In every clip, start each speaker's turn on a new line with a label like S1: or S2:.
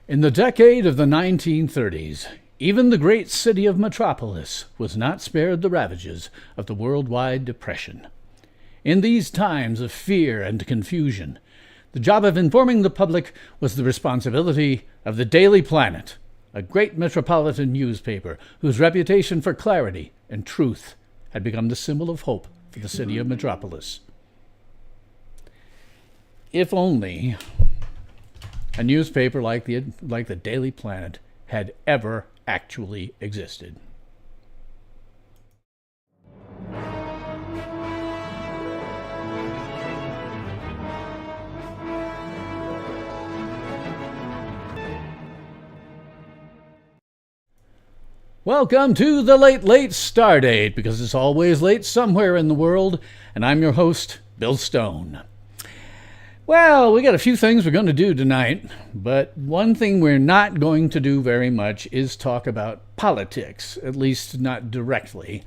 S1: In the decade of the 1930s, even the great city of Metropolis was not spared the ravages of the worldwide depression. In these times of fear and confusion, the job of informing the public was the responsibility of the Daily Planet, a great metropolitan newspaper whose reputation for clarity and truth had become the symbol of hope for the city of Metropolis. If only a newspaper like the Daily Planet had ever actually existed. Welcome to the Late Stardate, because it's always late somewhere in the world, and I'm your host, Bill Stone. Well, we got a few things we're going to do tonight, but one thing we're not going to do very much is talk about politics, at least not directly.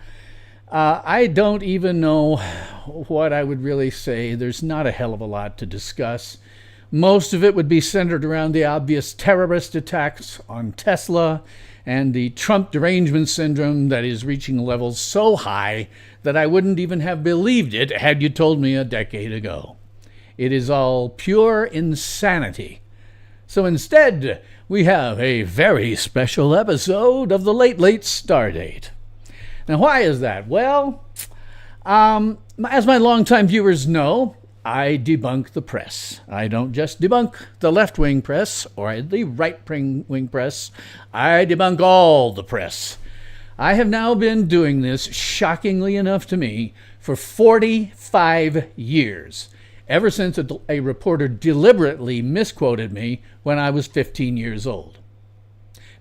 S1: I don't even know what I would really say. There's not a hell of a lot to discuss. Most of it would be centered around the obvious terrorist attacks on Tesla and the Trump derangement syndrome that is reaching levels so high that I wouldn't even have believed it had you told me a decade ago. It is all pure insanity. So instead, we have a very special episode of the Late Stardate. Now, why is that? Well, as my longtime viewers know, I debunk the press. I don't just debunk the left-wing press or the right-wing press. I debunk all the press. I have now been doing this, shockingly enough to me, for 45 years, ever since a reporter deliberately misquoted me when I was 15 years old.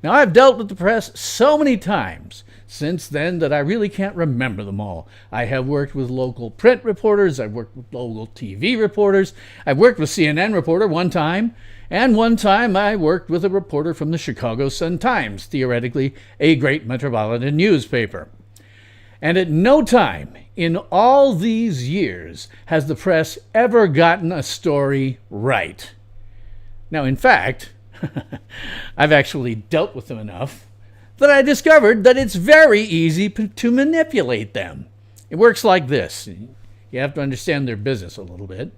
S1: Now, I've dealt with the press so many times since then that I really can't remember them all. I have worked with local print reporters, I've worked with local TV reporters, I've worked with CNN reporter one time, and one time I worked with a reporter from the Chicago Sun-Times, theoretically a great metropolitan newspaper. And at no time in all these years has the press ever gotten a story right. Now, in fact, I've actually dealt with them enough that I discovered that it's very easy to manipulate them. It works like this. You have to understand their business a little bit.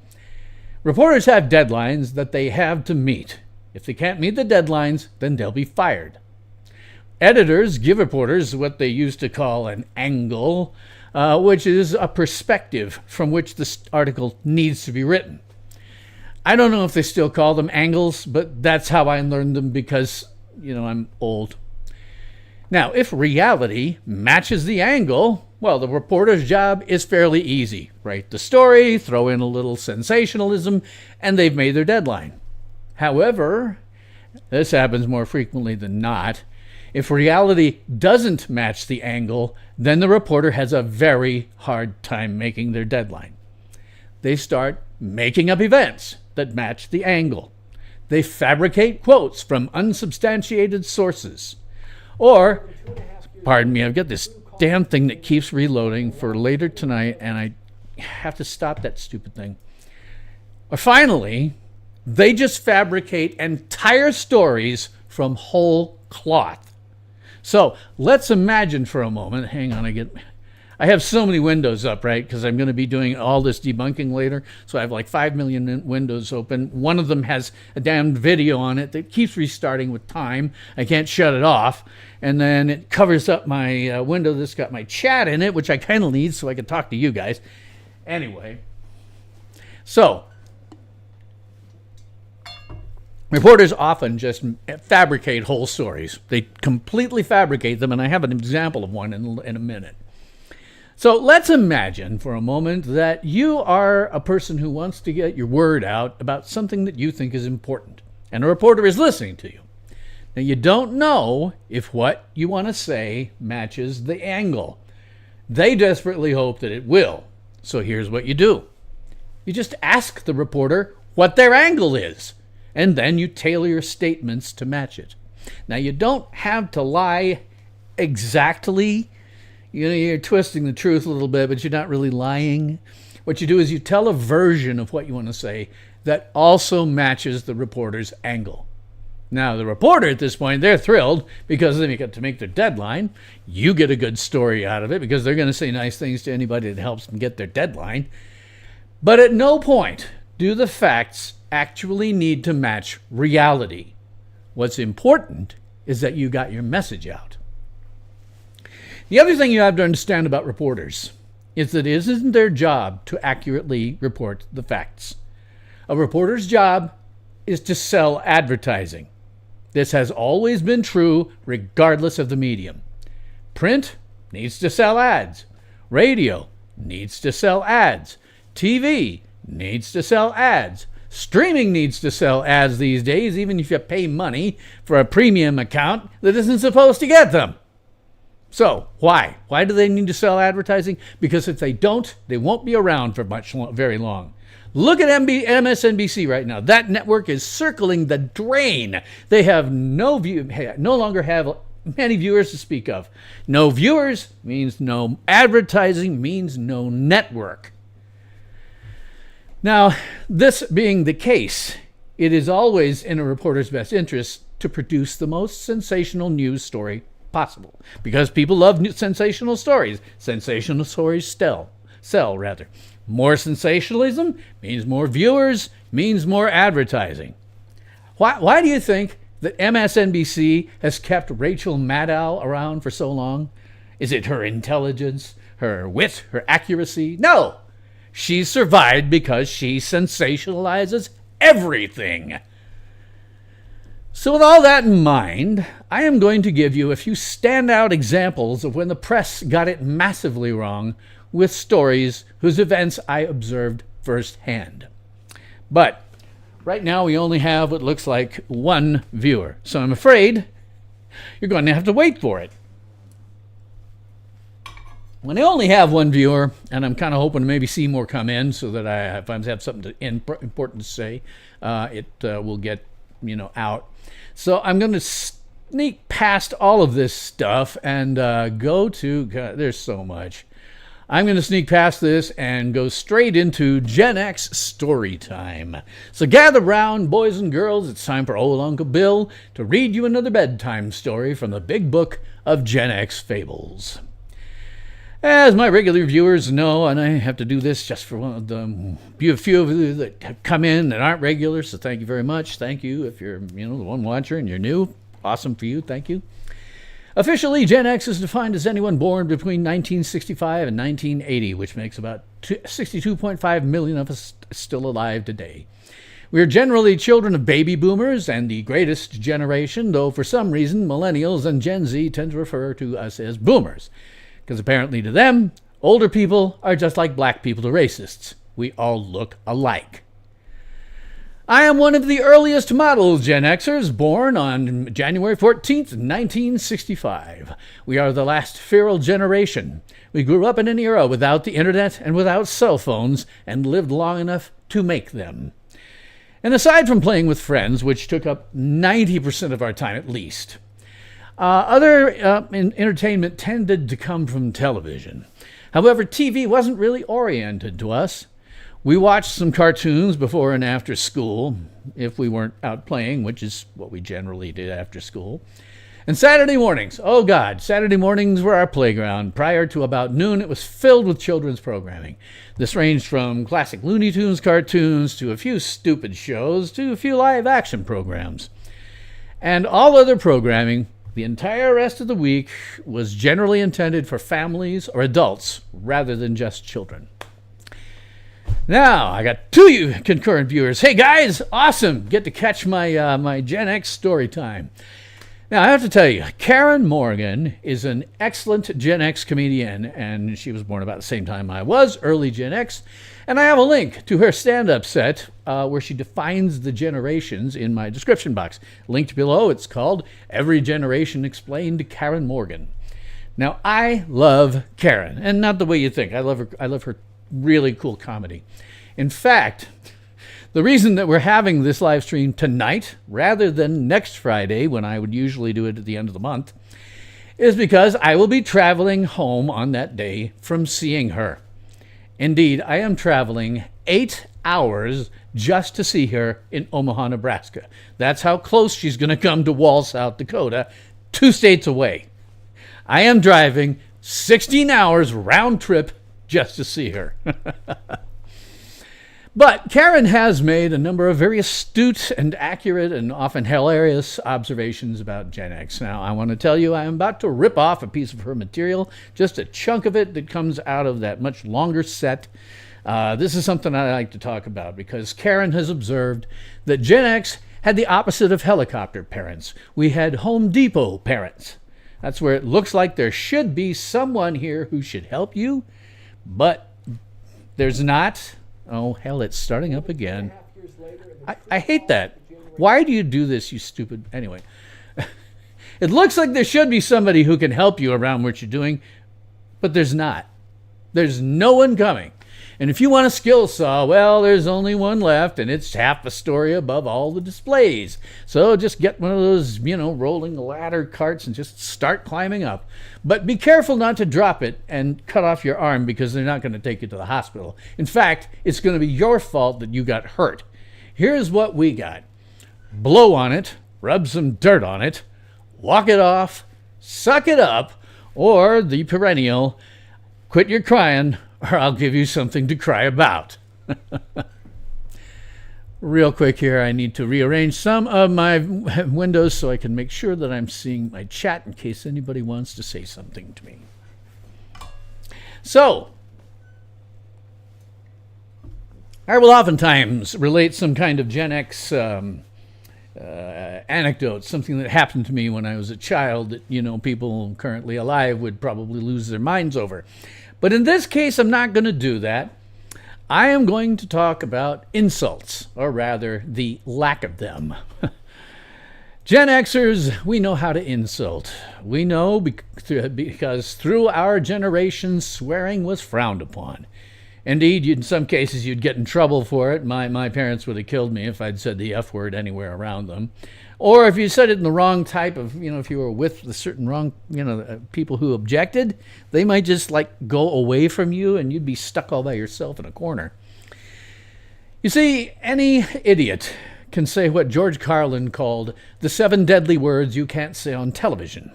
S1: Reporters have deadlines that they have to meet. If they can't meet the deadlines, then they'll be fired. Editors give reporters what they used to call an angle, which is a perspective from which the article needs to be written. I don't know if they still call them angles, but that's how I learned them because, I'm old. Now, if reality matches the angle, well, the reporter's job is fairly easy. Write the story, throw in a little sensationalism, and they've made their deadline. However, this happens more frequently than not. If reality doesn't match the angle, then the reporter has a very hard time making their deadline. They start making up events that match the angle. They fabricate quotes from unsubstantiated sources. Or, pardon me, I've got this damn thing that keeps reloading for later tonight, and I have to stop that stupid thing. Or finally, they just fabricate entire stories from whole cloth. So let's imagine for a moment, hang on, I have so many windows up, right? Because I'm going to be doing all this debunking later. So I have like 5 million windows open. One of them has a damned video on it that keeps restarting with time. I can't shut it off. And then it covers up my window that's got my chat in it, which I kind of need so I can talk to you guys. Anyway, so reporters often just fabricate whole stories. They completely fabricate them, and I have an example of one in a minute. So let's imagine for a moment that you are a person who wants to get your word out about something that you think is important, and a reporter is listening to you. Now, you don't know if what you want to say matches the angle. They desperately hope that it will. So here's what you do. You just ask the reporter what their angle is, and then you tailor your statements to match it. Now, you don't have to lie exactly. You're twisting the truth a little bit, but you're not really lying. What you do is you tell a version of what you want to say that also matches the reporter's angle. Now, the reporter at this point, they're thrilled because they get to make their deadline. You get a good story out of it because they're going to say nice things to anybody that helps them get their deadline. But at no point do the facts actually need to match reality. What's important is that you got your message out. The other thing you have to understand about reporters is that it isn't their job to accurately report the facts. A reporter's job is to sell advertising. This has always been true regardless of the medium. Print needs to sell ads. Radio needs to sell ads. TV needs to sell ads. Streaming needs to sell ads these days, even if you pay money for a premium account that isn't supposed to get them. So, why? Why do they need to sell advertising? Because if they don't, they won't be around for very long. Look at MSNBC right now. That network is circling the drain. They have no longer have many viewers to speak of. No viewers means no advertising, means no network. Now, this being the case, it is always in a reporter's best interest to produce the most sensational news story possible, because people love sensational stories. Sensational stories sell. More sensationalism means more viewers, means more advertising. Why do you think that MSNBC has kept Rachel Maddow around for so long? Is it her intelligence, her wit, her accuracy? No. She survived because she sensationalizes everything. So with all that in mind, I am going to give you a few standout examples of when the press got it massively wrong with stories whose events I observed firsthand. But right now we only have what looks like one viewer, so I'm afraid you're going to have to wait for it. When I only have one viewer, and I'm kind of hoping to maybe see more come in so that if I have something important to say, it will get out. So I'm going to sneak past all of this stuff and go to, God, there's so much. I'm going to sneak past this and go straight into Gen X story time. So gather round, boys and girls. It's time for old Uncle Bill to read you another bedtime story from the big book of Gen X fables. As my regular viewers know, and I have to do this just for one of the few of you that have come in that aren't regulars, so thank you very much. Thank you if you're the one watcher and you're new. Awesome for you. Thank you. Officially, Gen X is defined as anyone born between 1965 and 1980, which makes about 62.5 million of us still alive today. We are generally children of baby boomers and the greatest generation, though for some reason millennials and Gen Z tend to refer to us as boomers, because apparently to them, older people are just like black people to racists. We all look alike. I am one of the earliest model Gen Xers, born on January 14th, 1965. We are the last feral generation. We grew up in an era without the internet and without cell phones and lived long enough to make them. And aside from playing with friends, which took up 90% of our time at least, other entertainment tended to come from television. However, TV wasn't really oriented to us. We watched some cartoons before and after school, if we weren't out playing, which is what we generally did after school. And Saturday mornings, oh God, Saturday mornings were our playground. Prior to about noon, it was filled with children's programming. This ranged from classic Looney Tunes cartoons to a few stupid shows to a few live-action programs. And all other programming, the entire rest of the week, was generally intended for families or adults rather than just children. Now, I got two concurrent viewers. Hey guys, awesome. Get to catch my my Gen X story time. Now, I have to tell you, Karen Morgan is an excellent Gen X comedian, and she was born about the same time I was, early Gen X. And I have a link to her stand-up set where she defines the generations in my description box. Linked below, it's called Every Generation Explained to Karen Morgan. Now, I love Karen, and not the way you think. I love her really cool comedy. In fact, the reason that we're having this live stream tonight rather than next Friday, when I would usually do it at the end of the month, is because I will be traveling home on that day from seeing her. Indeed, I am traveling 8 hours just to see her in Omaha, Nebraska. That's how close she's going to come to Wall, South Dakota, 2 states away. I am driving 16 hours round trip just to see her. But Karen has made a number of very astute and accurate and often hilarious observations about Gen X. Now, I want to tell you, I am about to rip off a piece of her material, just a chunk of it that comes out of that much longer set. This is something I like to talk about because Karen has observed that Gen X had the opposite of helicopter parents. We had Home Depot parents. That's where it looks like there should be someone here who should help you, but there's not. Oh, hell, it's starting up again. I hate that. Why do you do this, you stupid... Anyway. It looks like there should be somebody who can help you around what you're doing, but there's not. There's no one coming. And if you want a skill saw, well, there's only one left, and it's half a story above all the displays. So just get one of those, rolling ladder carts and just start climbing up. But be careful not to drop it and cut off your arm because they're not going to take you to the hospital. In fact, it's going to be your fault that you got hurt. Here's what we got. Blow on it, rub some dirt on it, walk it off, suck it up, or the perennial, quit your crying, or I'll give you something to cry about. Real quick here, I need to rearrange some of my windows so I can make sure that I'm seeing my chat in case anybody wants to say something to me. So, I will oftentimes relate some kind of Gen X anecdote, something that happened to me when I was a child that, people currently alive would probably lose their minds over. But in this case, I'm not going to do that. I am going to talk about insults, or rather, the lack of them. Gen Xers, we know how to insult. We know because through our generation, swearing was frowned upon. Indeed, in some cases, you'd get in trouble for it. My parents would have killed me if I'd said the F word anywhere around them. Or if you said it in the wrong type of, if you were with the certain wrong, people who objected, they might just go away from you and you'd be stuck all by yourself in a corner. You see, any idiot can say what George Carlin called the 7 deadly words you can't say on television.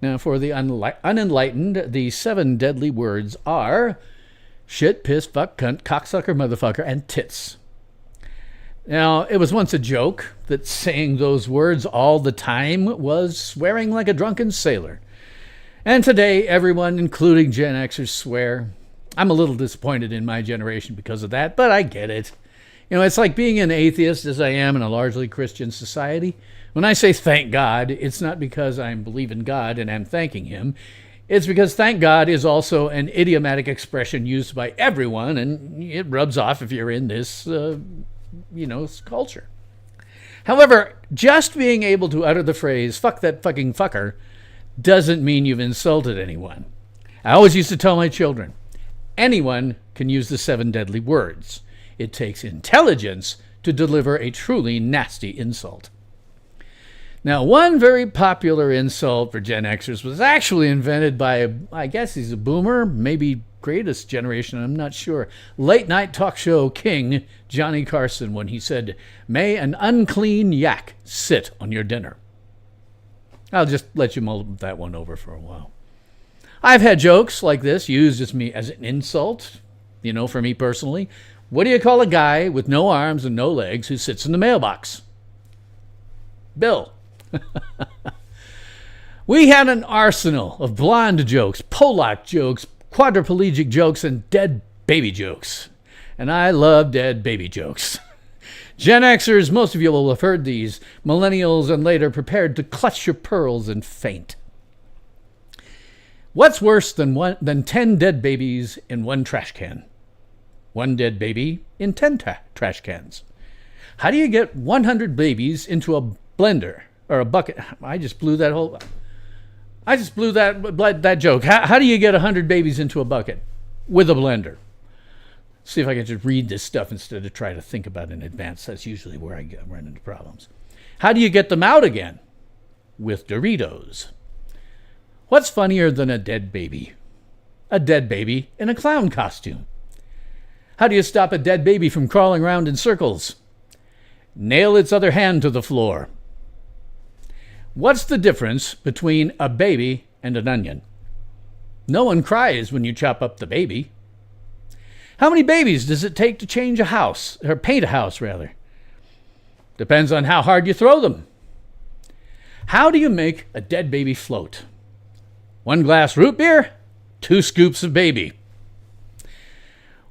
S1: Now, for the unenlightened, the 7 deadly words are shit, piss, fuck, cunt, cocksucker, motherfucker, and tits. Now, it was once a joke that saying those words all the time was swearing like a drunken sailor. And today, everyone, including Gen Xers, swear. I'm a little disappointed in my generation because of that, but I get it. It's like being an atheist, as I am in a largely Christian society. When I say thank God, it's not because I believe in God and I'm thanking him. It's because thank God is also an idiomatic expression used by everyone, and it rubs off if you're in this culture. However, just being able to utter the phrase, fuck that fucking fucker, doesn't mean you've insulted anyone. I always used to tell my children, anyone can use the 7 deadly words. It takes intelligence to deliver a truly nasty insult. Now, one very popular insult for Gen Xers was actually invented by, I guess he's a boomer, maybe greatest generation, I'm not sure, late night talk show king Johnny Carson when he said, "May an unclean yak sit on your dinner." I'll just let you mull that one over for a while. I've had jokes like this used as an insult, for me personally. What do you call a guy with no arms and no legs who sits in the mailbox? Bill. We had an arsenal of blonde jokes, Polak jokes, quadriplegic jokes, and dead baby jokes. And I love dead baby jokes. Gen Xers, most of you will have heard these. Millennials and later prepared to clutch your pearls and faint. What's worse than 10 dead babies in one trash can? 1 dead baby in 10 trash cans. How do you get 100 babies into a blender or a bucket? I just blew that joke. How do you get 100 babies into a bucket with a blender? See if I can just read this stuff instead of try to think about it in advance. That's usually where I run into problems. How do you get them out again? With Doritos. What's funnier than a dead baby? A dead baby in a clown costume. How do you stop a dead baby from crawling around in circles? Nail its other hand to the floor. What's the difference between a baby and an onion? No one cries when you chop up the baby. How many babies does it take to change a house, or paint a house, rather? Depends on how hard you throw them. How do you make a dead baby float? 1 glass root beer, 2 scoops of baby.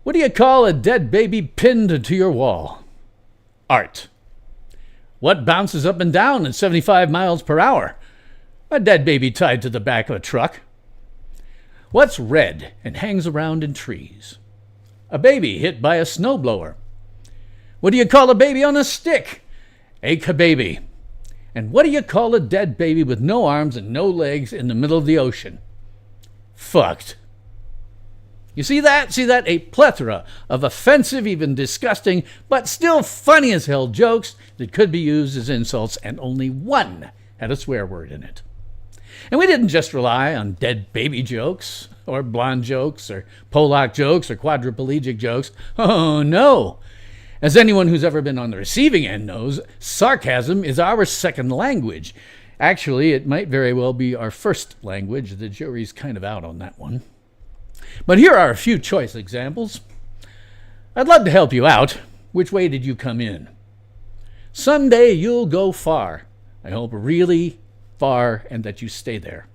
S1: What do you call a dead baby pinned to your wall? Art. What bounces up and down at 75 miles per hour? A dead baby tied to the back of a truck. What's red and hangs around in trees? A baby hit by a snowblower. What do you call a baby on a stick? A baby. And what do you call a dead baby with no arms and no legs in the middle of the ocean? Fucked. You see that? See that? A plethora of offensive, even disgusting, but still funny as hell jokes that could be used as insults, and only one had a swear word in it. And we didn't just rely on dead baby jokes, or blonde jokes, or Polak jokes, or quadriplegic jokes. Oh, no. As anyone who's ever been on the receiving end knows, sarcasm is our second language. Actually, it might very well be our first language. The jury's kind of out on that one. But here are a few choice examples. I'd love to help you out. Which way did you come in? Someday you'll go far. I hope really far, and that you stay there.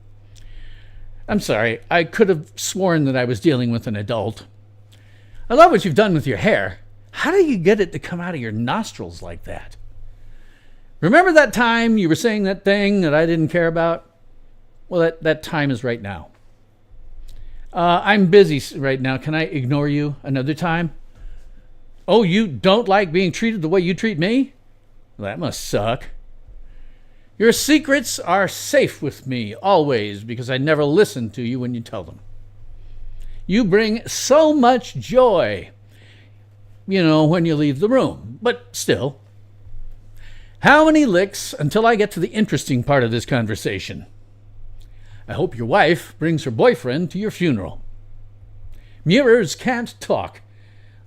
S1: I'm sorry, I could have sworn that I was dealing with an adult. I love what you've done with your hair. How do you get it to come out of your nostrils like that? Remember that time you were saying that thing that I didn't care about? Well, that time is right now. I'm busy right now. Can I ignore you another time? Oh, you don't like being treated the way you treat me? Well, that must suck. Your secrets are safe with me always because I never listen to you when you tell them. You bring so much joy, when you leave the room. But still, how many licks until I get to the interesting part of this conversation? I hope your wife brings her boyfriend to your funeral. Mirrors can't talk.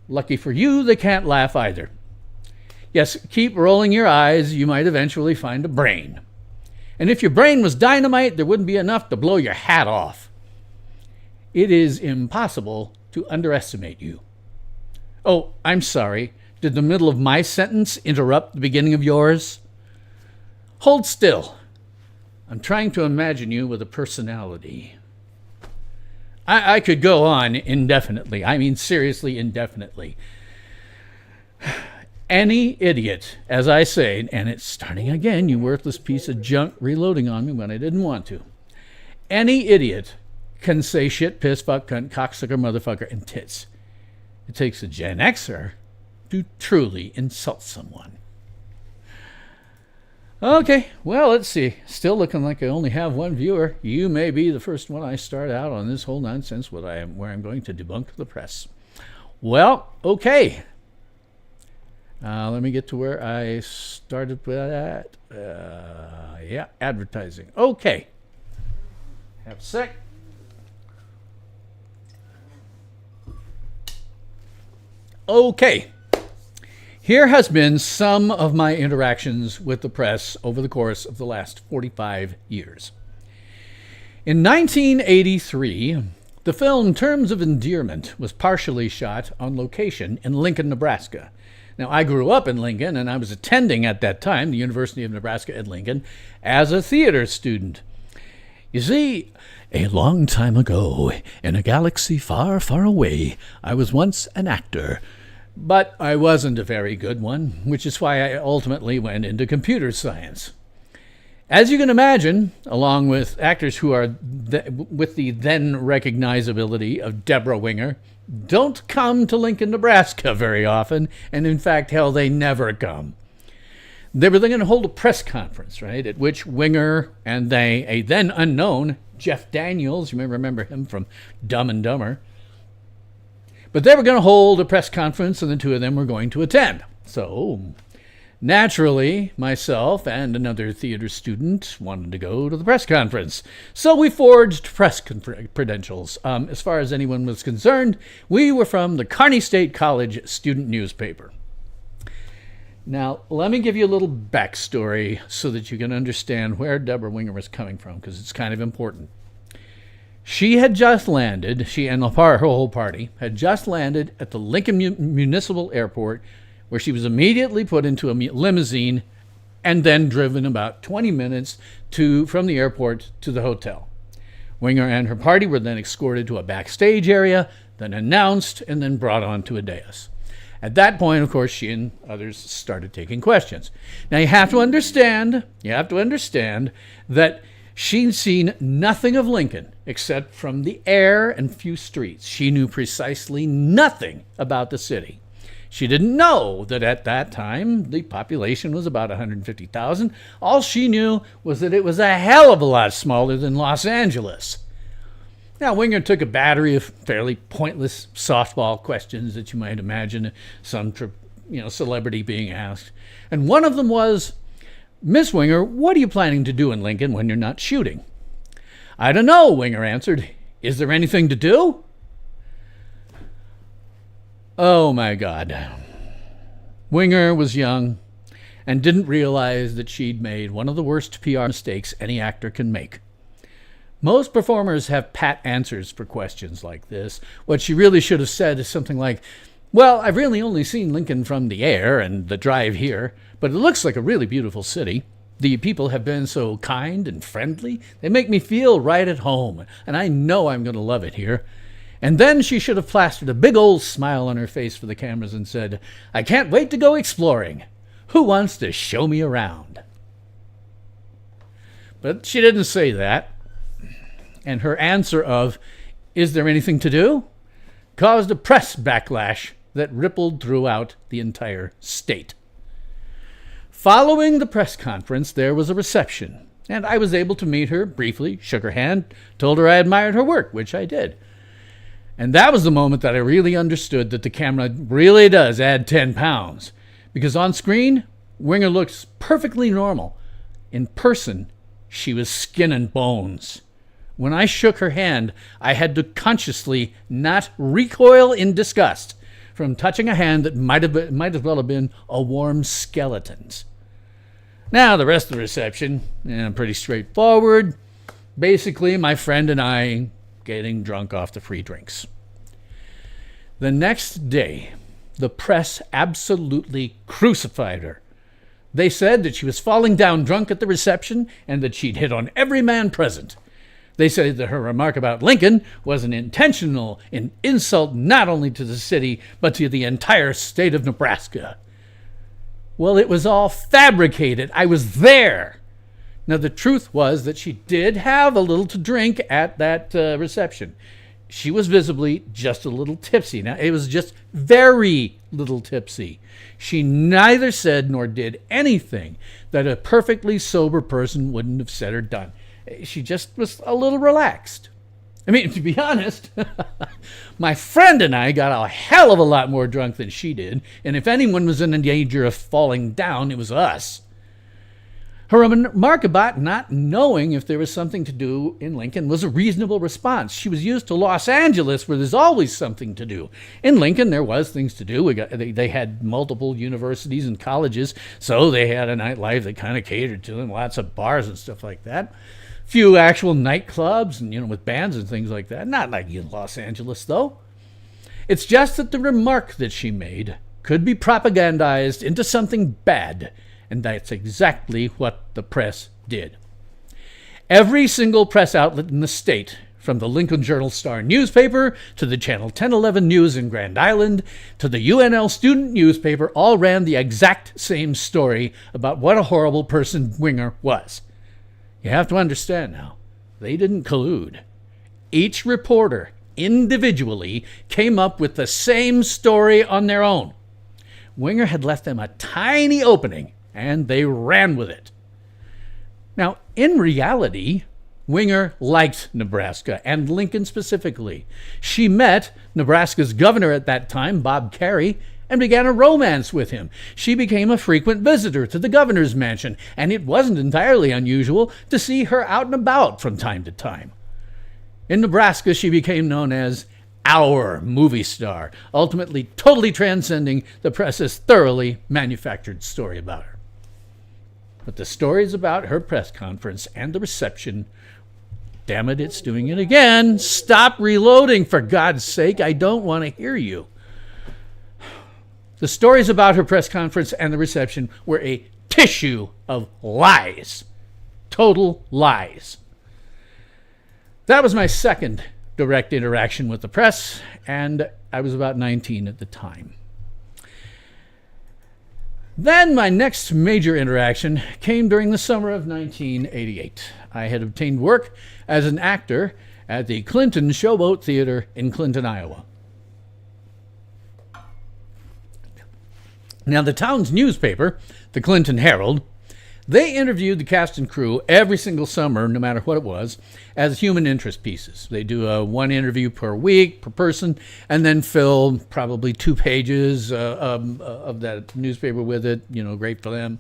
S1: Lucky for you, they can't laugh either. Yes, keep rolling your eyes. You might eventually find a brain. And if your brain was dynamite, there wouldn't be enough to blow your hat off. It is impossible to underestimate you. Oh, I'm sorry. Did the middle of my sentence interrupt the beginning of yours? Hold still. I'm trying to imagine you with a personality. I could go on indefinitely. I mean, seriously, indefinitely. Any idiot, as I say, and it's starting again, you worthless piece of junk reloading on me when I didn't want to. Any idiot can say shit, piss, fuck, cunt, cocksucker, motherfucker, and tits. It takes a Gen Xer to truly insult someone. Okay, well, let's see. Still looking like I only have one viewer. You may be the first one I start out on this whole nonsense where I'm going to debunk the press. Well, okay. Let me get to where I started with that. Advertising. Okay. Have a sec. Okay. Here has been some of my interactions with the press over the course of the last 45 years. In 1983, the film Terms of Endearment was partially shot on location in Lincoln, Nebraska. Now, I grew up in Lincoln, and I was attending at that time the University of Nebraska at Lincoln as a theater student. You see, a long time ago, in a galaxy far, far away, I was once an actor. But I wasn't a very good one, which is why I ultimately went into computer science. As you can imagine, along with actors who are with the then recognizability of Deborah Winger, don't come to Lincoln, Nebraska very often, and in fact, hell, they never come. They were then going to hold a press conference, right, at which Winger and a then unknown Jeff Daniels, you may remember him from Dumb and Dumber, but they were going to hold a press conference, and the two of them were going to attend. So Naturally, myself and another theater student wanted to go to the press conference, so we forged press credentials. As far as anyone was concerned, we were from the Kearney State College student newspaper. Now, let me give you a little backstory so that you can understand where Deborah Winger was coming from, because it's kind of important. She had just landed, she and her whole party had just landed at the Lincoln Municipal Airport, where she was immediately put into a limousine and then driven about 20 minutes from the airport to the hotel. Winger and her party were then escorted to a backstage area, then announced, and then brought on to a dais. At that point, of course, she and others started taking questions. Now, you have to understand that she'd seen nothing of Lincoln except from the air and few streets. She knew precisely nothing about the city. She didn't know that at that time the population was about 150,000. All she knew was that it was a hell of a lot smaller than Los Angeles. Now, Winger took a battery of fairly pointless softball questions that you might imagine some celebrity being asked. And one of them was, "Miss Winger, what are you planning to do in Lincoln when you're not shooting?" "I don't know," Winger answered. "Is there anything to do?" Oh my God. Winger was young and didn't realize that she'd made one of the worst PR mistakes any actor can make. Most performers have pat answers for questions like this. What she really should have said is something like, "Well, I've really only seen Lincoln from the air and the drive here, but it looks like a really beautiful city. The people have been so kind and friendly. They make me feel right at home, and I know I'm going to love it here." And then she should have plastered a big old smile on her face for the cameras and said, "I can't wait to go exploring. Who wants to show me around?" But she didn't say that. And her answer of, "Is there anything to do?" caused a press backlash that rippled throughout the entire state. Following the press conference, there was a reception, and I was able to meet her briefly, shook her hand, told her I admired her work, which I did. And that was the moment that I really understood that the camera really does add 10 pounds. Because on screen, Winger looks perfectly normal. In person, she was skin and bones. When I shook her hand, I had to consciously not recoil in disgust from touching a hand that might as well have been a warm skeleton's. Now, the rest of the reception, pretty straightforward. Basically, my friend and I getting drunk off the free drinks. The next day, the press absolutely crucified her. They said that she was falling down drunk at the reception and that she'd hit on every man present. They said that her remark about Lincoln was an intentional insult not only to the city, but to the entire state of Nebraska. Well, it was all fabricated. I was there. Now, the truth was that she did have a little to drink at that reception. She was visibly just a little tipsy. Now, it was just very little tipsy. She neither said nor did anything that a perfectly sober person wouldn't have said or done. She just was a little relaxed. I mean, to be honest, my friend and I got a hell of a lot more drunk than she did, and if anyone was in danger of falling down, it was us. Her remark about not knowing if there was something to do in Lincoln was a reasonable response. She was used to Los Angeles, where there's always something to do. In Lincoln, there was things to do. They had multiple universities and colleges, so they had a nightlife that kind of catered to them, lots of bars and stuff like that. Few actual nightclubs, and with bands and things like that. Not like in Los Angeles, though. It's just that the remark that she made could be propagandized into something bad, and that's exactly what the press did. Every single press outlet in the state, from the Lincoln Journal-Star newspaper to the Channel 1011 News in Grand Island to the UNL student newspaper, all ran the exact same story about what a horrible person Winger was. You have to understand now, they didn't collude. Each reporter individually came up with the same story on their own. Winger had left them a tiny opening, and they ran with it. Now, in reality, Winger liked Nebraska, and Lincoln specifically. She met Nebraska's governor at that time, Bob Carey, and began a romance with him. She became a frequent visitor to the governor's mansion, and it wasn't entirely unusual to see her out and about from time to time. In Nebraska, she became known as our movie star, ultimately totally transcending the press's thoroughly manufactured story about her. But the stories about her press conference and the reception, damn it, it's doing it again. Stop reloading, for God's sake. I don't want to hear you. The stories about her press conference and the reception were a tissue of lies. Total lies. That was my second direct interaction with the press, and I was about 19 at the time. Then my next major interaction came during the summer of 1988. I had obtained work as an actor at the Clinton Showboat Theater in Clinton, Iowa. Now, the town's newspaper, the Clinton Herald, they interviewed the cast and crew every single summer, no matter what it was, as human interest pieces. They do one interview per week, per person, and then fill probably 2 pages of that newspaper with it. Great for them.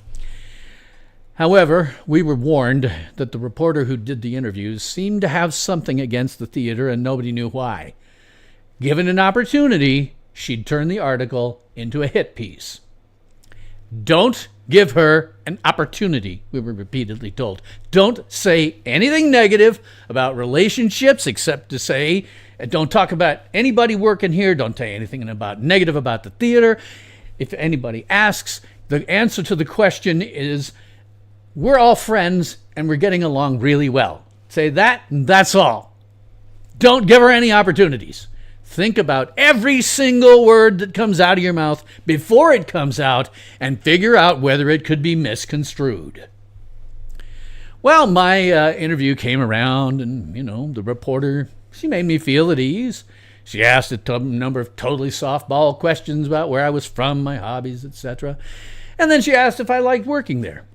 S1: However, we were warned that the reporter who did the interviews seemed to have something against the theater, and nobody knew why. Given an opportunity, she'd turn the article into a hit piece. Don't give her an opportunity, we were repeatedly told. Don't say anything negative about relationships except to say, don't talk about anybody working here. Don't say anything negative about the theater. If anybody asks, the answer to the question is, we're all friends and we're getting along really well. Say that, and that's all. Don't give her any opportunities. Think about every single word that comes out of your mouth before it comes out and figure out whether it could be misconstrued. Well, my interview came around, and, the reporter, she made me feel at ease. She asked a number of totally softball questions about where I was from, my hobbies, etc. And then she asked if I liked working there.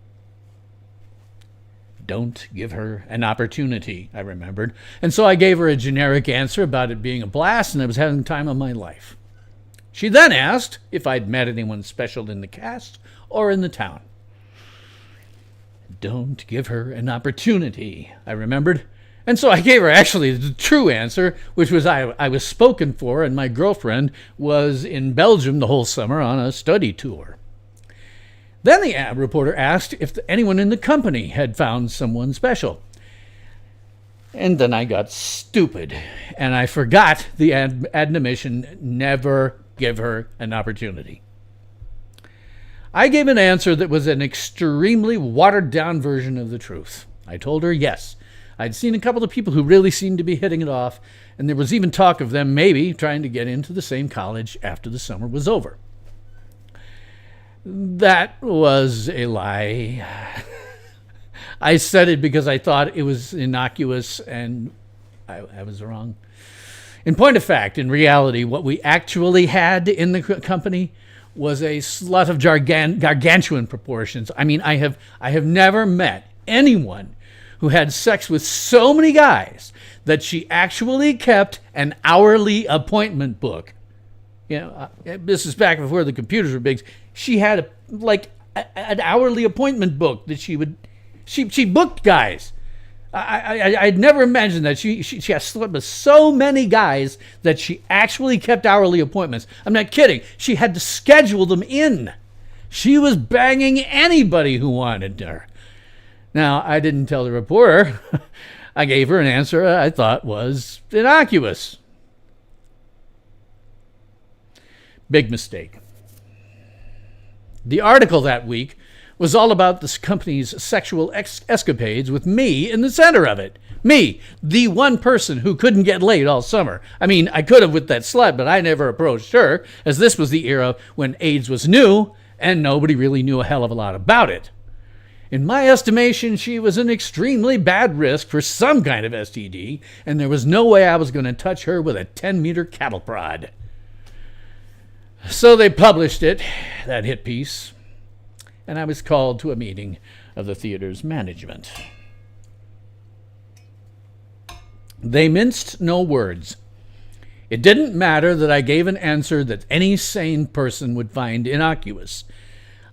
S1: Don't give her an opportunity, I remembered. And so I gave her a generic answer about it being a blast and I was having the time of my life. She then asked if I'd met anyone special in the cast or in the town. Don't give her an opportunity, I remembered. And so I gave her actually the true answer, which was I was spoken for and my girlfriend was in Belgium the whole summer on a study tour. Then the reporter asked if anyone in the company had found someone special. And then I got stupid, and I forgot the admonition, never give her an opportunity. I gave an answer that was an extremely watered-down version of the truth. I told her, yes, I'd seen a couple of people who really seemed to be hitting it off, and there was even talk of them maybe trying to get into the same college after the summer was over. That was a lie. I said it because I thought it was innocuous, and I was wrong. In point of fact, in reality, what we actually had in the company was a slut of gargantuan proportions. I mean, I have never met anyone who had sex with so many guys that she actually kept an hourly appointment book. This is back before the computers were big. She had an hourly appointment book that she booked guys. I'd never imagined that she has slept with so many guys that she actually kept hourly appointments. I'm not kidding. She had to schedule them in. She was banging anybody who wanted her. Now, I didn't tell the reporter. I gave her an answer I thought was innocuous. Big mistake. The article that week was all about this company's sexual escapades with me in the center of it. Me, the one person who couldn't get laid all summer. I mean, I could have with that slut, but I never approached her, as this was the era when AIDS was new and nobody really knew a hell of a lot about it. In my estimation, she was an extremely bad risk for some kind of STD, and there was no way I was going to touch her with a 10-meter cattle prod. So they published it, that hit piece, and I was called to a meeting of the theater's management. They minced no words. It didn't matter that I gave an answer that any sane person would find innocuous.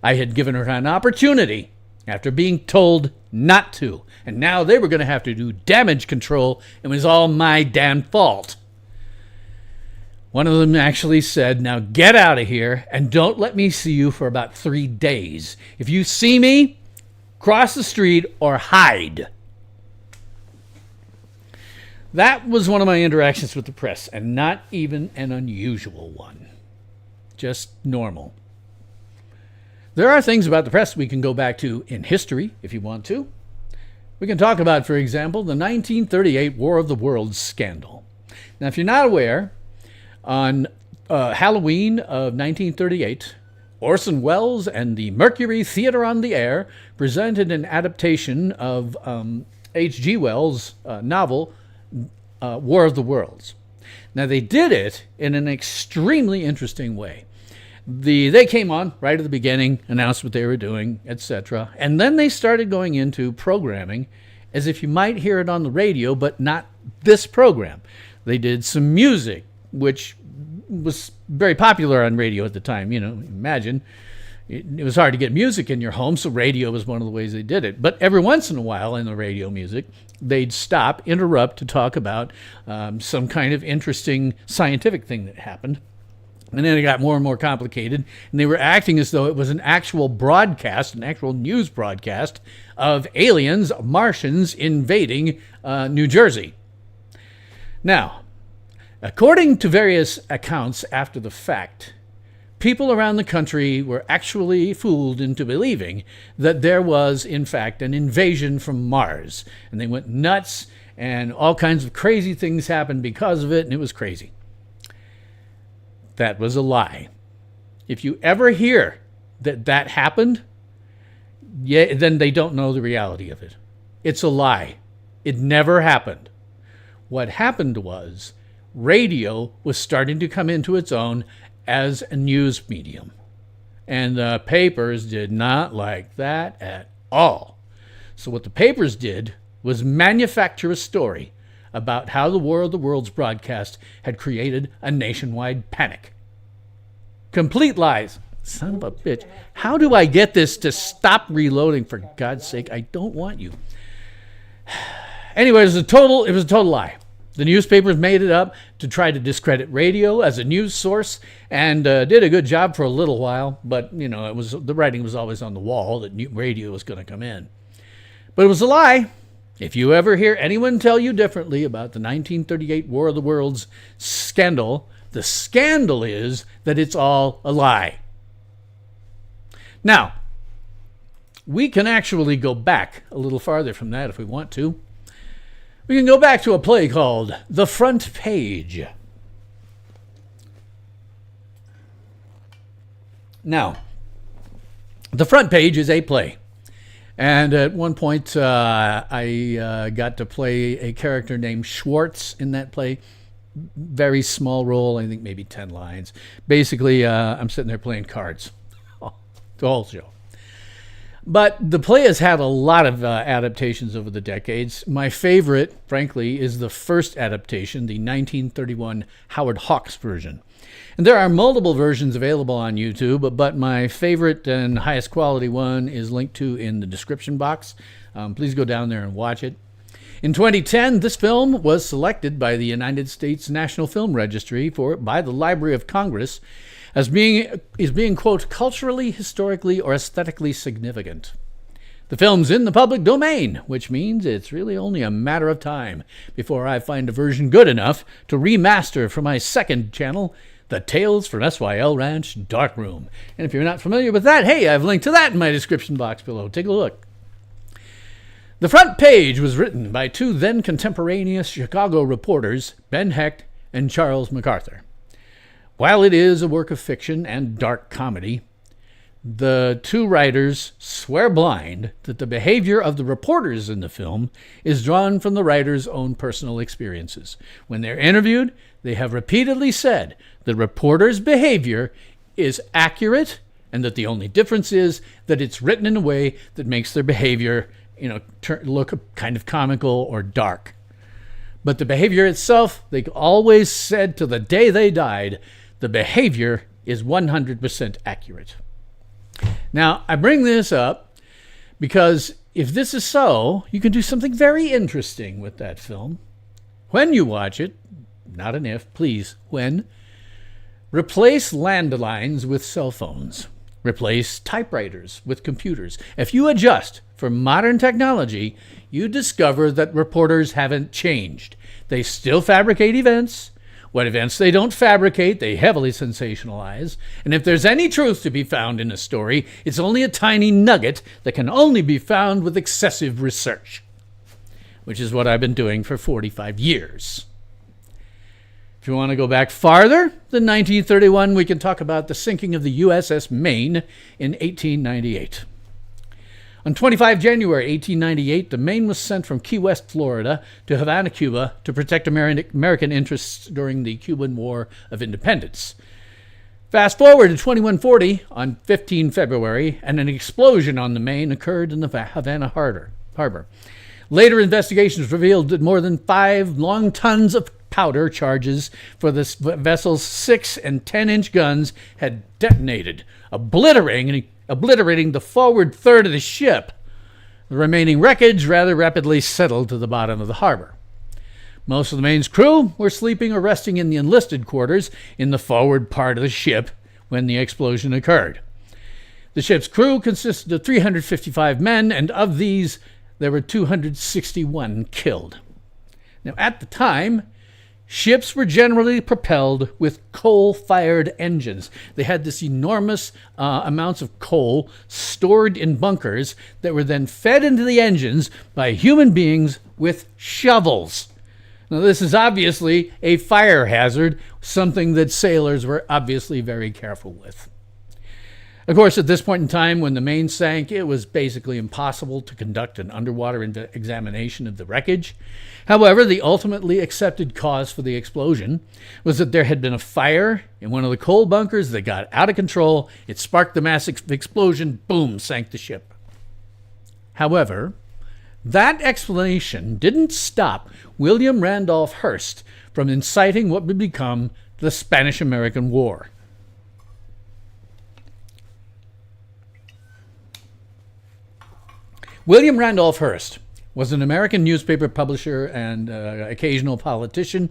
S1: I had given her an opportunity after being told not to, and now they were going to have to do damage control, and it was all my damn fault. One of them actually said, "Now get out of here and don't let me see you for about 3 days. If you see me, cross the street or hide." That was one of my interactions with the press, and not even an unusual one. Just normal. There are things about the press we can go back to in history if you want to. We can talk about, for example, the 1938 War of the Worlds scandal. Now, if you're not aware, on Halloween of 1938, Orson Welles and the Mercury Theater on the Air presented an adaptation of H.G. Wells' novel, War of the Worlds. Now, they did it in an extremely interesting way. They came on right at the beginning, announced what they were doing, etc. And then they started going into programming as if you might hear it on the radio, but not this program. They did some music, which was very popular on radio at the time. You know, imagine. It was hard to get music in your home, so radio was one of the ways they did it. But every once in a while in the radio music, they'd stop, interrupt to talk about some kind of interesting scientific thing that happened. And then it got more and more complicated, and they were acting as though it was an actual broadcast, an actual news broadcast of aliens, Martians invading New Jersey. Now, according to various accounts after the fact, people around the country were actually fooled into believing that there was, in fact, an invasion from Mars. And they went nuts, and all kinds of crazy things happened because of it, and it was crazy. That was a lie. If you ever hear that happened, then they don't know the reality of it. It's a lie. It never happened. What happened was radio was starting to come into its own as a news medium. And the papers did not like that at all. So what the papers did was manufacture a story about how the War of the Worlds broadcast had created a nationwide panic. Complete lies. Son of a bitch. How do I get this to stop reloading, for God's sake? I don't want you. Anyway, it was a total lie. The newspapers made it up to try to discredit radio as a news source, and did a good job for a little while, but you know, the writing was always on the wall that radio was going to come in. But it was a lie. If you ever hear anyone tell you differently about the 1938 War of the Worlds scandal, the scandal is that it's all a lie. Now, we can actually go back a little farther from that if we want to. We can go back to a play called The Front Page. Now, The Front Page is a play. And at one point, I got to play a character named Schwartz in that play. Very small role, I think maybe 10 lines. Basically, I'm sitting there playing cards the whole show. But the play has had a lot of adaptations over the decades. My favorite, frankly, is the first adaptation, the 1931 Howard Hawks version. And there are multiple versions available on YouTube, but my favorite and highest quality one is linked to in the description box. Please go down there and watch it. In 2010, this film was selected by the United States National Film Registry by the Library of Congress as being, quote, culturally, historically, or aesthetically significant. The film's in the public domain, which means it's really only a matter of time before I find a version good enough to remaster for my second channel, The Tales from SYL Ranch Darkroom. And if you're not familiar with that, hey, I've linked to that in my description box below. Take a look. The Front Page was written by two then contemporaneous Chicago reporters, Ben Hecht and Charles MacArthur. While it is a work of fiction and dark comedy, the two writers swear blind that the behavior of the reporters in the film is drawn from the writers' own personal experiences. When they're interviewed, they have repeatedly said the reporters' behavior is accurate and that the only difference is that it's written in a way that makes their behavior, look kind of comical or dark. But the behavior itself, they always said to the day they died, the behavior is 100% accurate. Now, I bring this up because if this is so, you can do something very interesting with that film. When you watch it, not an if, please, when, replace landlines with cell phones. Replace typewriters with computers. If you adjust for modern technology, you discover that reporters haven't changed. They still fabricate events. What events they don't fabricate, they heavily sensationalize. And if there's any truth to be found in a story, it's only a tiny nugget that can only be found with excessive research, which is what I've been doing for 45 years. If you want to go back farther than 1931, we can talk about the sinking of the USS Maine in 1898. On 25 January 1898, the Maine was sent from Key West, Florida, to Havana, Cuba, to protect American interests during the Cuban War of Independence. Fast forward to 2140, on 15 February, and an explosion on the Maine occurred in the Havana harbor. Later investigations revealed that more than 5 long tons of powder charges for the vessel's 6- and 10-inch guns had detonated, obliterating the forward third of the ship. The remaining wreckage rather rapidly settled to the bottom of the harbor. Most of the Maine's crew were sleeping or resting in the enlisted quarters in the forward part of the ship when the explosion occurred. The ship's crew consisted of 355 men, and of these, there were 261 killed. Now, at the time, ships were generally propelled with coal-fired engines. They had this enormous amounts of coal stored in bunkers that were then fed into the engines by human beings with shovels. Now, this is obviously a fire hazard, something that sailors were obviously very careful with. Of course, at this point in time, when the Maine sank, it was basically impossible to conduct an underwater examination of the wreckage. However, the ultimately accepted cause for the explosion was that there had been a fire in one of the coal bunkers that got out of control. It sparked the massive explosion, boom, sank the ship. However, that explanation didn't stop William Randolph Hearst from inciting what would become the Spanish-American War. William Randolph Hearst was an American newspaper publisher and occasional politician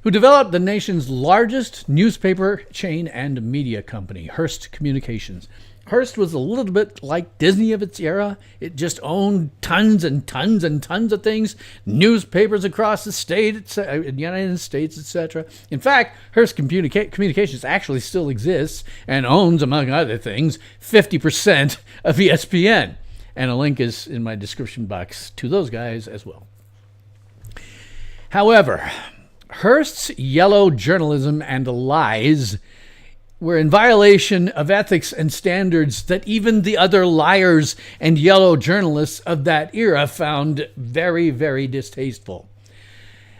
S1: who developed the nation's largest newspaper chain and media company, Hearst Communications. Hearst was a little bit like Disney of its era. It just owned tons and tons and tons of things, newspapers across the state, the United States, etc. In fact, Hearst Communications actually still exists and owns, among other things, 50% of ESPN. And a link is in my description box to those guys as well. However, Hearst's yellow journalism and lies were in violation of ethics and standards that even the other liars and yellow journalists of that era found very, very distasteful.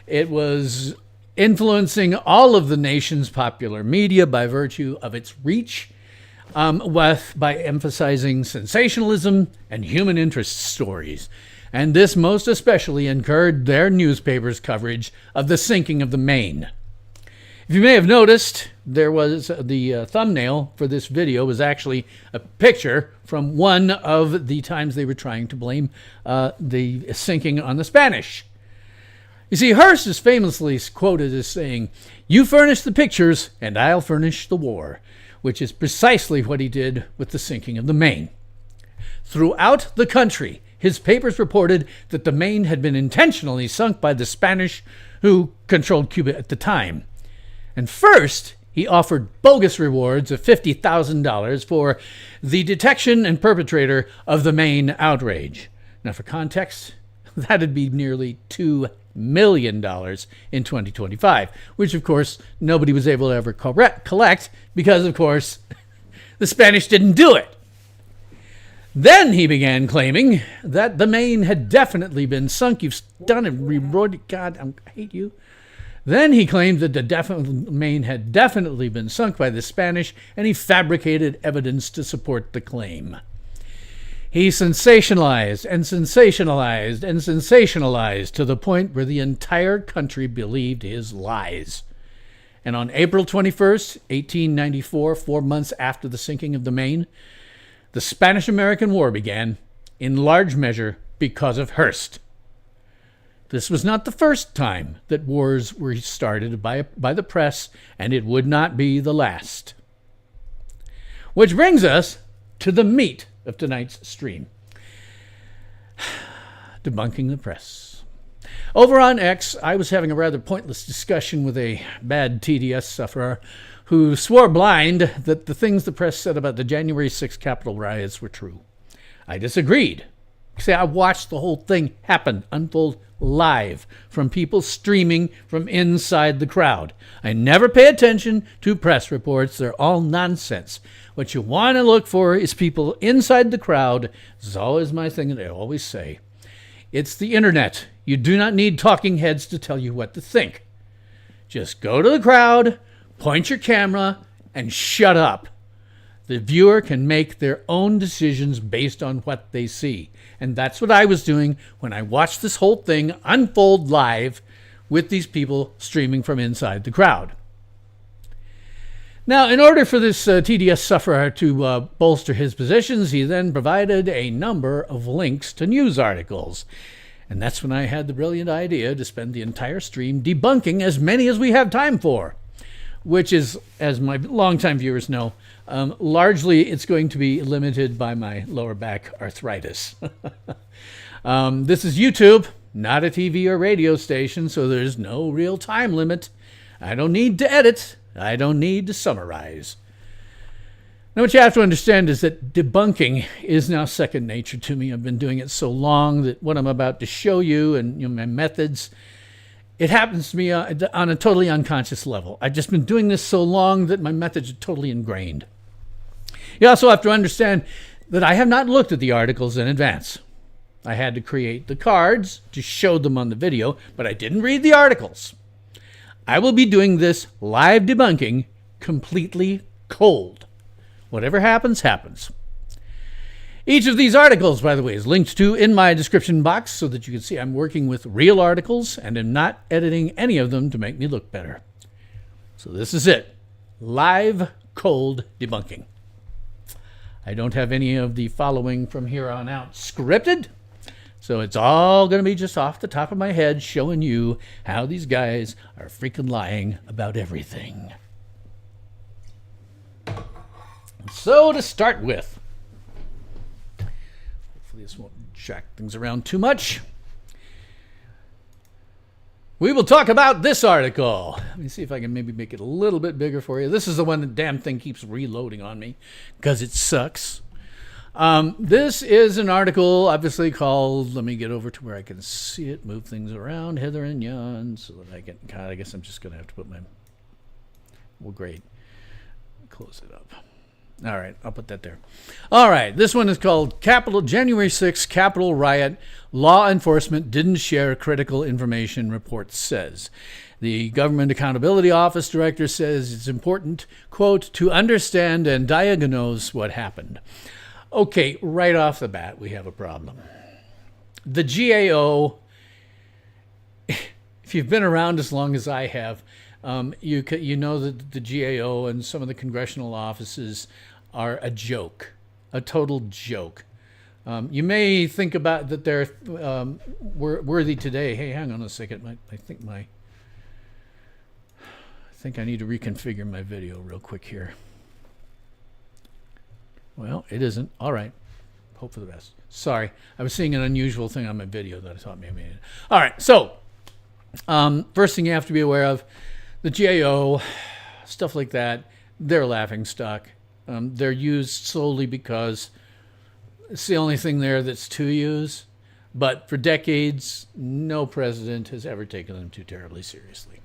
S1: It was influencing all of the nation's popular media by virtue of its reach, by emphasizing sensationalism and human interest stories. And this most especially incurred their newspapers' coverage of the sinking of the Maine. If you may have noticed, there was the thumbnail for this video was actually a picture from one of the times they were trying to blame the sinking on the Spanish. You see, Hearst is famously quoted as saying, "You furnish the pictures and I'll furnish the war," which is precisely what he did with the sinking of the Maine. Throughout the country, his papers reported that the Maine had been intentionally sunk by the Spanish, who controlled Cuba at the time. And first, he offered bogus rewards of $50,000 for the detection and perpetrator of the Maine outrage. Now, for context, that'd be nearly $2 million in 2025, which, of course, nobody was able to ever collect because, of course, the Spanish didn't do it. Then he began claiming that the Maine had definitely been sunk. You've done it, rewrote it. God, I hate you. Then he claimed that the Maine had definitely been sunk by the Spanish, and he fabricated evidence to support the claim. He sensationalized and sensationalized and sensationalized to the point where the entire country believed his lies. And on April 21st, 1894, 4 months after the sinking of the Maine, the Spanish-American War began, in large measure because of Hearst. This was not the first time that wars were started by the press, and it would not be the last. Which brings us to the meat of tonight's stream. Debunking the press. Over on X, I was having a rather pointless discussion with a bad TDS sufferer who swore blind that the things the press said about the January 6th Capitol riots were true. I disagreed. See, I watched the whole thing happen, unfold live, from people streaming from inside the crowd. I never pay attention to press reports. They're all nonsense. What you want to look for is people inside the crowd. This is always my thing that I always say. It's the internet. You do not need talking heads to tell you what to think. Just go to the crowd, point your camera, and shut up. The viewer can make their own decisions based on what they see. And that's what I was doing when I watched this whole thing unfold live with these people streaming from inside the crowd. Now, in order for this TDS sufferer to bolster his positions, he then provided a number of links to news articles. And that's when I had the brilliant idea to spend the entire stream debunking as many as we have time for, which is, as my longtime viewers know, largely it's going to be limited by my lower back arthritis. This is YouTube, not a TV or radio station, so there's no real time limit. I don't need to edit. I don't need to summarize. Now, what you have to understand is that debunking is now second nature to me. I've been doing it so long that what I'm about to show you and my methods, it happens to me on a totally unconscious level. I've just been doing this so long that my methods are totally ingrained. You also have to understand that I have not looked at the articles in advance. I had to create the cards to show them on the video, but I didn't read the articles. I will be doing this live debunking completely cold. Whatever happens, happens. Each of these articles, by the way, is linked to in my description box so that you can see I'm working with real articles and am not editing any of them to make me look better. So this is it. Live, cold debunking. I don't have any of the following from here on out scripted, so it's all going to be just off the top of my head showing you how these guys are freaking lying about everything. So to start with, hopefully this won't jack things around too much. We will talk about this article. Let me see if I can maybe make it a little bit bigger for you. This is the one that damn thing keeps reloading on me because it sucks. This is an article obviously called, let me get over to where I can see it, move things around, Heather and Jan, so that I can, God, I guess I'm just going to have to put my, well, great. Close it up. All right, I'll put that there. All right, this one is called January 6th Capitol Riot. Law enforcement didn't share critical information, report says. The Government Accountability Office director says it's important, quote, to understand and diagnose what happened. Okay, right off the bat, we have a problem. The GAO, if you've been around as long as I have, you know that the GAO and some of the congressional offices are a joke, a total joke. You may think about that they're worthy today. Hey, hang on a second. I think I need to reconfigure my video real quick here. Well, it isn't. All right. Hope for the best. Sorry. I was seeing an unusual thing on my video that I thought maybe I needed. All right. So, first thing you have to be aware of, the GAO, stuff like that, they're a laughingstock. They're used solely because it's the only thing there that's to use. But for decades, no president has ever taken them too terribly seriously.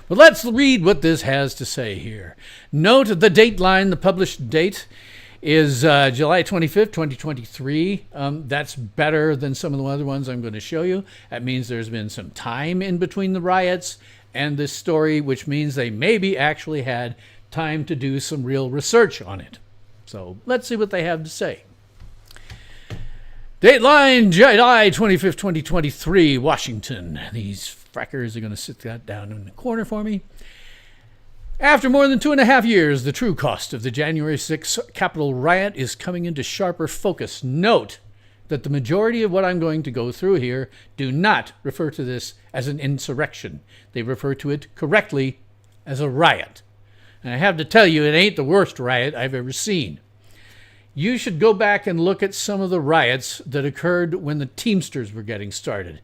S1: But let's read what this has to say here. Note the date line, the published date is July 25th, 2023. That's better than some of the other ones I'm going to show you. That means there's been some time in between the riots and this story, which means they maybe actually had time to do some real research on it. So let's see what they have to say. Dateline, July 25th, 2023, Washington. These frackers are going to sit that down in the corner for me. After more than 2.5 years, the true cost of the January 6th Capitol riot is coming into sharper focus. Note that the majority of what I'm going to go through here do not refer to this as an insurrection. They refer to it correctly as a riot. And I have to tell you, it ain't the worst riot I've ever seen. You should go back and look at some of the riots that occurred when the Teamsters were getting started.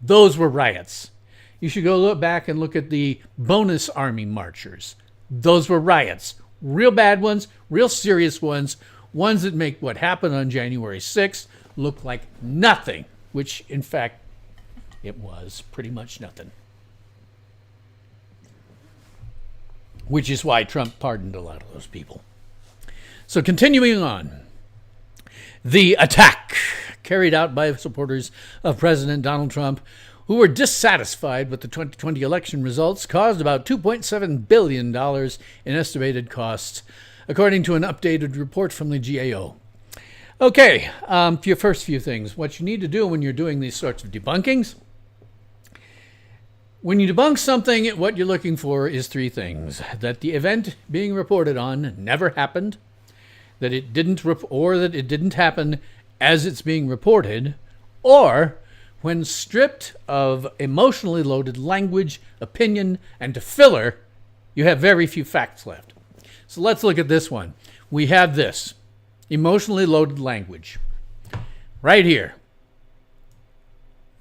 S1: Those were riots. You should go look back and look at the bonus army marchers. Those were riots. Real bad ones, real serious ones, ones that make what happened on January 6th look like nothing, which in fact it was pretty much nothing. Which is why Trump pardoned a lot of those people. So continuing on, the attack carried out by supporters of President Donald Trump who were dissatisfied with the 2020 election results caused about $2.7 billion in estimated costs, according to an updated report from the GAO. Okay, your first few things. What you need to do when you're doing these sorts of debunkings, when you debunk something, what you're looking for is three things. That the event being reported on never happened, that it didn't happen as it's being reported, or when stripped of emotionally loaded language, opinion, and filler, you have very few facts left. So let's look at this one. We have this, emotionally loaded language. Right here.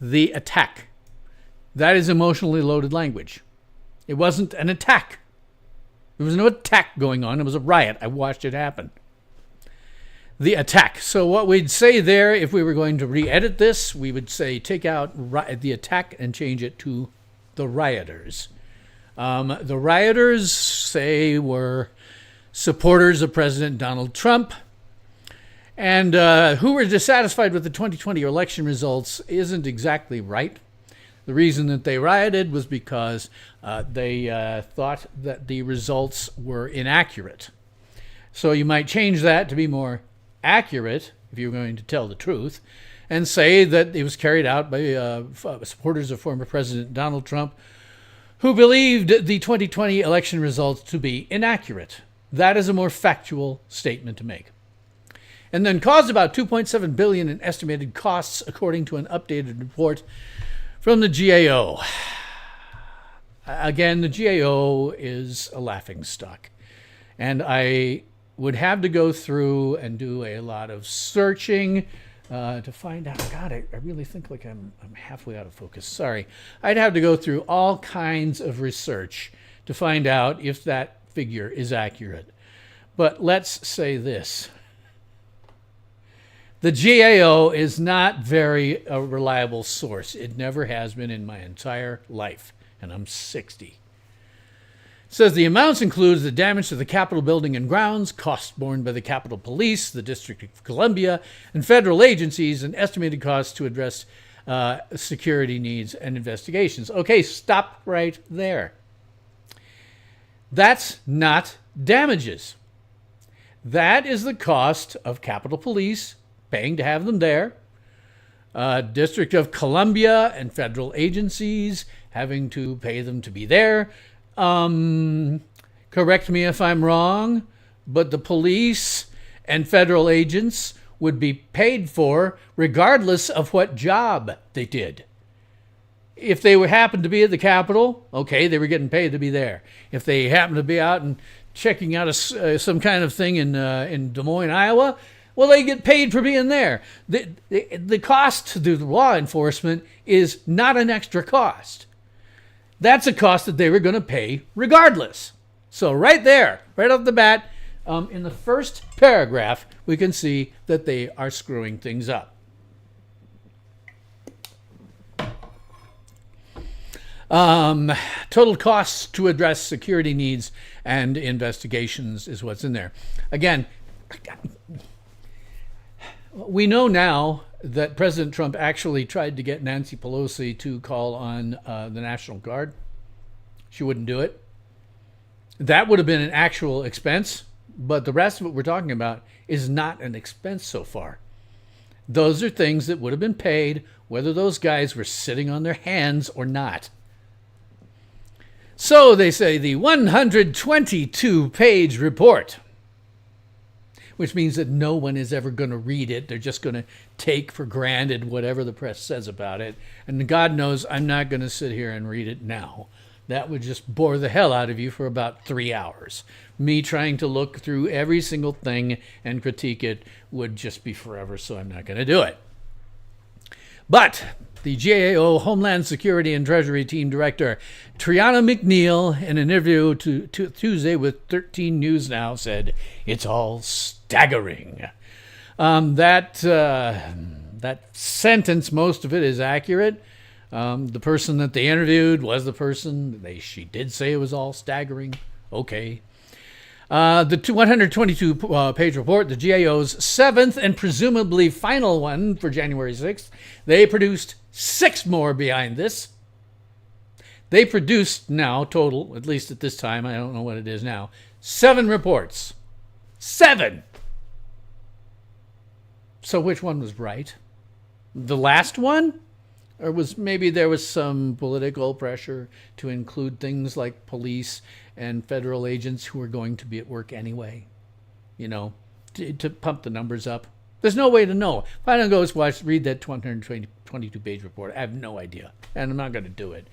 S1: The attack. That is emotionally loaded language. It wasn't an attack. There was no attack going on. It was a riot. I watched it happen. The attack. So what we'd say there, if we were going to re-edit this, we would say take out the attack and change it to the rioters. The rioters, say, were supporters of President Donald Trump, and who were dissatisfied with the 2020 election results isn't exactly right. The reason that they rioted was because they thought that the results were inaccurate. So you might change that to be more accurate, if you're going to tell the truth, and say that it was carried out by supporters of former President Donald Trump who believed the 2020 election results to be inaccurate. That is a more factual statement to make. And then caused about $2.7 billion in estimated costs, according to an updated report from the GAO. Again, the GAO is a laughingstock. And I would have to go through and do a lot of searching to find out. God, I really think like I'm halfway out of focus. Sorry. I'd have to go through all kinds of research to find out if that figure is accurate. But let's say this. The GAO is not very a reliable source. It never has been in my entire life, and I'm 60. It says the amounts includes the damage to the Capitol building and grounds, costs borne by the Capitol Police, the District of Columbia, and federal agencies, and estimated costs to address security needs and investigations. Okay, stop right there. That's not damages. That is the cost of Capitol Police paying to have them there, District of Columbia and federal agencies having to pay them to be there. Correct me if I'm wrong, but the police and federal agents would be paid for regardless of what job they did. If they happened to be at the Capitol, okay, they were getting paid to be there. If they happened to be out and checking out some kind of thing in Des Moines, Iowa, well, they get paid for being there. The cost to the law enforcement is not an extra cost. That's a cost that they were going to pay regardless. So right there, right off the bat, in the first paragraph, we can see that they are screwing things up. Total costs to address security needs and investigations is what's in there. Again, we know now that President Trump actually tried to get Nancy Pelosi to call on the National Guard. She wouldn't do it. That would have been an actual expense, but the rest of what we're talking about is not an expense so far. Those are things that would have been paid whether those guys were sitting on their hands or not. So they say the 122-page report, which means that no one is ever going to read it. They're just going to take for granted whatever the press says about it. And God knows I'm not going to sit here and read it now. That would just bore the hell out of you for about 3 hours. Me trying to look through every single thing and critique it would just be forever, so I'm not going to do it. But the GAO Homeland Security and Treasury Team Director Triana McNeil, in an interview to Tuesday with 13 News Now, said, "It's all staggering." That sentence, most of it is accurate. The person that they interviewed was the person. She did say it was all staggering. Okay. The 122-page report, the GAO's seventh and presumably final one for January 6th, they produced 6 more behind this. They produced now, total, at least at this time, I don't know what it is now, 7 reports. 7! So which one was right? The last one? Or maybe there was some political pressure to include things like police and federal agents who are going to be at work anyway, to pump the numbers up. There's no way to know. If I don't go read that 122-page report, I have no idea, and I'm not going to do it.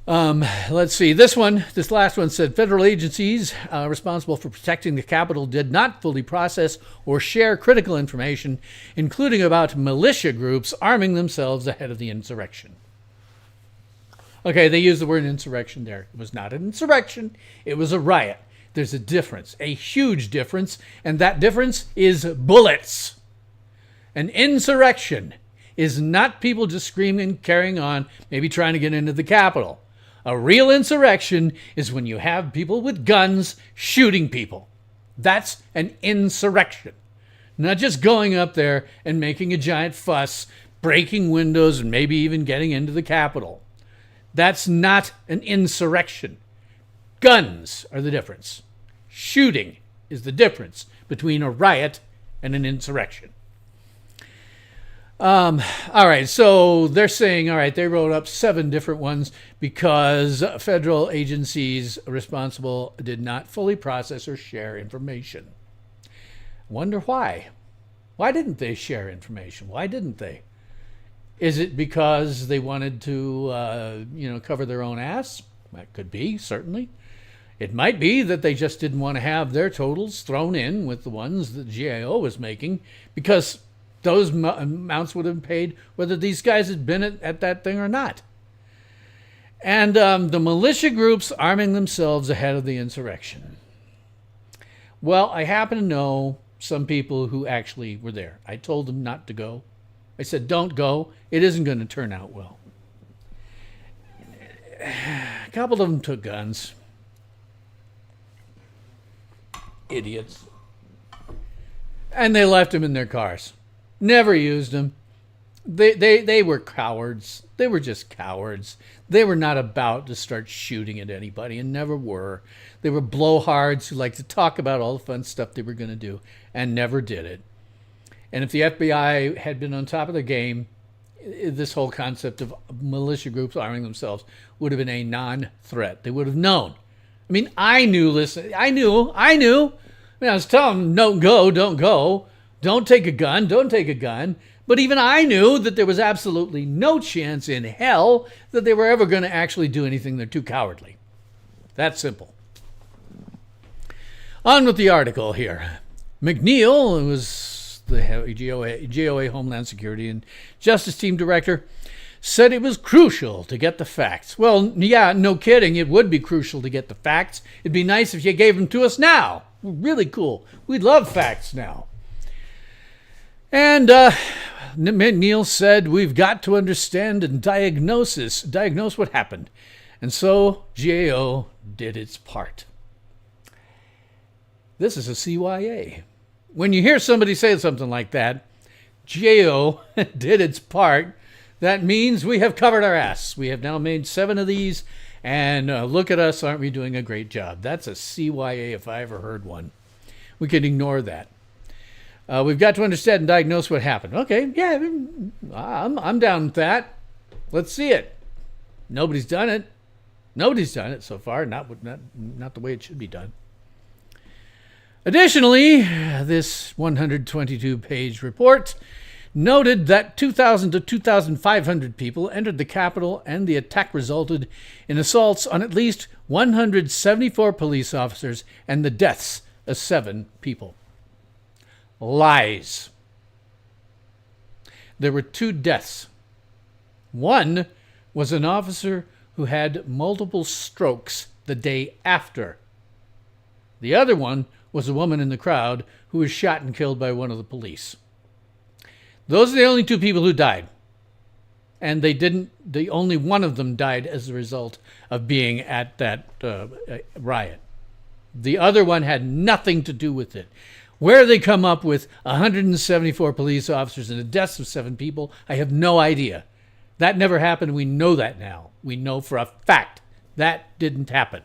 S1: Let's see. This last one said federal agencies responsible for protecting the Capitol did not fully process or share critical information, including about militia groups arming themselves ahead of the insurrection. Okay, they used the word insurrection there. It was not an insurrection. It was a riot. There's a difference, a huge difference, and that difference is bullets. An insurrection is not people just screaming, carrying on, maybe trying to get into the Capitol. A real insurrection is when you have people with guns shooting people. That's an insurrection. Not just going up there and making a giant fuss, breaking windows, and maybe even getting into the Capitol. That's not an insurrection. Guns are the difference. Shooting is the difference between a riot and an insurrection. All right, so they're saying, all right, they wrote up 7 different ones because federal agencies responsible did not fully process or share information. Wonder why? Why didn't they share information? Why didn't they? Is it because they wanted to, cover their own ass? That could be, certainly. It might be that they just didn't want to have their totals thrown in with the ones that GAO was making, because those amounts would have been paid whether these guys had been at that thing or not. And the militia groups arming themselves ahead of the insurrection. Well, I happen to know some people who actually were there. I told them not to go. I said, don't go. It isn't going to turn out well. A couple of them took guns. Idiots. And they left them in their cars. Never used them. They were cowards. They were just cowards. They were not about to start shooting at anybody, and never were. They were blowhards who liked to talk about all the fun stuff they were going to do and never did it. And if the FBI had been on top of the game, this whole concept of militia groups arming themselves would have been a non-threat. They would have known. I mean, I knew. I knew. I was telling them, don't go. Don't take a gun. But even I knew that there was absolutely no chance in hell that they were ever going to actually do anything. They're too cowardly. That's simple. On with the article here. McNeil, who was the GOA Homeland Security and Justice Team Director, said it was crucial to get the facts. Well, yeah, no kidding. It would be crucial to get the facts. It'd be nice if you gave them to us now. Really cool. We'd love facts now. And McNeil said, we've got to understand and diagnose what happened. And so GAO did its part. This is a CYA. When you hear somebody say something like that, GAO did its part, that means we have covered our ass. We have now made 7 of these, and look at us, aren't we doing a great job? That's a CYA if I ever heard one. We can ignore that. We've got to understand and diagnose what happened. Okay, yeah, I'm down with that. Let's see it. Nobody's done it. Nobody's done it so far. Not the way it should be done. Additionally, this 122-page report noted that 2,000 to 2,500 people entered the Capitol, and the attack resulted in assaults on at least 174 police officers and the deaths of 7 people. Lies. There were 2 deaths. One was an officer who had multiple strokes the day after. The other one was a woman in the crowd who was shot and killed by one of the police. Those are the only 2 people who died. And the only one of them died as a result of being at that riot. The other one had nothing to do with it. Where they come up with 174 police officers and the deaths of 7 people, I have no idea. That never happened. We know that now. We know for a fact that didn't happen.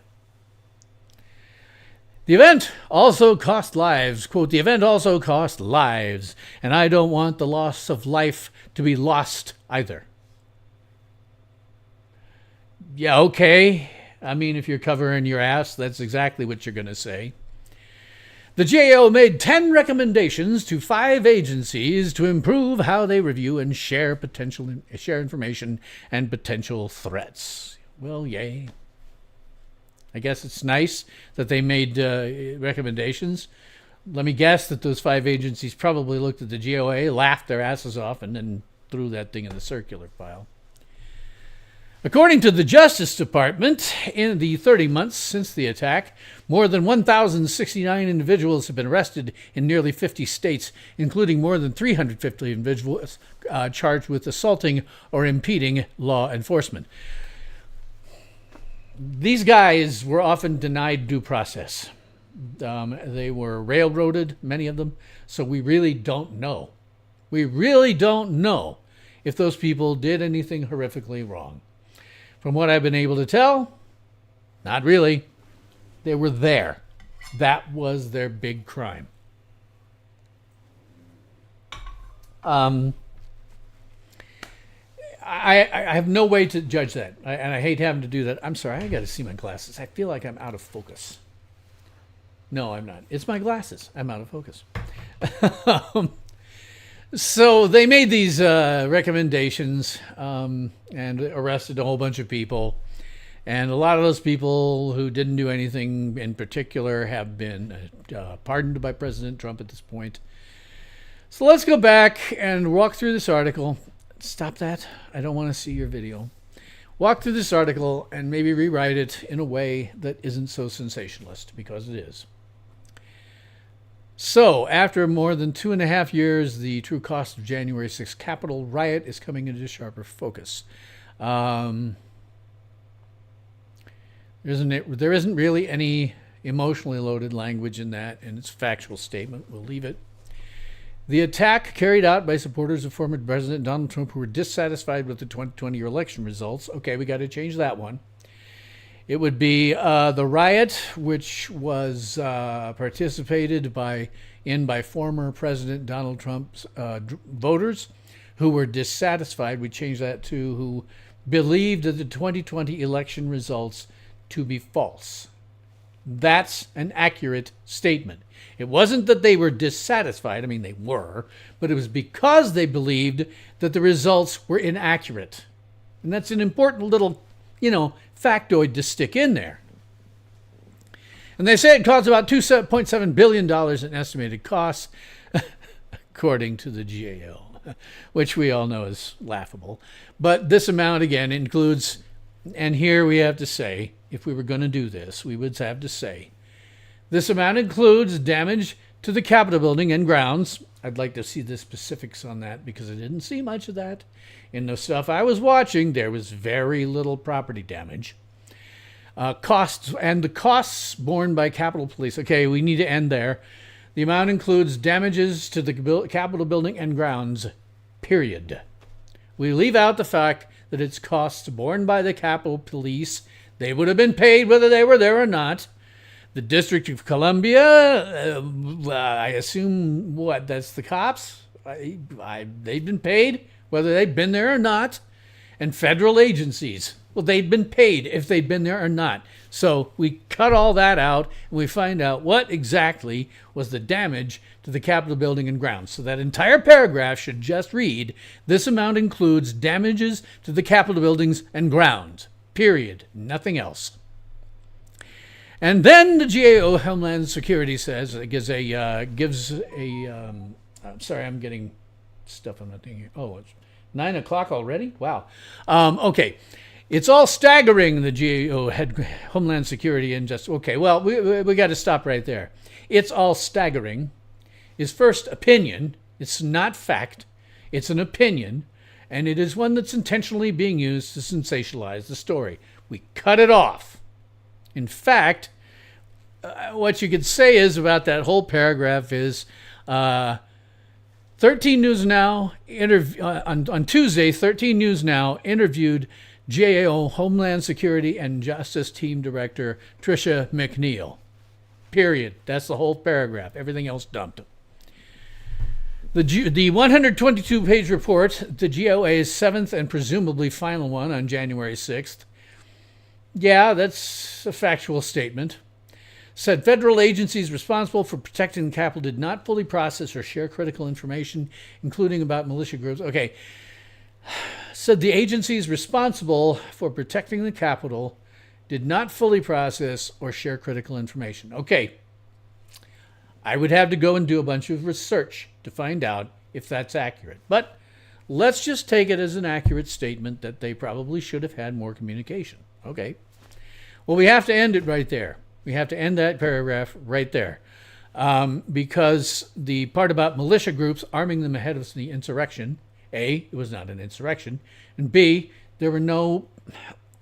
S1: The event also cost lives. Quote, the event also cost lives, and I don't want the loss of life to be lost either. Yeah, okay. I mean, if you're covering your ass, that's exactly what you're going to say. The GAO made 10 recommendations to 5 agencies to improve how they review and share information and potential threats. Well, yay. I guess it's nice that they made recommendations. Let me guess that those 5 agencies probably looked at the GOA, laughed their asses off, and then threw that thing in the circular file. According to the Justice Department, in the 30 months since the attack, more than 1,069 individuals have been arrested in nearly 50 states, including more than 350 individuals charged with assaulting or impeding law enforcement. These guys were often denied due process. They were railroaded, many of them, so we really don't know. We really don't know if those people did anything horrifically wrong. From what I've been able to tell, not really. They were there. That was their big crime. I have no way to judge that, and I hate having to do that. I'm sorry, I got to see my glasses. I feel like I'm out of focus. No, I'm not. It's my glasses. I'm out of focus. So they made these recommendations and arrested a whole bunch of people. And a lot of those people who didn't do anything in particular have been pardoned by President Trump at this point. So let's go back and walk through this article. Stop that. I don't want to see your video. Walk through this article and maybe rewrite it in a way that isn't so sensationalist, because it is. So, after more than 2.5 years, the true cost of January 6th Capitol riot is coming into sharper focus. There isn't really any emotionally loaded language in that, and it's a factual statement. We'll leave it. The attack carried out by supporters of former President Donald Trump who were dissatisfied with the 2020 election results. Okay, we got to change that one. It would be the riot, which was participated by former President Donald Trump's voters who were dissatisfied. We changed that to who believed that the 2020 election results to be false. That's an accurate statement. It wasn't that they were dissatisfied. I mean, they were, but it was because they believed that the results were inaccurate. And that's an important little, factoid to stick in there. And they say it costs about $2.7 billion in estimated costs, according to the GAO, which we all know is laughable. But this amount, again, includes, and here we have to say, if we were going to do this, we would have to say, this amount includes damage to the Capitol building and grounds. I'd like to see the specifics on that because I didn't see much of that. In the stuff I was watching, there was very little property damage. Costs and the costs borne by Capitol Police. Okay, we need to end there. The amount includes damages to the Capitol building and grounds, period. We leave out the fact that it's costs borne by the Capitol Police. They would have been paid whether they were there or not. The District of Columbia, I assume, that's the cops? They've been paid, whether they've been there or not. And federal agencies, well, they'd been paid if they'd been there or not. So we cut all that out, and we find out what exactly was the damage to the Capitol building and grounds. So that entire paragraph should just read, this amount includes damages to the Capitol buildings and grounds. Period. Nothing else. And then the GAO Homeland Security says, I'm sorry, I'm getting stuff I'm not thinking here. Oh, it's 9 o'clock already? Wow. Okay. It's all staggering, the GAO head Homeland Security and just, okay, well, we got to stop right there. It's all staggering is first opinion. It's not fact. It's an opinion, and it is one that's intentionally being used to sensationalize the story. We cut it off. In fact, what you could say is about that whole paragraph is 13 News Now, on Tuesday, 13 News Now interviewed GAO Homeland Security and Justice Team Director Tricia McNeil. Period. That's the whole paragraph. Everything else dumped. The 122-page report, the GOA's seventh and presumably final one on January 6th, yeah, that's a factual statement, said federal agencies responsible for protecting the Capitol did not fully process or share critical information, including about militia groups. Okay. Said the agencies responsible for protecting the Capitol did not fully process or share critical information. Okay. I would have to go and do a bunch of research to find out if that's accurate. But let's just take it as an accurate statement that they probably should have had more communication. Okay. Well, we have to end it right there. We have to end that paragraph right there. Because the part about militia groups arming them ahead of the insurrection, A, it was not an insurrection, and B, there were no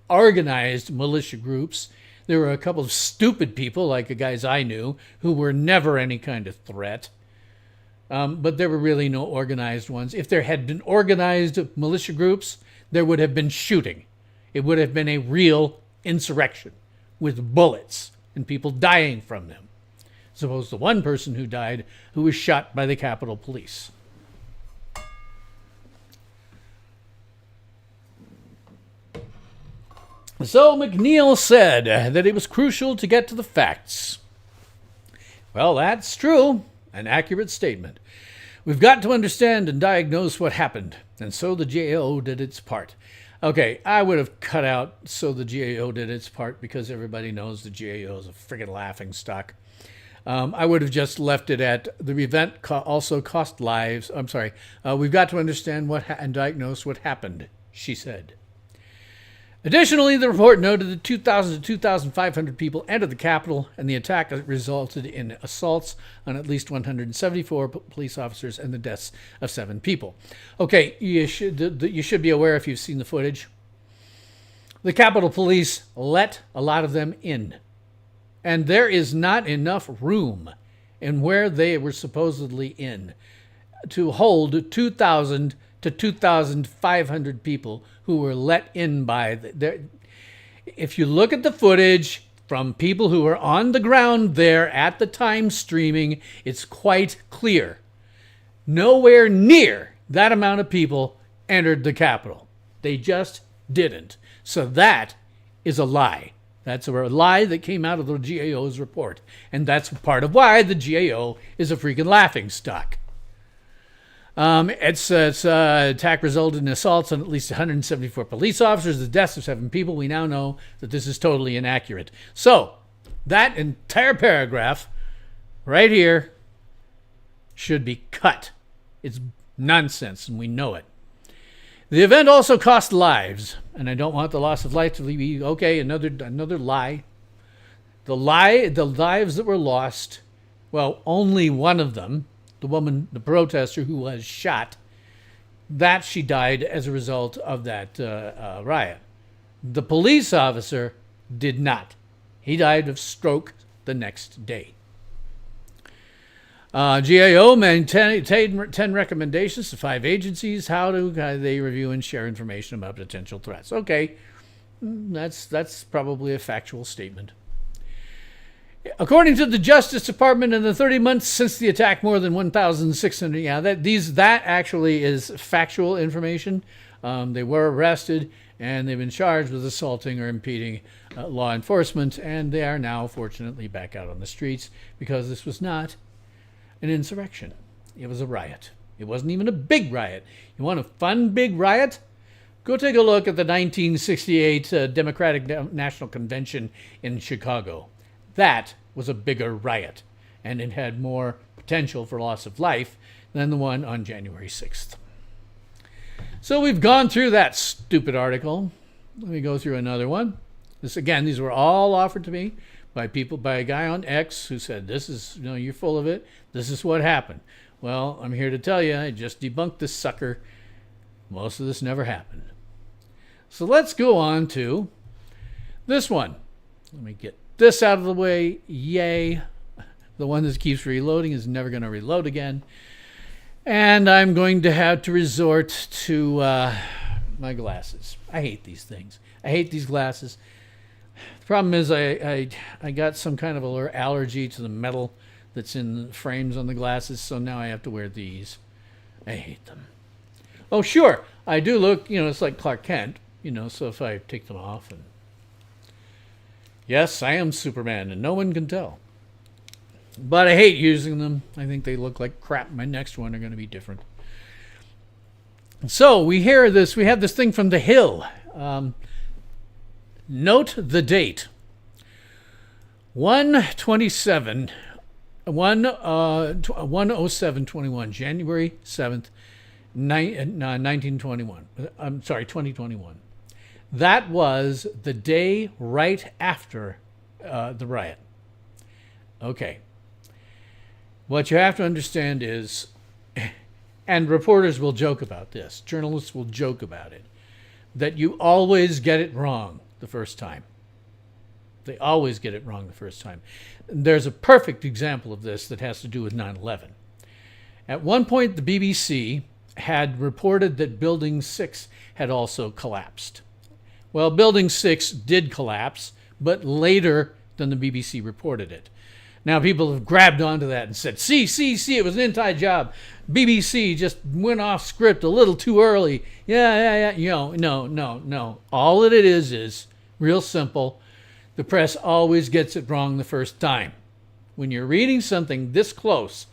S1: organized militia groups. There were a couple of stupid people, like the guys I knew, who were never any kind of threat. But there were really no organized ones. If there had been organized militia groups, there would have been shooting. It would have been a real insurrection with bullets and people dying from them. As opposed to one person who died who was shot by the Capitol Police. So McNeil said that it was crucial to get to the facts. Well, that's true. An accurate statement. We've got to understand and diagnose what happened, and so the GAO did its part. Okay, I would have cut out so the GAO did its part because everybody knows the GAO is a friggin' laughing stock. I would have just left it at the event also cost lives. I'm sorry. We've got to understand and diagnose what happened, she said. Additionally, the report noted that 2,000 to 2,500 people entered the Capitol, and the attack resulted in assaults on at least 174 police officers and the deaths of 7 people. Okay, you should be aware if you've seen the footage. The Capitol Police let a lot of them in, and there is not enough room in where they were supposedly in to hold 2,000 to 2,500 people who were let in by if you look at the footage from people who were on the ground there at the time streaming, it's quite clear. Nowhere near that amount of people entered the Capitol. They just didn't. So that is a lie. That's a lie that came out of the GAO's report. And that's part of why the GAO is a freaking laughing stock. Its attack resulted in assaults on at least 174 police officers, the deaths of 7 people. We now know that this is totally inaccurate. So, that entire paragraph right here should be cut. It's nonsense, and we know it. The event also cost lives, and I don't want the loss of life to be, okay, another lie. The lives that were lost, well, only one of them, the woman, the protester who was shot, that she died as a result of that riot. The police officer did not. He died of stroke the next day. GAO maintained 10 recommendations to 5 agencies. How do they review and share information about potential threats? Okay, that's probably a factual statement. According to the Justice Department, in the 30 months since the attack, more than 1,600. Yeah, that actually is factual information. They were arrested and they've been charged with assaulting or impeding law enforcement, and they are now, fortunately, back out on the streets because this was not an insurrection. It was a riot. It wasn't even a big riot. You want a fun big riot? Go take a look at the 1968 Democratic National Convention in Chicago. That was a bigger riot, and it had more potential for loss of life than the one on January 6th. So we've gone through that stupid article. Let me go through another one. These were all offered to me by a guy on X who said, this is, you're full of it. This is what happened. Well, I'm here to tell you, I just debunked this sucker. Most of this never happened. So let's go on to this one. Let me get this out of the way. Yay. The one that keeps reloading is never going to reload again. And I'm going to have to resort to my glasses. I hate these things. I hate these glasses. The problem is I got some kind of a allergy to the metal that's in the frames on the glasses, so now I have to wear these. I hate them. Oh, sure, I do look, it's like Clark Kent, so if I take them off and... Yes, I am Superman, and no one can tell. But I hate using them. I think they look like crap. My next one are going to be different. So we have this thing from The Hill. Note the date. 1/27/21, January 7th, 1921. I'm sorry, 2021. That was the day right after the riot. Okay. What you have to understand is, and reporters will joke about this, journalists will joke about it, that you always get it wrong the first time. They always get it wrong the first time. There's a perfect example of this that has to do with 9/11. At one point, the BBC had reported that Building 6 had also collapsed. Well, Building 6 did collapse, but later than the BBC reported it. Now, people have grabbed onto that and said, see, it was an inside job. BBC just went off script a little too early. Yeah. No. All that it is real simple. The press always gets it wrong the first time. When you're reading something this close,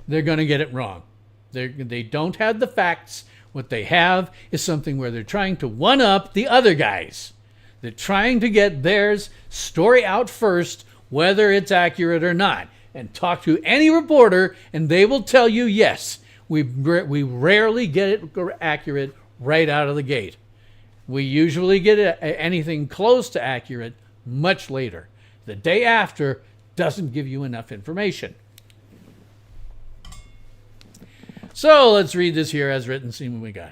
S1: they're going to get it wrong. They don't have the facts. What they have is something where they're trying to one-up the other guys. They're trying to get their story out first, whether it's accurate or not. And talk to any reporter, and they will tell you, yes, we rarely get it accurate right out of the gate. We usually get anything close to accurate much later. The day after doesn't give you enough information. So let's read this here as written, see what we got.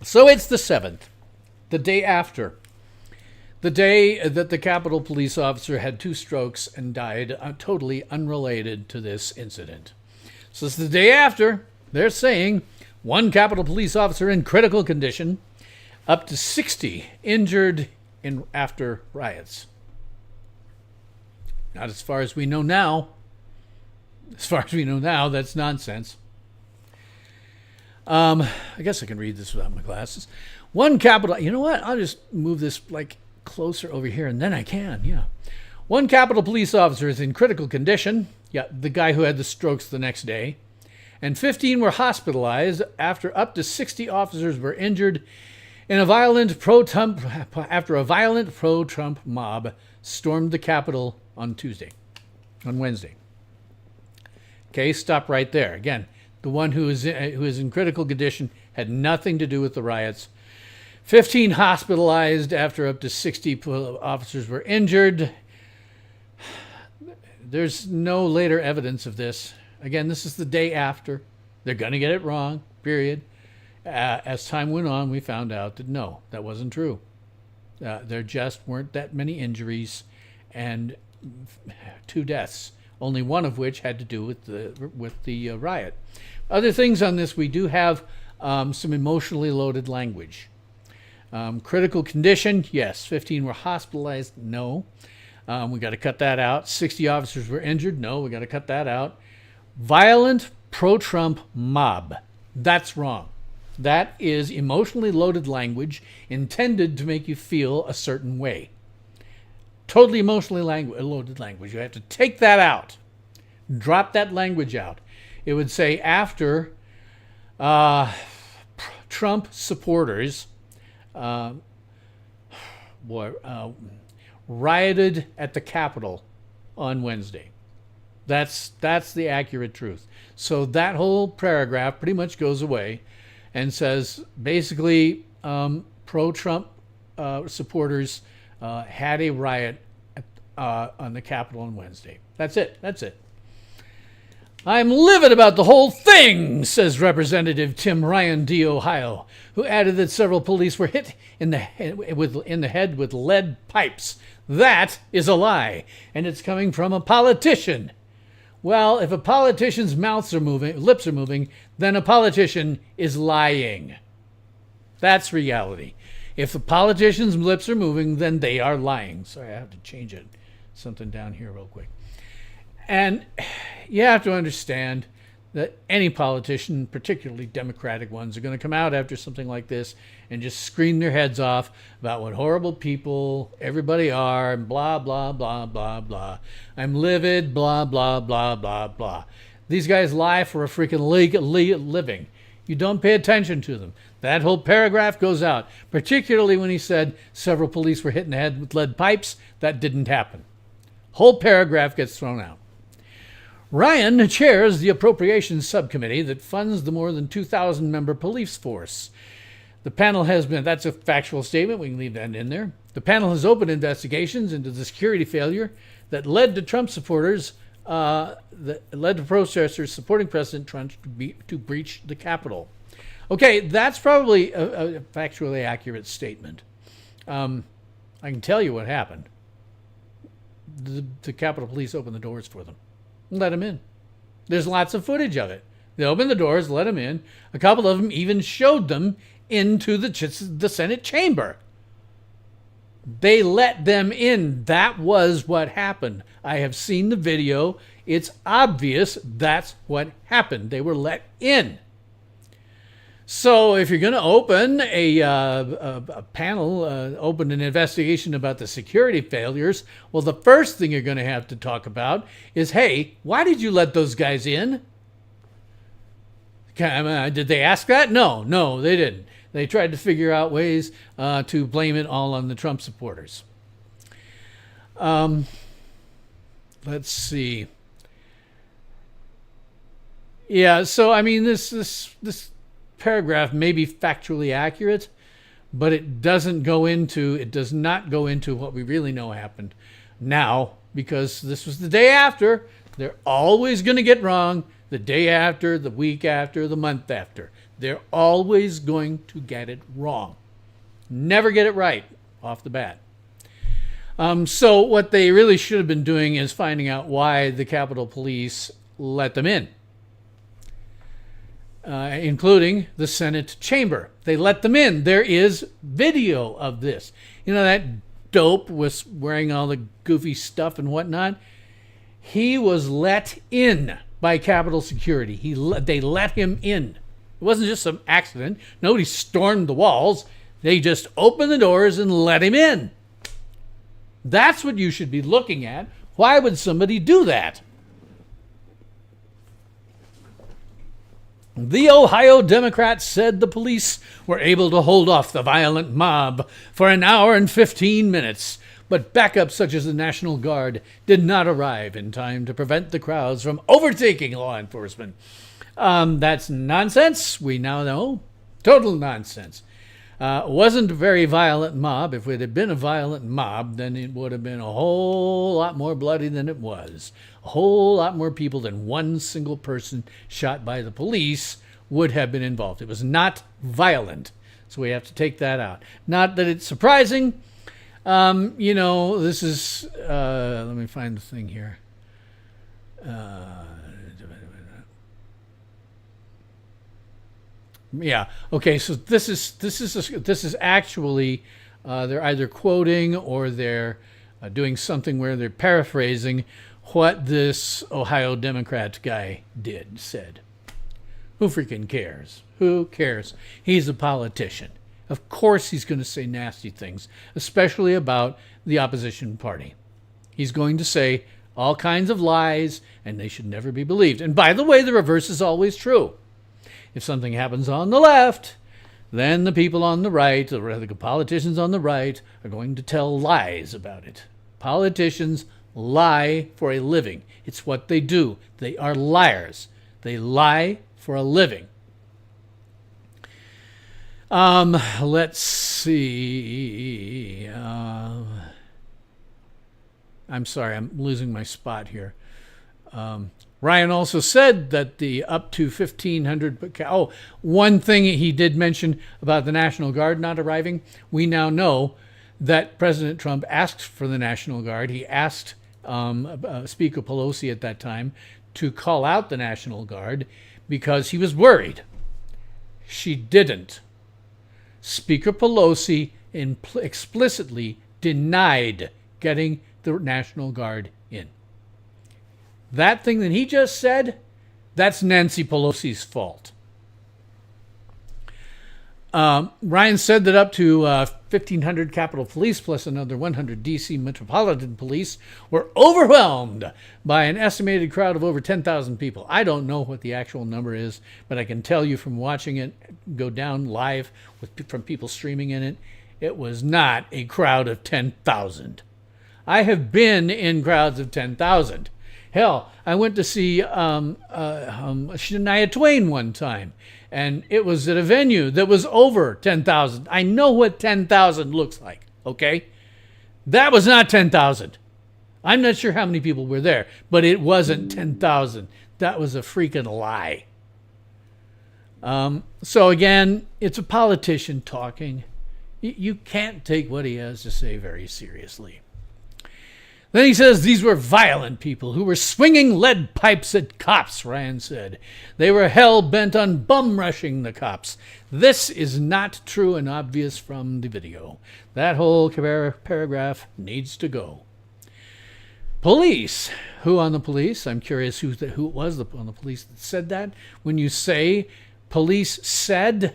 S1: So it's the 7th, the day after. The day that the Capitol police officer had 2 strokes and died, totally unrelated to this incident. So it's the day after. They're saying 1 Capitol police officer in critical condition, up to 60 injured after riots. Not as far as we know now. As far as we know now, that's nonsense. I guess I can read this without my glasses. 1 Capitol... You know what? I'll just move this closer over here, and then I can. Yeah. 1 Capitol police officer is in critical condition. Yeah, the guy who had the strokes the next day. And 15 were hospitalized after up to 60 officers were injured in after a violent pro-Trump mob stormed the Capitol on Wednesday. Okay, stop right there. Again, the one who is in critical condition had nothing to do with the riots. 15 hospitalized after up to 60 officers were injured. There's no later evidence of this. Again, this is the day after. They're going to get it wrong, period. As time went on, we found out that no, that wasn't true. There just weren't that many injuries and 2 deaths, only one of which had to do with the riot. Other things on this, we do have some emotionally loaded language. Critical condition, yes. 15 were hospitalized, no. We got to cut that out. 60 officers were injured, no. We got to cut that out. Violent pro-Trump mob, that's wrong. That is emotionally loaded language intended to make you feel a certain way. Totally emotionally loaded language. You have to take that out. Drop that language out. It would say after Trump supporters rioted at the Capitol on Wednesday. That's the accurate truth. So that whole paragraph pretty much goes away and says basically pro-Trump supporters had a riot on the Capitol on Wednesday. That's it. I'm livid about the whole thing, says Representative Tim Ryan, D. Ohio, who added that several police were hit in the head with lead pipes. That is a lie, and it's coming from a politician. Well, if a politician's lips are moving, then a politician is lying. That's reality. If the politician's lips are moving, then they are lying. Sorry, I have to change it. Something down here real quick. And you have to understand that any politician, particularly Democratic ones, are going to come out after something like this and just scream their heads off about what horrible people everybody are, and blah, blah, blah, blah, blah. I'm livid, blah, blah, blah, blah, blah. These guys lie for a freaking living. You don't pay attention to them. That whole paragraph goes out, particularly when he said several police were hit in the head with lead pipes. That didn't happen. Whole paragraph gets thrown out. Ryan chairs the Appropriations Subcommittee that funds the more than 2,000-member police force. The panel that's a factual statement. We can leave that in there. The panel has opened investigations into the security failure that led to Trump supporters, that led to protesters supporting President Trump to breach the Capitol. Okay, that's probably a factually accurate statement. I can tell you what happened. The Capitol Police opened the doors for them. Let them in. There's lots of footage of it. They opened the doors, let them in. A couple of them even showed them into the Senate chamber. They let them in. That was what happened. I have seen the video. It's obvious that's what happened. They were let in. So if you're going to open a panel, open an investigation about the security failures, well, the first thing you're going to have to talk about is, hey, why did you let those guys in? Did they ask that? No, they didn't. They tried to figure out ways to blame it all on the Trump supporters. Let's see. Yeah, so I mean, this paragraph may be factually accurate, but it does not go into what we really know happened now, because this was the day after. They're always going to get wrong the day after, the week after, the month after. They're always going to get it wrong. Never get it right off the bat. So what they really should have been doing is finding out why the Capitol Police let them in. Including the Senate chamber. They let them in. There is video of this. You know, that dope was wearing all the goofy stuff and whatnot. He was let in by Capitol Security. They let him in. It wasn't just some accident. Nobody stormed the walls. They just opened the doors and let him in. That's what you should be looking at. Why would somebody do that? The Ohio Democrats said the police were able to hold off the violent mob for an hour and 15 minutes, but backup such as the National Guard did not arrive in time to prevent the crowds from overtaking law enforcement. That's nonsense, we now know. Total nonsense. Wasn't a very violent mob. If it had been a violent mob, then it would have been a whole lot more bloody than it was. A whole lot more people than one single person shot by the police would have been involved. It was not violent. So we have to take that out. Not that it's surprising. This is, let me find the thing here. Yeah. Okay. So this is actually they're either quoting or they're doing something where they're paraphrasing what this Ohio Democrat guy said. Who freaking cares? Who cares? He's a politician. Of course he's going to say nasty things, especially about the opposition party. He's going to say all kinds of lies, and they should never be believed. And by the way, the reverse is always true. If something happens on the left, then the people on the right, or the politicians on the right, are going to tell lies about it. Politicians lie for a living. It's what they do. They are liars. They lie for a living. Let's see. I'm sorry, I'm losing my spot here. Ryan also said that the up to 1,500... one thing he did mention about the National Guard not arriving. We now know that President Trump asked for the National Guard. He asked Speaker Pelosi at that time to call out the National Guard because he was worried. She didn't. Speaker Pelosi explicitly denied getting the National Guard in. That thing that he just said, that's Nancy Pelosi's fault. Ryan said that up to 1,500 Capitol Police plus another 100 D.C. Metropolitan Police were overwhelmed by an estimated crowd of over 10,000 people. I don't know what the actual number is, but I can tell you from watching it go down live from people streaming in it, it was not a crowd of 10,000. I have been in crowds of 10,000. Hell, I went to see Shania Twain one time, and it was at a venue that was over 10,000. I know what 10,000 looks like, okay? That was not 10,000. I'm not sure how many people were there, but it wasn't 10,000. That was a freaking lie. So again, it's a politician talking. You can't take what he has to say very seriously. Then he says these were violent people who were swinging lead pipes at cops, Ryan said. They were hell-bent on bum-rushing the cops. This is not true and obvious from the video. That whole paragraph needs to go. Police. Who on the police? I'm curious who it was on the police that said that. When you say police said,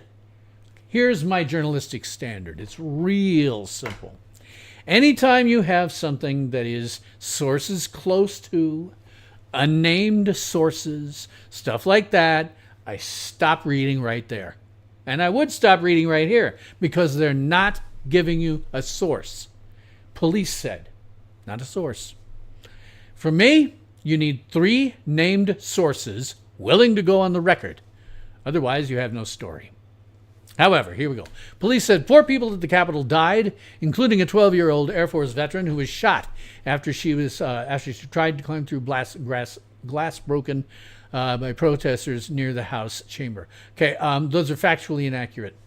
S1: here's my journalistic standard. It's real simple. Anytime you have something that is sources close to, unnamed sources, stuff like that, I stop reading right there. And I would stop reading right here because they're not giving you a source. Police said, not a source. For me, you need 3 named sources willing to go on the record. Otherwise, you have no story. However, here we go. Police said 4 people at the Capitol died, including a 12-year-old Air Force veteran who was shot after she tried to climb through glass broken by protesters near the House chamber. Okay, those are factually inaccurate.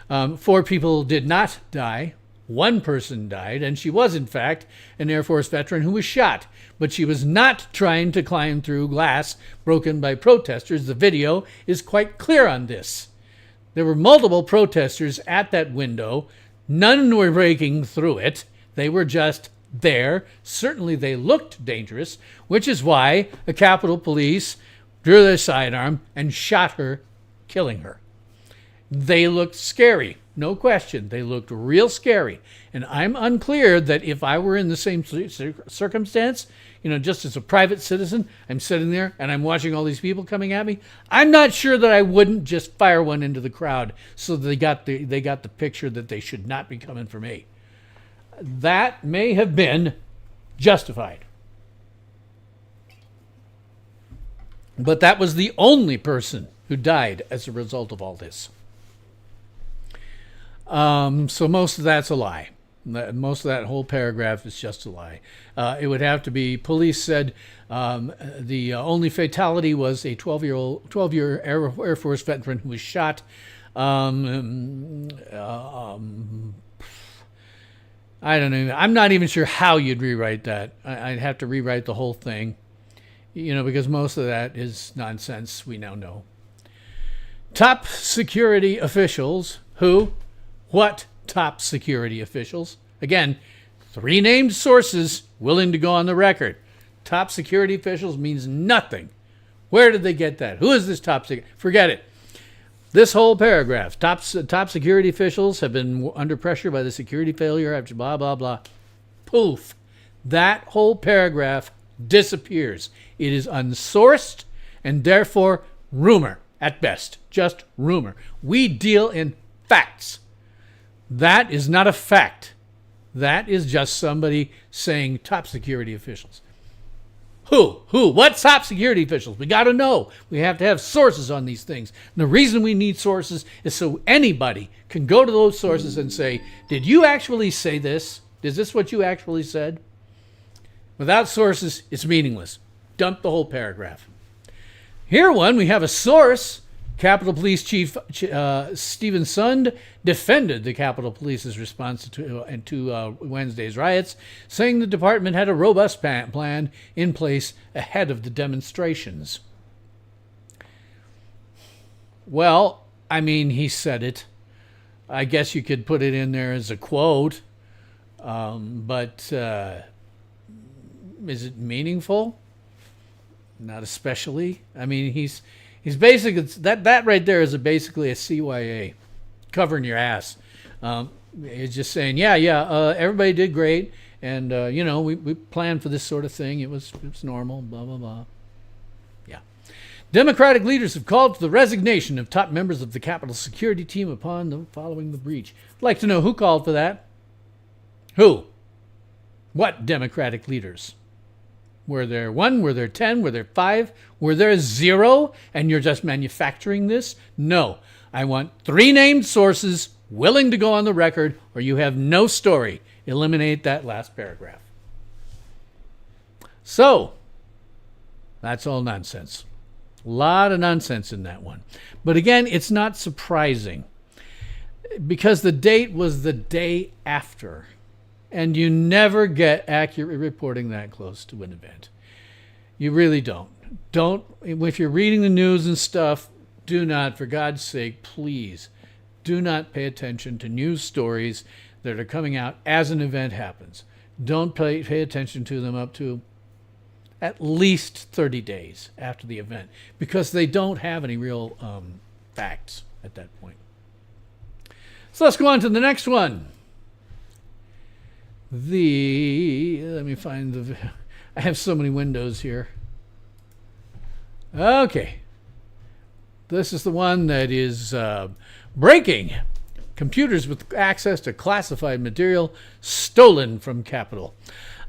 S1: 4 people did not die. 1 person died, and she was, in fact, an Air Force veteran who was shot. But she was not trying to climb through glass broken by protesters. The video is quite clear on this. There were multiple protesters at that window. None were breaking through it. They were just there. Certainly they looked dangerous, which is why the Capitol Police drew their sidearm and shot her, killing her. They looked scary, no question. They looked real scary. And I'm unclear that if I were in the same circumstance, just as a private citizen, I'm sitting there and I'm watching all these people coming at me, I'm not sure that I wouldn't just fire one into the crowd so they got the picture that they should not be coming for me. That may have been justified. But that was the only person who died as a result of all this. So most of that's a lie. Most of that whole paragraph is just a lie. It would have to be, police said the only fatality was a 12-year Air Force veteran who was shot. I don't know. I'm not even sure how you'd rewrite that. I'd have to rewrite the whole thing, because most of that is nonsense, we now know. Top security officials. Who? What top security officials? Again, 3 named sources willing to go on the record. Top security officials means nothing. Where did they get that? Who is this top security? Forget it. This whole paragraph. Top security officials have been under pressure by the security failure after blah, blah, blah. Poof. That whole paragraph disappears. It is unsourced and therefore rumor at best. Just rumor. We deal in facts. That is not a fact. That is just somebody saying top security officials. Who? What top security officials? We got to know. We have to have sources on these things. And the reason we need sources is so anybody can go to those sources and say, did you actually say this? Is this what you actually said? Without sources, it's meaningless. Dump the whole paragraph. Here we have a source. Capitol Police Chief Stephen Sund defended the Capitol Police's response to Wednesday's riots, saying the department had a robust plan in place ahead of the demonstrations. Well, I mean, he said it. I guess you could put it in there as a quote, but is it meaningful? Not especially. I mean, he's basically, that right there is basically a CYA covering your ass. It's just saying, everybody did great, and we planned for this sort of thing. It was normal. Blah blah blah. Yeah. Democratic leaders have called for the resignation of top members of the Capitol security team following the breach. I'd like to know who called for that. Who? What Democratic leaders? Were there 1? Were there 10? Were there 5? Were there 0? And you're just manufacturing this? No. I want 3 named sources willing to go on the record, or you have no story. Eliminate that last paragraph. So, that's all nonsense. A lot of nonsense in that one. But again, it's not surprising, because the date was the day after. And you never get accurate reporting that close to an event. You really don't. If you're reading the news and stuff, do not, for God's sake, please, do not pay attention to news stories that are coming out as an event happens. Don't pay attention to them up to at least 30 days after the event, because they don't have any real facts at that point. So let's go on to the next one. Let me find I have so many windows here. Okay. This is the one that is breaking. Computers with access to classified material stolen from Capitol.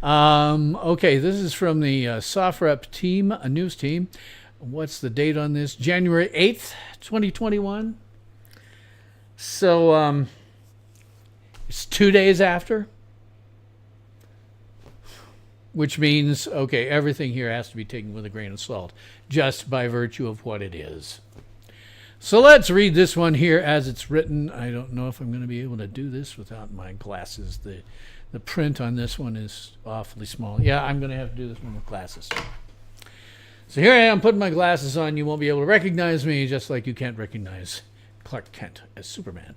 S1: Okay, this is from the SoftRep team, a news team. What's the date on this? January 8th, 2021. So it's 2 days after. Which means, okay, everything here has to be taken with a grain of salt, just by virtue of what it is. So let's read this one here as it's written. I don't know if I'm going to be able to do this without my glasses. The print on this one is awfully small. Yeah, I'm going to have to do this one with glasses. So here I am putting my glasses on. You won't be able to recognize me, just like you can't recognize Clark Kent as Superman.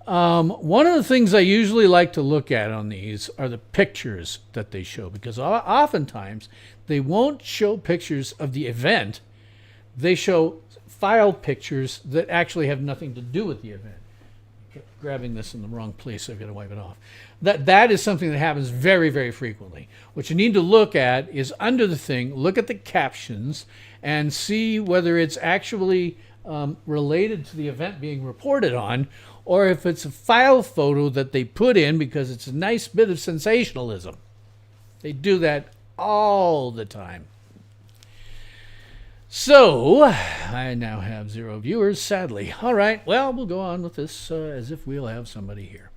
S1: One of the things I usually like to look at on these are the pictures that they show, because oftentimes they won't show pictures of the event. They show file pictures that actually have nothing to do with the event. I kept grabbing this in the wrong place, so I've got to wipe it off. That is something that happens very, very frequently. What you need to look at is under the thing, look at the captions and see whether it's actually related to the event being reported on, or if it's a file photo that they put in because it's a nice bit of sensationalism. They do that all the time. So, I now have 0 viewers, sadly. All right, well, we'll go on with this as if we'll have somebody here.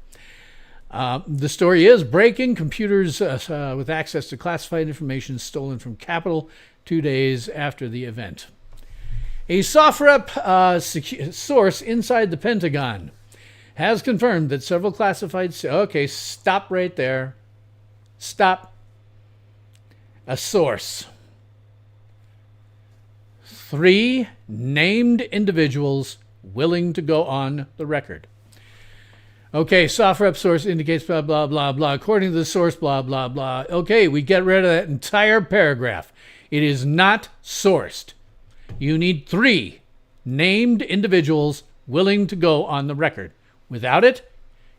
S1: The story is breaking computers with access to classified information stolen from Capitol 2 days after the event. A SoftRep source inside the Pentagon has confirmed that several classified... Okay, stop right there. Stop. A source. 3 named individuals willing to go on the record. Okay, software source indicates blah, blah, blah, blah. According to the source, blah, blah, blah. Okay, we get rid of that entire paragraph. It is not sourced. You need 3 named individuals willing to go on the record. Without it,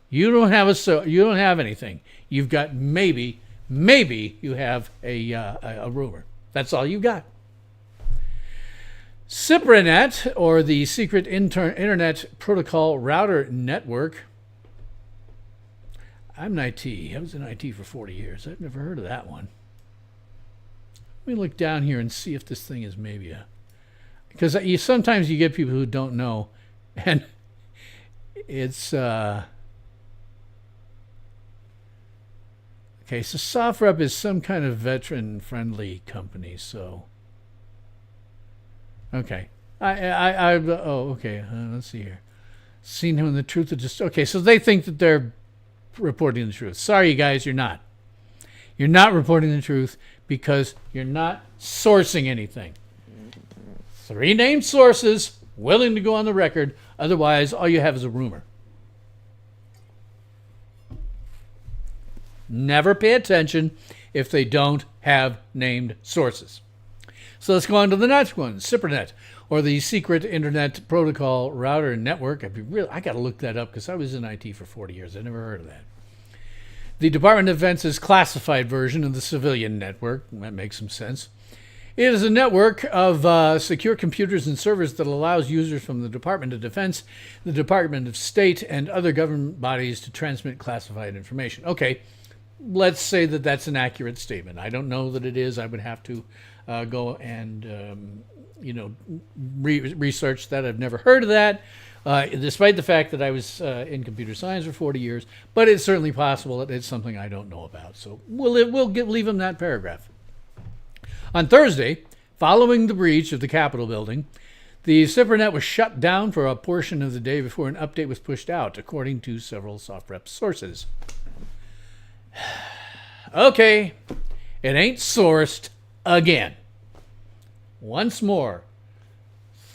S1: you don't have anything. You've got maybe you have a rumor. That's all you've got. CIPRANET, or the Secret Internet Protocol Router Network. I'm in IT. I was in IT for 40 years. I've never heard of that one. Let me look down here and see if this thing is maybe a... Because sometimes you get people who don't know, and it's... Okay, so SoftRep is some kind of veteran-friendly company, so... Okay. Okay. Let's see here. Seen him in the truth of just... Okay, so they think that they're reporting the truth. Sorry, you guys, you're not. You're not reporting the truth because you're not sourcing anything. 3 named sources willing to go on the record. Otherwise, all you have is a rumor. Never pay attention if they don't have named sources. So let's go on to the next one, CIPRANET, or the Secret Internet Protocol Router Network. I got to look that up because I was in IT for 40 years. I never heard of that. The Department of Defense's classified version of the civilian network. That makes some sense. It is a network of secure computers and servers that allows users from the Department of Defense, the Department of State, and other government bodies to transmit classified information. Okay, let's say that that's an accurate statement. I don't know that it is. I would have to go and research that. I've never heard of that, despite the fact that I was in computer science for 40 years. But it's certainly possible that it's something I don't know about. So we'll leave them that paragraph. On Thursday, following the breach of the Capitol building, the CIPRANET was shut down for a portion of the day before an update was pushed out, according to several SoftRep sources. Okay, it ain't sourced again. Once more,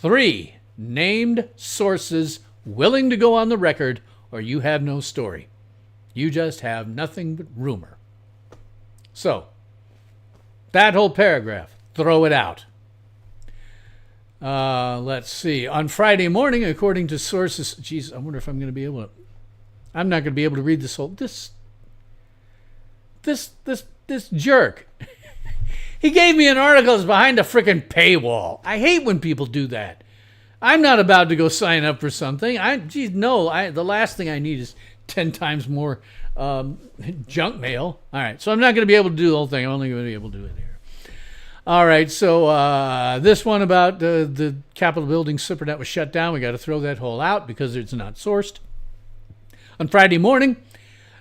S1: 3 named sources willing to go on the record, or you have no story. You just have nothing but rumor. So, that whole paragraph, throw it out. Let's see. On Friday morning, according to sources... Geez, I wonder if I'm going to be able to... I'm not going to be able to read this whole... This jerk. He gave me an article that's behind a frickin' paywall. I hate when people do that. I'm not about to go sign up for something. The last thing I need is 10 times more junk mail. All right, so I'm not going to be able to do the whole thing. I'm only going to be able to do it here. All right, so this one about the Capitol building CIPRANET was shut down. We got to throw that whole out because it's not sourced. On Friday morning,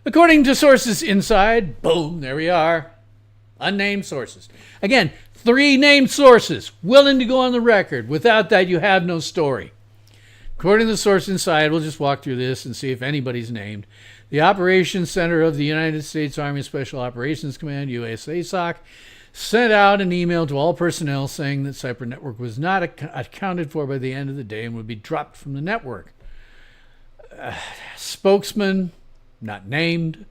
S1: according to sources inside, boom, there we are. Unnamed sources. Again, 3 named sources willing to go on the record. Without that, you have no story. According to the source inside, we'll just walk through this and see if anybody's named. The Operations Center of the United States Army Special Operations Command, USASOC, sent out an email to all personnel saying that Cypher Network was not accounted for by the end of the day and would be dropped from the network. Spokesman, not named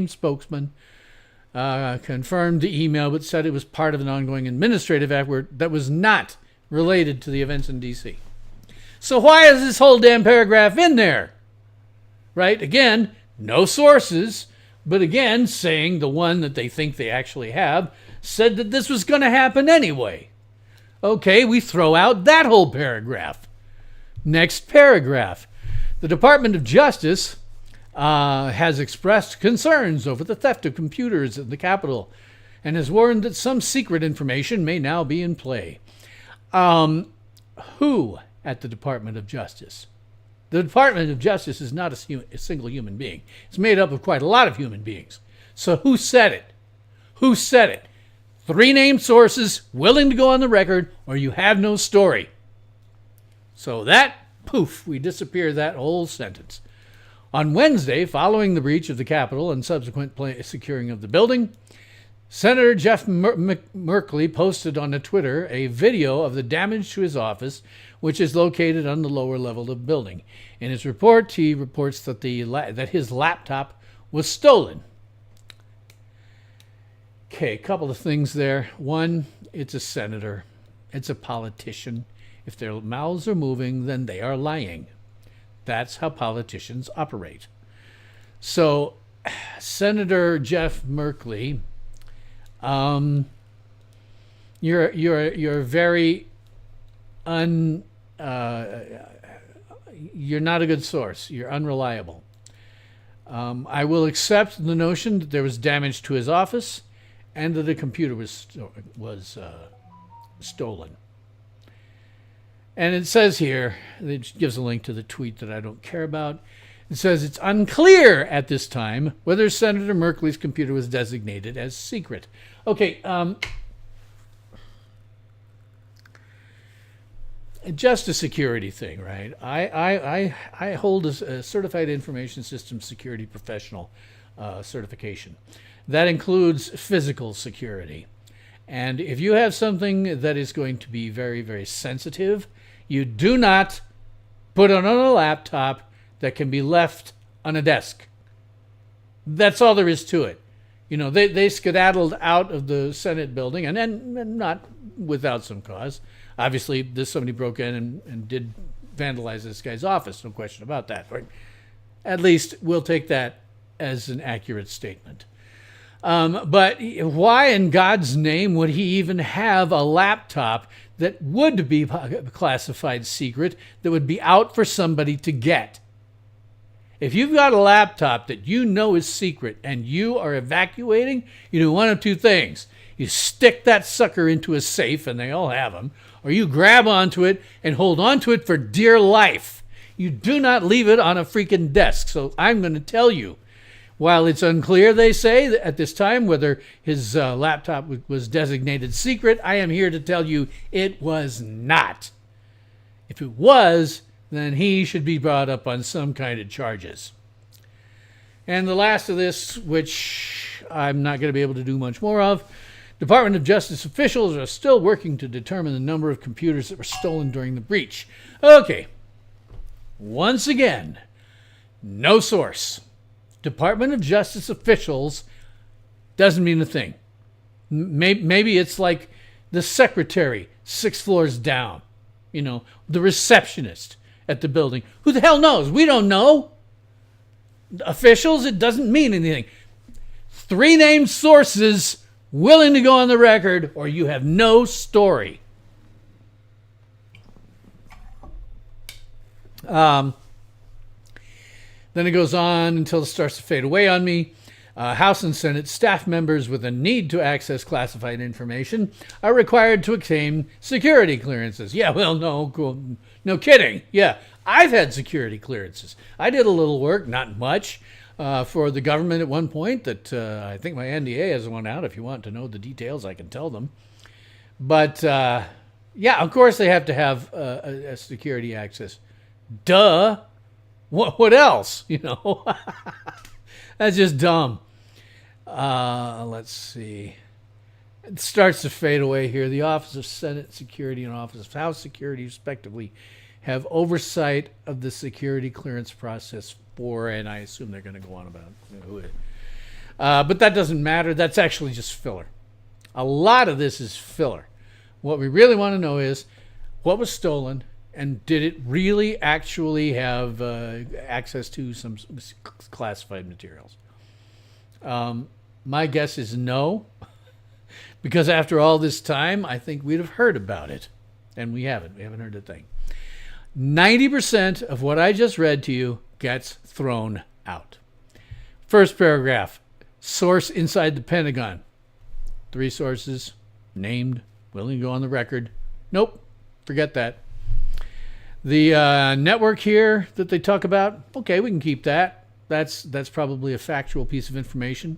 S1: spokesman, confirmed the email but said it was part of an ongoing administrative effort that was not related to the events in D.C. So why is this whole damn paragraph in there? Right? Again, no sources, but again, saying the one that they think they actually have said that this was going to happen anyway. Okay, we throw out that whole paragraph. Next paragraph. The Department of Justice has expressed concerns over the theft of computers at the Capitol and has warned that some secret information may now be in play. Who at the Department of Justice? The Department of Justice is not a single human being. It's made up of quite a lot of human beings. So who said it? Who said it? 3 named sources willing to go on the record, or you have no story. So that, poof, we disappear that whole sentence. On Wednesday, following the breach of the Capitol and subsequent securing of the building, Senator Jeff Merkley posted on Twitter a video of the damage to his office, which is located on the lower level of the building. In his report, he reports that that his laptop was stolen. Okay, a couple of things there. One, it's a senator. It's a politician. If their mouths are moving, then they are lying. That's how politicians operate. So, Senator Jeff Merkley, you're very you're not a good source. You're unreliable. I will accept the notion that there was damage to his office and that a computer was stolen. And it says here, it gives a link to the tweet that I don't care about. It says it's unclear at this time whether Senator Merkley's computer was designated as secret. Okay, just a security thing, right? I hold a certified information systems security professional certification. That includes physical security. And if you have something that is going to be very, very sensitive, you do not put it on a laptop that can be left on a desk. That's all there is to it. You know, they skedaddled out of the Senate building, and not without some cause. Obviously, somebody broke in and did vandalize this guy's office, no question about that. Right? At least we'll take that as an accurate statement. But why in God's name would he even have a laptop that would be classified secret that would be out for somebody to get? If you've got a laptop that you know is secret and you are evacuating, you do one of two things. You stick that sucker into a safe, and they all have them, or you grab onto it and hold onto it for dear life. You do not leave it on a freaking desk. So I'm going to tell you, while it's unclear, they say, at this time, whether his laptop was designated secret, I am here to tell you it was not. If it was, then he should be brought up on some kind of charges. And the last of this, which I'm not going to be able to do much more of, Department of Justice officials are still working to determine the number of computers that were stolen during the breach. Okay. Once again, no source. Department of Justice officials doesn't mean a thing. Maybe it's like the secretary 6 floors down, you know, the receptionist at the building. Who the hell knows? We don't know. Officials, it doesn't mean anything. 3 named sources willing to go on the record, or you have no story. Then it goes on until it starts to fade away on me. House and Senate staff members with a need to access classified information are required to obtain security clearances. Yeah, well, no kidding. Yeah, I've had security clearances. I did a little work, not much, for the government at one point that I think my NDA has one out. If you want to know the details, I can tell them. But, yeah, of course they have to have a security access. Duh. What else? You know, that's just dumb. Let's see. It starts to fade away here. The Office of Senate Security and Office of House Security, respectively, have oversight of the security clearance process for, and I assume they're going to go on about it. But that doesn't matter. That's actually just filler. A lot of this is filler. What we really want to know is what was stolen, and did it really actually have access to some classified materials? My guess is no, because after all this time, I think we'd have heard about it. And we haven't. We haven't heard a thing. 90% of what I just read to you gets thrown out. First paragraph, source inside the Pentagon. 3 sources, named, willing to go on the record. Nope, forget that. The network here that they talk about, okay, we can keep that. That's probably a factual piece of information.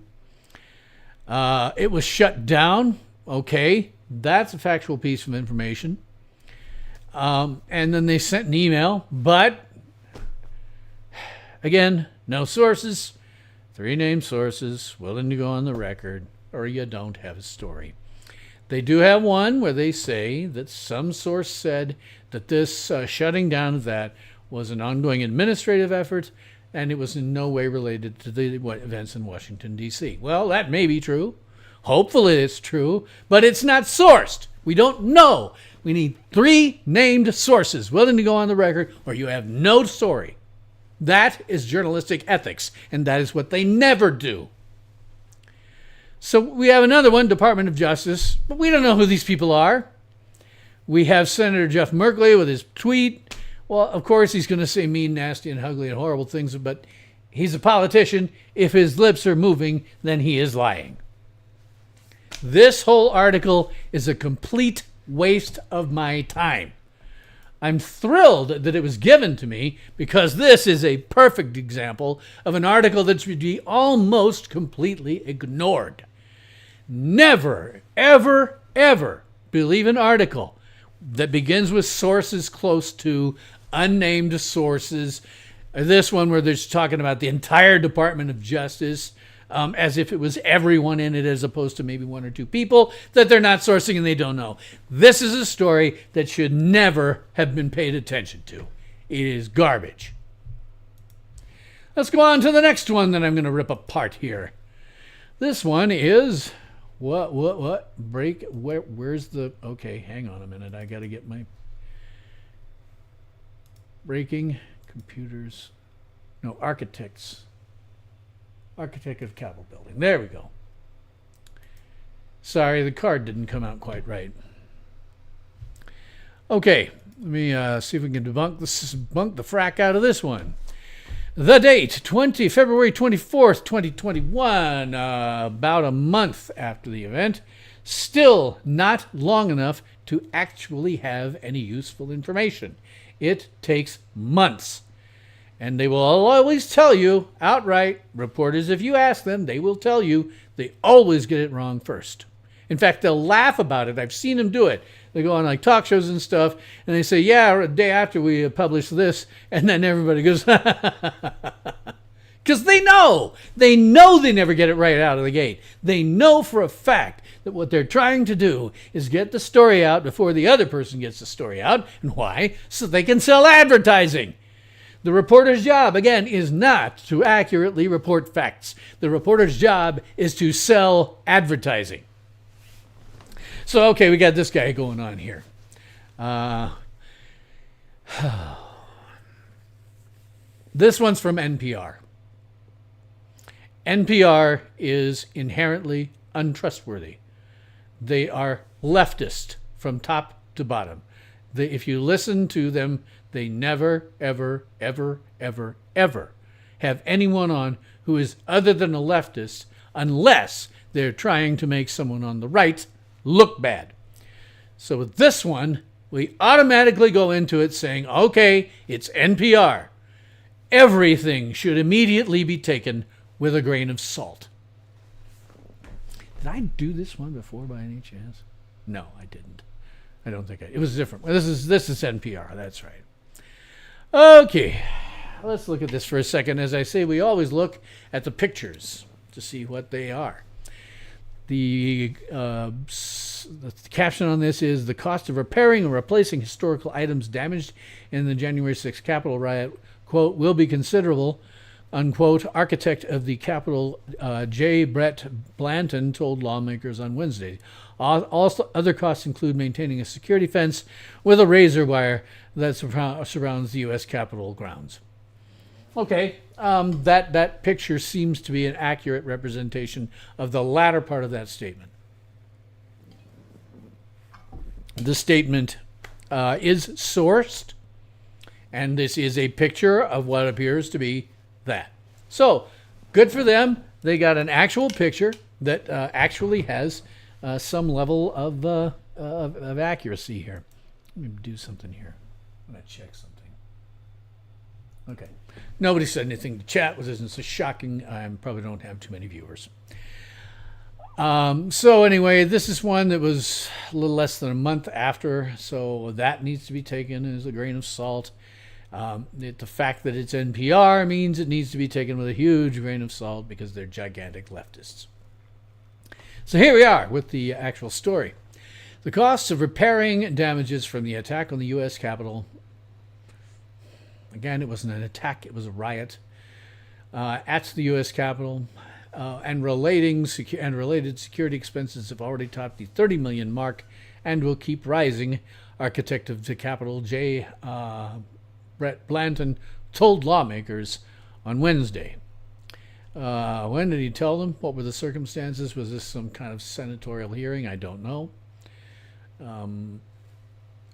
S1: It was shut down. Okay, that's a factual piece of information. And then they sent an email, but again, no sources. 3 named sources willing to go on the record. or you don't have a story. They do have one where they say that some source said that this shutting down of that was an ongoing administrative effort, and it was in no way related to the events in Washington, D.C. Well, that may be true. Hopefully it's true, but it's not sourced. We don't know. We need 3 named sources willing to go on the record, or you have no story. That is journalistic ethics, and that is what they never do. So we have another one, Department of Justice, but we don't know who these people are. We have Senator Jeff Merkley with his tweet. Well, of course, he's going to say mean, nasty, and ugly and horrible things, but he's a politician. If his lips are moving, then he is lying. This whole article is a complete waste of my time. I'm thrilled that it was given to me because this is a perfect example of an article that should be almost completely ignored. Never, ever, ever believe an article that begins with sources close to unnamed sources. This one where they're talking about the entire Department of Justice, as if it was everyone in it as opposed to maybe 1 or 2 people that they're not sourcing and they don't know. This is a story that should never have been paid attention to. It is garbage. Let's go on to the next one that I'm going to rip apart here. This one is... What? Where's the... Okay, hang on a minute. I got to get my... Breaking computers... No, architects... Architect of Capitol Building. There we go. Sorry, the card didn't come out quite right. Okay, let me see if we can debunk the frack out of this one. The date, February 24th, 2021, about a month after the event. Still not long enough to actually have any useful information. It takes months. And they will always tell you outright, reporters, if you ask them, they will tell you they always get it wrong first. In fact, they'll laugh about it. I've seen them do it. They go on like talk shows and stuff, and they say, yeah, a day after we publish this, and then everybody goes, because they know. They know they never get it right out of the gate. They know for a fact that what they're trying to do is get the story out before the other person gets the story out. And why? So they can sell advertising. The reporter's job, again, is not to accurately report facts. The reporter's job is to sell advertising. So, okay, we got this guy going on here. This one's from NPR. NPR is inherently untrustworthy. They are leftist from top to bottom. If you listen to them, they never, ever, ever, ever, ever have anyone on who is other than a leftist unless they're trying to make someone on the right look bad. So with this one, we automatically go into it saying, okay, it's NPR. Everything should immediately be taken with a grain of salt. Did I do this one before by any chance? No, I didn't. I don't think it was different. This is NPR, that's right. Okay, let's look at this for a second. As I say, we always look at the pictures to see what they are. The caption on this is, the cost of repairing or replacing historical items damaged in the January 6th Capitol riot, quote, will be considerable, unquote. Architect of the Capitol, J. Brett Blanton, told lawmakers on Wednesday. Also, other costs include maintaining a security fence with a razor wire that surrounds the U.S. Capitol grounds. Okay, that picture seems to be an accurate representation of the latter part of that statement. The statement is sourced, and this is a picture of what appears to be that. So, good for them. They got an actual picture that actually has some level of accuracy here. Let me do something here. I'm going to check something. Okay. Nobody said anything to chat, which isn't so shocking. I probably don't have too many viewers. So anyway, this is one that was a little less than a month after, so that needs to be taken as a grain of salt. The fact that it's NPR means it needs to be taken with a huge grain of salt because they're gigantic leftists. So here we are with the actual story. The costs of repairing damages from the attack on the U.S. Capitol. Again, it wasn't an attack, it was a riot at the U.S. Capitol. And related security expenses have already topped the 30 million mark and will keep rising. Architect of the Capitol, Brett Blanton, told lawmakers on Wednesday. When did he tell them? What were the circumstances? Was this some kind of senatorial hearing? I don't know.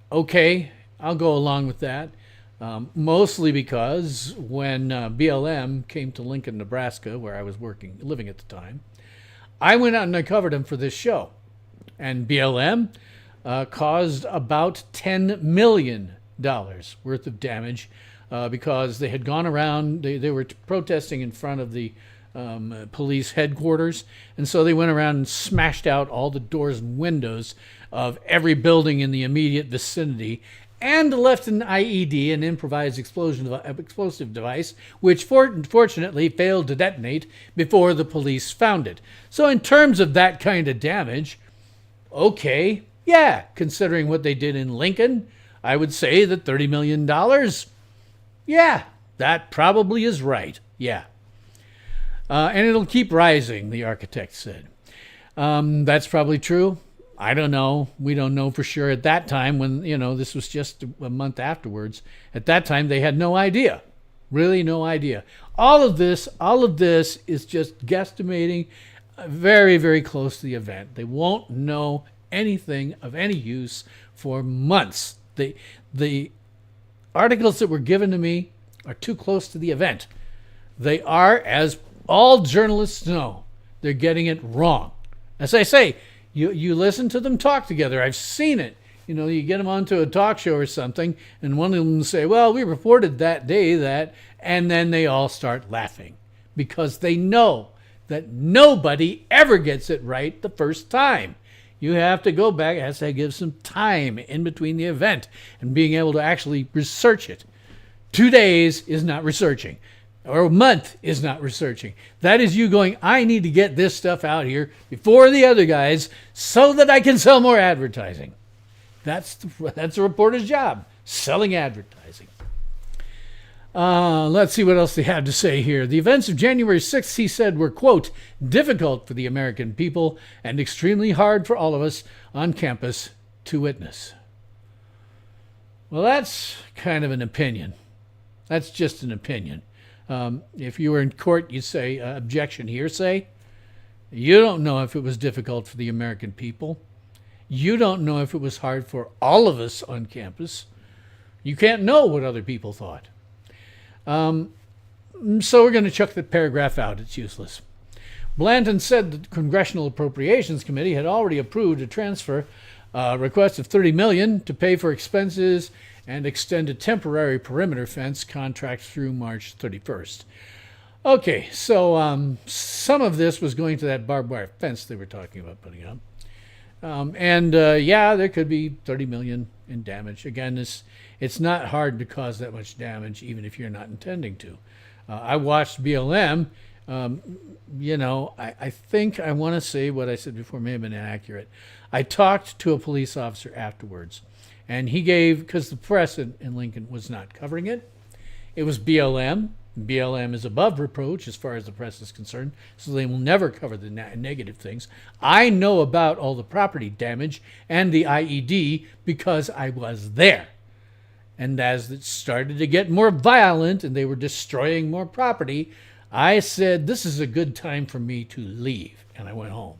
S1: Okay, I'll go along with that. Mostly because when BLM came to Lincoln, Nebraska, where I was living at the time, I went out and I covered them for this show. And BLM caused about $10 million worth of damage because they had gone around, they were protesting in front of the police headquarters, and so they went around and smashed out all the doors and windows of every building in the immediate vicinity, and left an IED, an improvised explosive device, which fortunately failed to detonate before the police found it. So in terms of that kind of damage, okay, yeah, considering what they did in Lincoln, I would say that $30 million, yeah, that probably is right, yeah. And it'll keep rising, the architect said. That's probably true. I don't know. We don't know for sure at that time when, this was just a month afterwards. At that time, they had no idea. Really no idea. All of this is just guesstimating very, very close to the event. They won't know anything of any use for months. The articles that were given to me are too close to the event. They are, as all journalists know, they're getting it wrong. As I say, you listen to them talk together. I've seen it. You get them onto a talk show or something, and one of them will say, well, we reported that day that, and then they all start laughing because they know that nobody ever gets it right the first time. You have to go back, as I give some time in between the event and being able to actually research it. 2 days is not researching. Or a month is not researching. That is you going, I need to get this stuff out here before the other guys so that I can sell more advertising. That's a reporter's job, selling advertising. Let's see what else they have to say here. The events of January 6th, he said, were, quote, difficult for the American people and extremely hard for all of us on campus to witness. Well, that's kind of an opinion. That's just an opinion. If you were in court, you'd say, objection, hearsay. You don't know if it was difficult for the American people. You don't know if it was hard for all of us on campus. You can't know what other people thought. So we're going to chuck the paragraph out. It's useless. Blanton said the Congressional Appropriations Committee had already approved a transfer request of $30 million to pay for expenses and extend a temporary perimeter fence contract through March 31st. Okay, so some of this was going to that barbed wire fence they were talking about putting up. Yeah, there could be $30 million in damage. Again, it's not hard to cause that much damage, even if you're not intending to. I watched BLM. I think I want to say what I said before may have been inaccurate. I talked to a police officer afterwards, and he gave, because the press in Lincoln was not covering it. It was BLM. BLM is above reproach as far as the press is concerned, so they will never cover the negative things. I know about all the property damage and the IED because I was there. And as it started to get more violent and they were destroying more property, I said, this is a good time for me to leave. And I went home.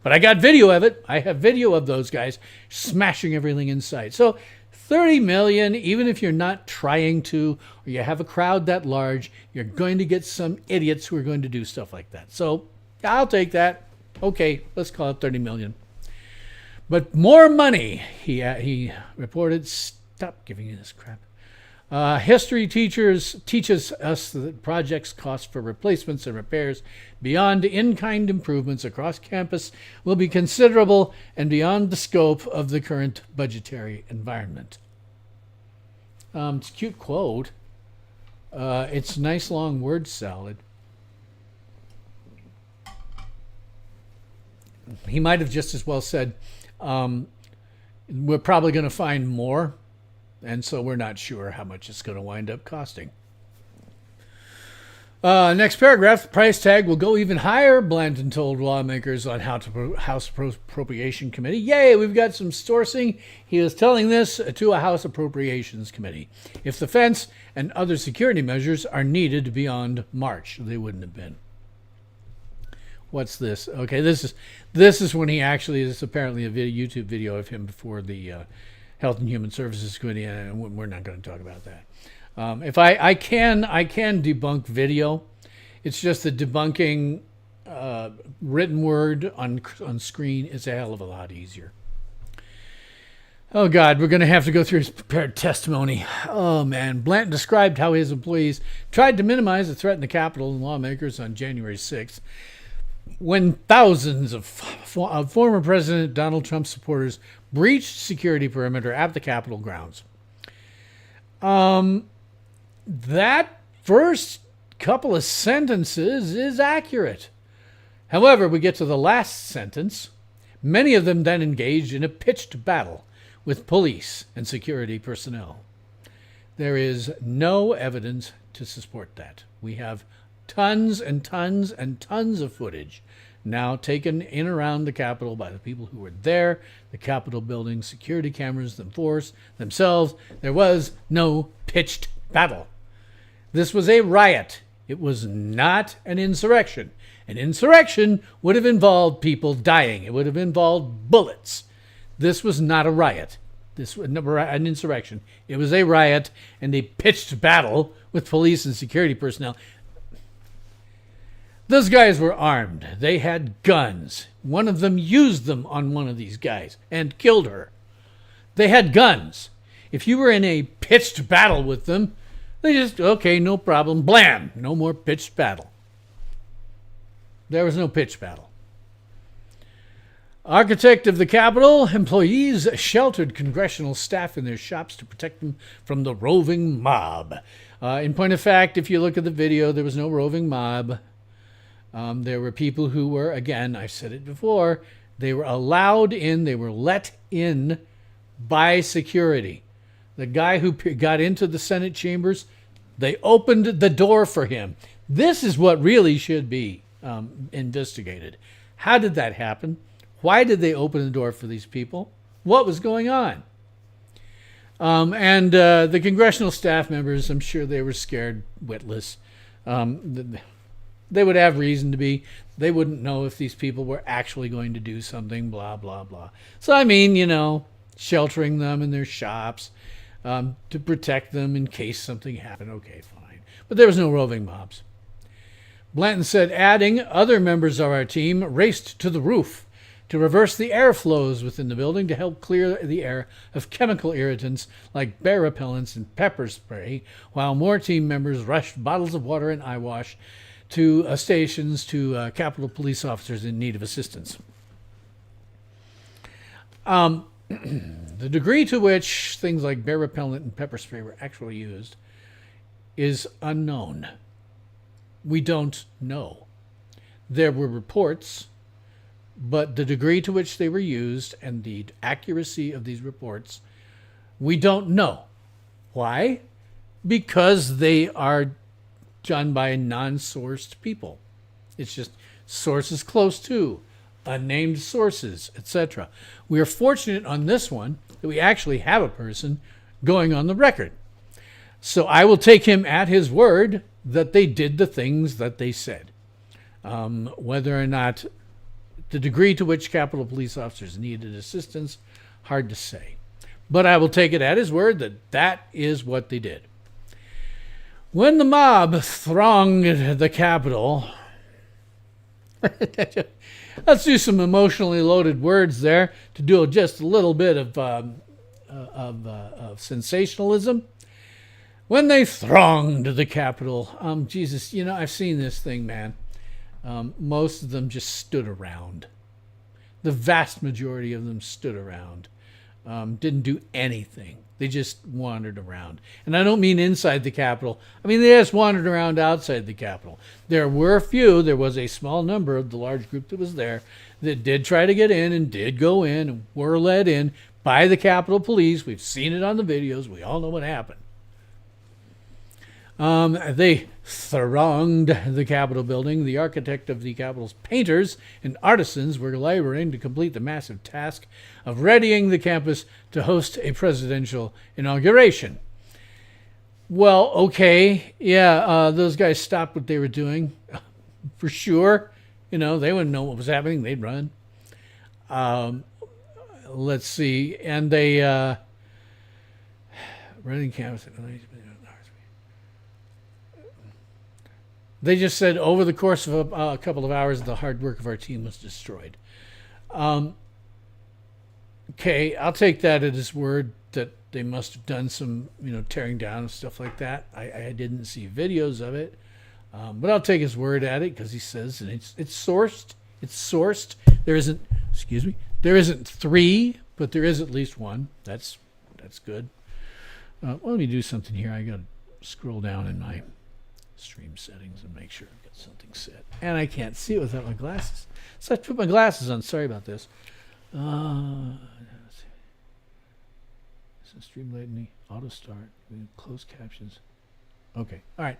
S1: But I got video of it. I have video of those guys smashing everything in sight. So 30 million, even if you're not trying to, or you have a crowd that large, you're going to get some idiots who are going to do stuff like that. So I'll take that. Okay, let's call it 30 million. But more money, he reported. Stop giving you this crap. History teaches us that projects cost for replacements and repairs beyond in-kind improvements across campus will be considerable and beyond the scope of the current budgetary environment. It's a cute quote. It's a nice long word salad. he might have just as well said, we're probably going to find more, and so we're not sure how much it's going to wind up costing. Next paragraph, the price tag will go even higher, Blanton told lawmakers on House Appropriation Committee. Yay, we've got some sourcing. He was telling this to a House Appropriations Committee. If the fence and other security measures are needed beyond March, they wouldn't have been. What's this? Okay, this is when he actually is apparently a YouTube video of him before the Health and Human Services Committee, and we're not going to talk about that. If I can debunk video. It's just that debunking written word on screen is a hell of a lot easier. Oh, God, we're going to have to go through his prepared testimony. Oh, man. Blanton described how his employees tried to minimize the threat in the Capitol and lawmakers on January 6th, when thousands of former President Donald Trump supporters breached security perimeter at the Capitol grounds. That first couple of sentences is accurate. However, we get to the last sentence. Many of them then engaged in a pitched battle with police and security personnel. There is no evidence to support that. We have tons and tons and tons of footage now taken in around the Capitol by the people who were there, the Capitol building, security cameras themselves. There was no pitched battle. This was a riot. It was not an insurrection. An insurrection would have involved people dying. It would have involved bullets. This was not a riot. This was an insurrection. It was a riot and a pitched battle with police and security personnel. Those guys were armed. They had guns. One of them used them on one of these guys and killed her. They had guns. If you were in a pitched battle with them, they just, okay, no problem, blam, no more pitched battle. There was no pitched battle. Architect of the Capitol, employees sheltered congressional staff in their shops to protect them from the roving mob. In point of fact, if you look at the video, there was no roving mob. There were people who were, again, I've said it before, they were allowed in, they were let in by security. The guy who got into the Senate chambers, they opened the door for him. This is what really should be investigated. How did that happen? Why did they open the door for these people? What was going on? And the congressional staff members, I'm sure they were scared witless. They would have reason to be. They wouldn't know if these people were actually going to do something, blah, blah, blah. So, I mean, sheltering them in their shops, to protect them in case something happened. Okay, fine. But there was no roving mobs. Blanton said, adding, other members of our team raced to the roof to reverse the airflows within the building to help clear the air of chemical irritants like bear repellents and pepper spray, while more team members rushed bottles of water and eye wash to stations to Capitol police officers in need of assistance. The degree to which things like bear repellent and pepper spray were actually used is unknown. We don't know. There were reports, but the degree to which they were used and the accuracy of these reports, we don't know. Why? Because they are done by non-sourced people. It's just sources close to, unnamed sources, etc. We are fortunate on this one that we actually have a person going on the record. So I will take him at his word that they did the things that they said. Whether or not the degree to which Capitol police officers needed assistance, hard to say. But I will take it at his word that that is what they did. When the mob thronged the Capitol, let's do some emotionally loaded words there to do just a little bit of sensationalism. When they thronged the Capitol, Jesus, I've seen this thing, man. Most of them just stood around. The vast majority of them stood around. Didn't do anything. They just wandered around. And I don't mean inside the Capitol. I mean, they just wandered around outside the Capitol. There were a few. There was a small number of the large group that was there that did try to get in and did go in and were led in by the Capitol Police. We've seen it on the videos. We all know what happened. They thronged the Capitol building. The architect of the Capitol's painters and artisans were laboring to complete the massive task of readying the campus to host a presidential inauguration. Well, okay, yeah, those guys stopped what they were doing, for sure. You know, they wouldn't know what was happening. They'd run. Let's see. And they running campus. They just said over the course of a couple of hours, the hard work of our team was destroyed. Okay, I'll take that at his word that they must have done some, tearing down and stuff like that. I didn't see videos of it, but I'll take his word at it because he says, and it's sourced. It's sourced. There isn't three, but there is at least one. That's good. Let me do something here. I got to scroll down in my stream settings and make sure I've got something set. And I can't see it without my glasses. So I put my glasses on. Sorry about this. Stream latency, auto start, closed captions. Okay, all right.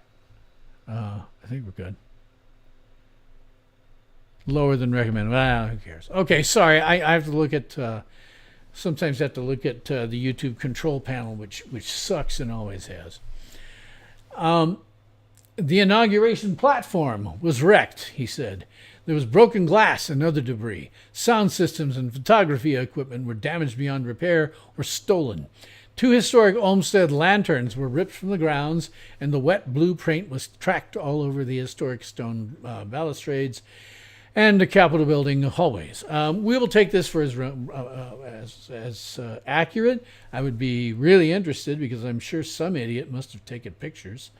S1: I think we're good. Lower than recommended. Well, who cares? Okay, sorry. I have to look at. Sometimes I have to look at the YouTube control panel, which sucks and always has. The inauguration platform was wrecked, he said. There was broken glass and other debris. Sound systems and photography equipment were damaged beyond repair or stolen. 2 historic Olmsted lanterns were ripped from the grounds, and the wet blue paint was tracked all over the historic stone balustrades and the Capitol building hallways. We will take this for as accurate. I would be really interested because I'm sure some idiot must have taken pictures.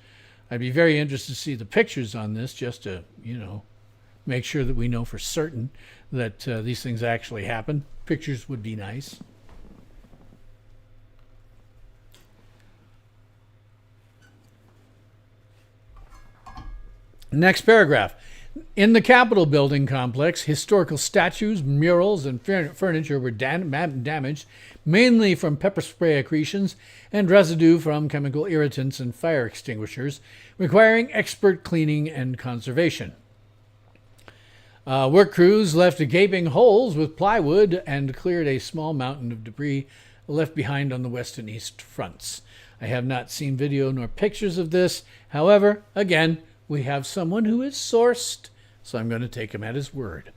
S1: I'd be very interested to see the pictures on this just to, make sure that we know for certain that these things actually happen. Pictures would be nice. Next paragraph. In the Capitol building complex, historical statues, murals, and furniture were damaged, mainly from pepper spray accretions and residue from chemical irritants and fire extinguishers, requiring expert cleaning and conservation. Work crews left gaping holes with plywood and cleared a small mountain of debris left behind on the west and east fronts. I have not seen video nor pictures of this. However, again, we have someone who is sourced, so I'm going to take him at his word.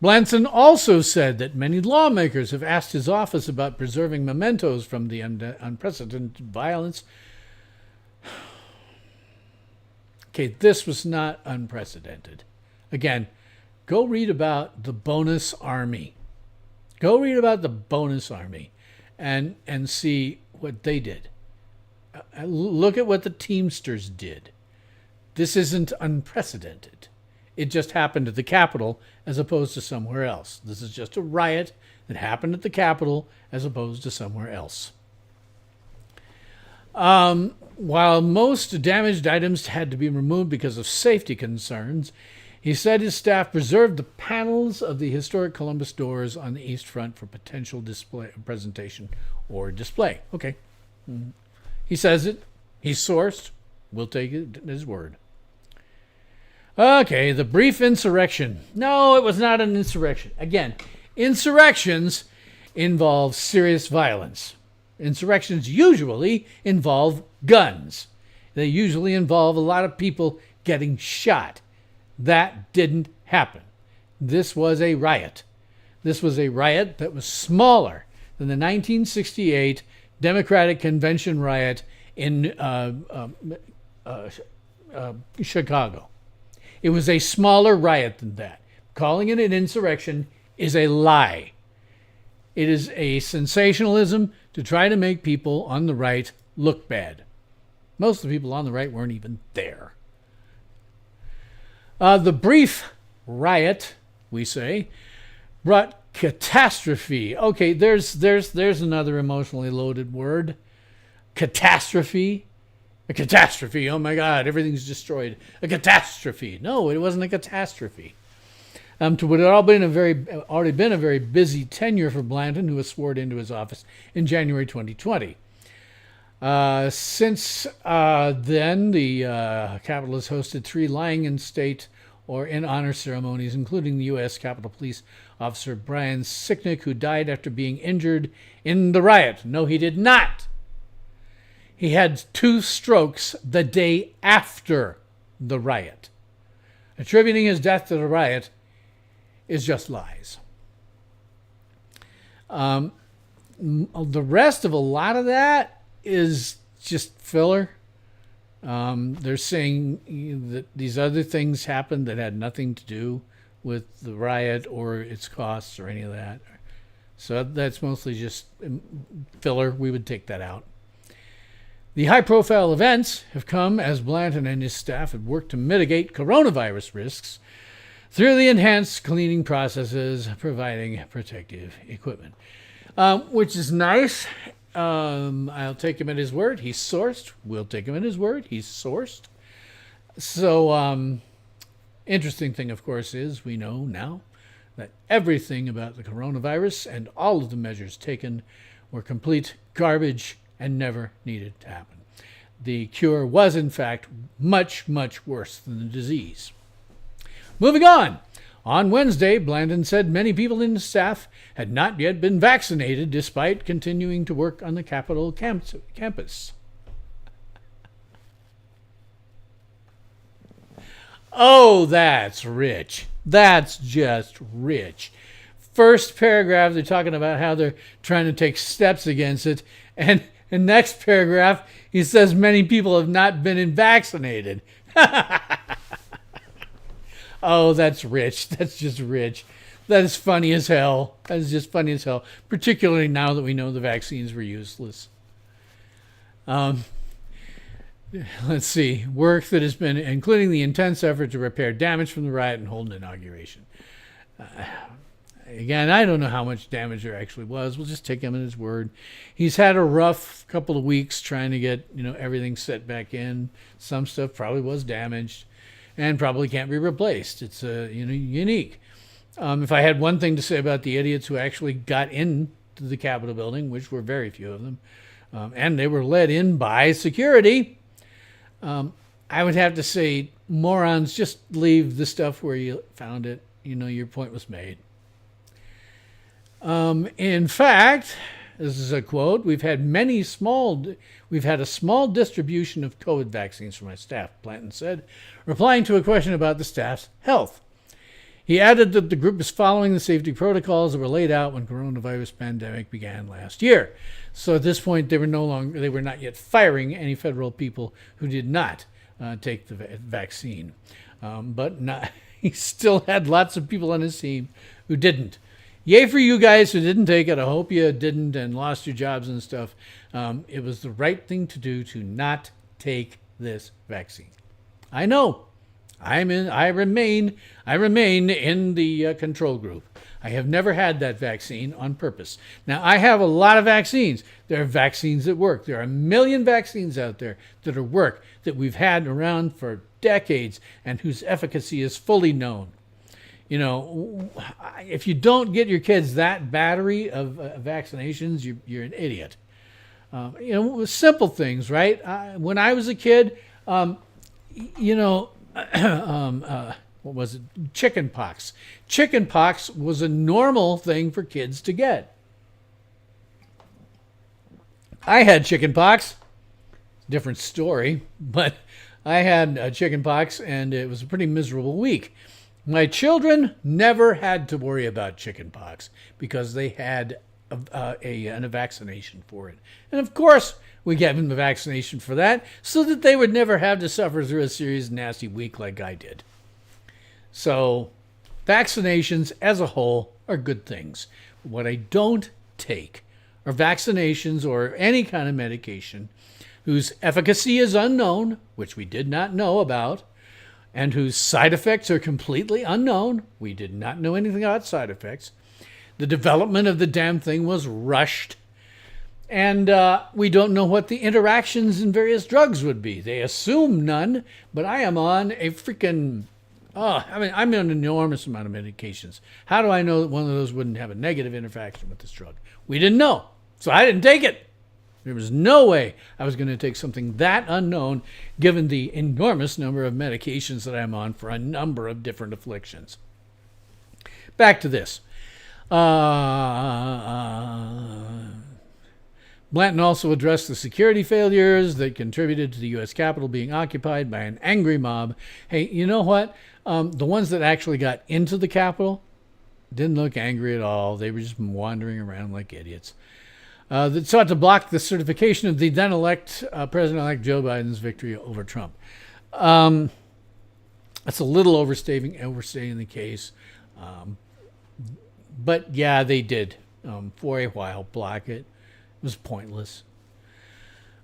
S1: Blanson also said that many lawmakers have asked his office about preserving mementos from the unprecedented violence. Okay, this was not unprecedented. Again, go read about the bonus army. Go read about the bonus army and see what they did. Look at what the Teamsters did. This isn't unprecedented. It just happened at the Capitol as opposed to somewhere else. This is just a riot that happened at the Capitol as opposed to somewhere else. While most damaged items had to be removed because of safety concerns, he said his staff preserved the panels of the historic Columbus doors on the east front for potential presentation or display. Okay. He says it. He's sourced. We'll take it at his word. Okay, the brief insurrection. No, it was not an insurrection. Again, insurrections involve serious violence. Insurrections usually involve guns. They usually involve a lot of people getting shot. That didn't happen. This was a riot. This was a riot that was smaller than the 1968 Democratic Convention riot in Chicago. It was a smaller riot than that. Calling it an insurrection is a lie. It is a sensationalism to try to make people on the right look bad. Most of the people on the right weren't even there. The brief riot, we say, brought Catastrophe. Okay, there's another emotionally loaded word. Catastrophe. A catastrophe. Oh my God, everything's destroyed. A catastrophe. No, it wasn't a catastrophe. To what had already been a very busy tenure for Blanton, who was sworn into his office in January 2020. Since then, the Capitol has hosted 3 lying in state or in honor ceremonies, including the U.S. Capitol Police Officer Brian Sicknick, who died after being injured in the riot. No, he did not. He had 2 strokes the day after the riot. Attributing his death to the riot is just lies. The rest of a lot of that is just filler. They're saying that these other things happened that had nothing to do with the riot or its costs or any of that. So that's mostly just filler. We would take that out. The high-profile events have come as Blanton and his staff have worked to mitigate coronavirus risks through the enhanced cleaning processes, providing protective equipment, which is nice. I'll take him at his word. He's sourced. We'll take him at his word. He's sourced. So, interesting thing, of course, is we know now that everything about the coronavirus and all of the measures taken were complete garbage and never needed to happen. The cure was, in fact, much, much worse than the disease. Moving on. On Wednesday, Blanton said many people in the staff had not yet been vaccinated despite continuing to work on the Capitol campus. Oh, that's rich. That's just rich. First paragraph, they're talking about how they're trying to take steps against it. And the next paragraph, he says many people have not been vaccinated. Oh, that's rich. That's just rich. That is funny as hell. That is just funny as hell, particularly now that we know the vaccines were useless. Let's see. Work that has been, including the intense effort to repair damage from the riot and hold an inauguration. Again, I don't know how much damage there actually was. We'll just take him at his word. He's had a rough couple of weeks trying to get, everything set back in. Some stuff probably was damaged and probably can't be replaced. It's unique. If I had one thing to say about the idiots who actually got into the Capitol building, which were very few of them, and they were led in by security, I would have to say, morons, just leave the stuff where you found it. Your point was made. In fact, this is a quote, we've had a small distribution of COVID vaccines for my staff, Blanton said, replying to a question about the staff's health. He added that the group is following the safety protocols that were laid out when coronavirus pandemic began last year. So at this point, they were not yet firing any federal people who did not take the vaccine. He still had lots of people on his team who didn't. Yay for you guys who didn't take it. I hope you didn't and lost your jobs and stuff. It was the right thing to do to not take this vaccine. I know. I remain in the control group. I have never had that vaccine on purpose. Now, I have a lot of vaccines. There are vaccines that work. There are a million vaccines out there that work that we've had around for decades and whose efficacy is fully known. If you don't get your kids that battery of vaccinations, you're an idiot. Simple things, right? When I was a kid, what was it? Chicken pox. Chicken pox was a normal thing for kids to get. I had chicken pox. Different story, but I had chicken pox, and it was a pretty miserable week. My children never had to worry about chicken pox because they had a vaccination for it. And of course, we gave them the vaccination for that so that they would never have to suffer through a serious, nasty week like I did. So vaccinations as a whole are good things. What I don't take are vaccinations or any kind of medication whose efficacy is unknown, which we did not know about, and whose side effects are completely unknown. We did not know anything about side effects. The development of the damn thing was rushed. And we don't know what the interactions in various drugs would be. They assume none, but I am on a freaking... I'm on an enormous amount of medications. How do I know that one of those wouldn't have a negative interaction with this drug? We didn't know, so I didn't take it. There was no way I was going to take something that unknown, given the enormous number of medications that I'm on for a number of different afflictions. Back to this. Blanton also addressed the security failures that contributed to the U.S. Capitol being occupied by an angry mob. Hey, you know what? The ones that actually got into the Capitol didn't look angry at all. They were just wandering around like idiots. That sought to block the certification of the then-elect President-elect Joe Biden's victory over Trump. That's a little overstating the case. But yeah, they did, for a while, block it. It was pointless.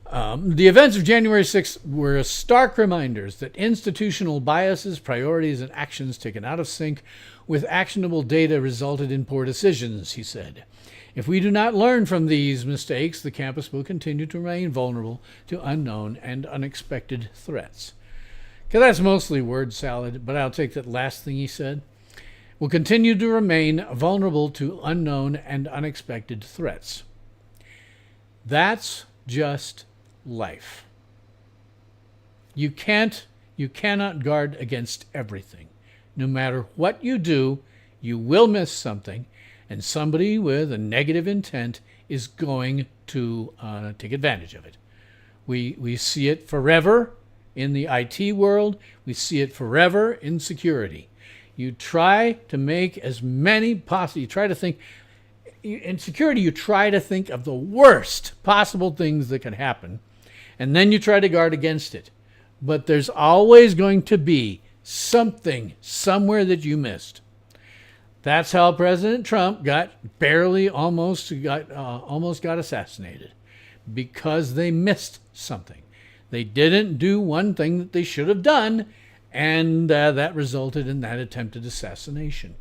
S1: The events of January 6th were stark reminders that institutional biases, priorities, and actions taken out of sync with actionable data resulted in poor decisions, he said. If we do not learn from these mistakes, the campus will continue to remain vulnerable to unknown and unexpected threats. Okay, that's mostly word salad, but I'll take that last thing he said. Will continue to remain vulnerable to unknown and unexpected threats. That's just life. You cannot guard against everything. No matter what you do, you will miss something, and somebody with a negative intent is going to take advantage of it. We see it forever in the IT world. We see it forever in security. You try to make as many possible, you try to think, in security, you try to think of the worst possible things that could happen, and then you try to guard against it. But there's always going to be something somewhere that you missed. That's how President Trump almost got assassinated, because they missed something. They didn't do one thing that they should have done, and that resulted in that attempted assassination.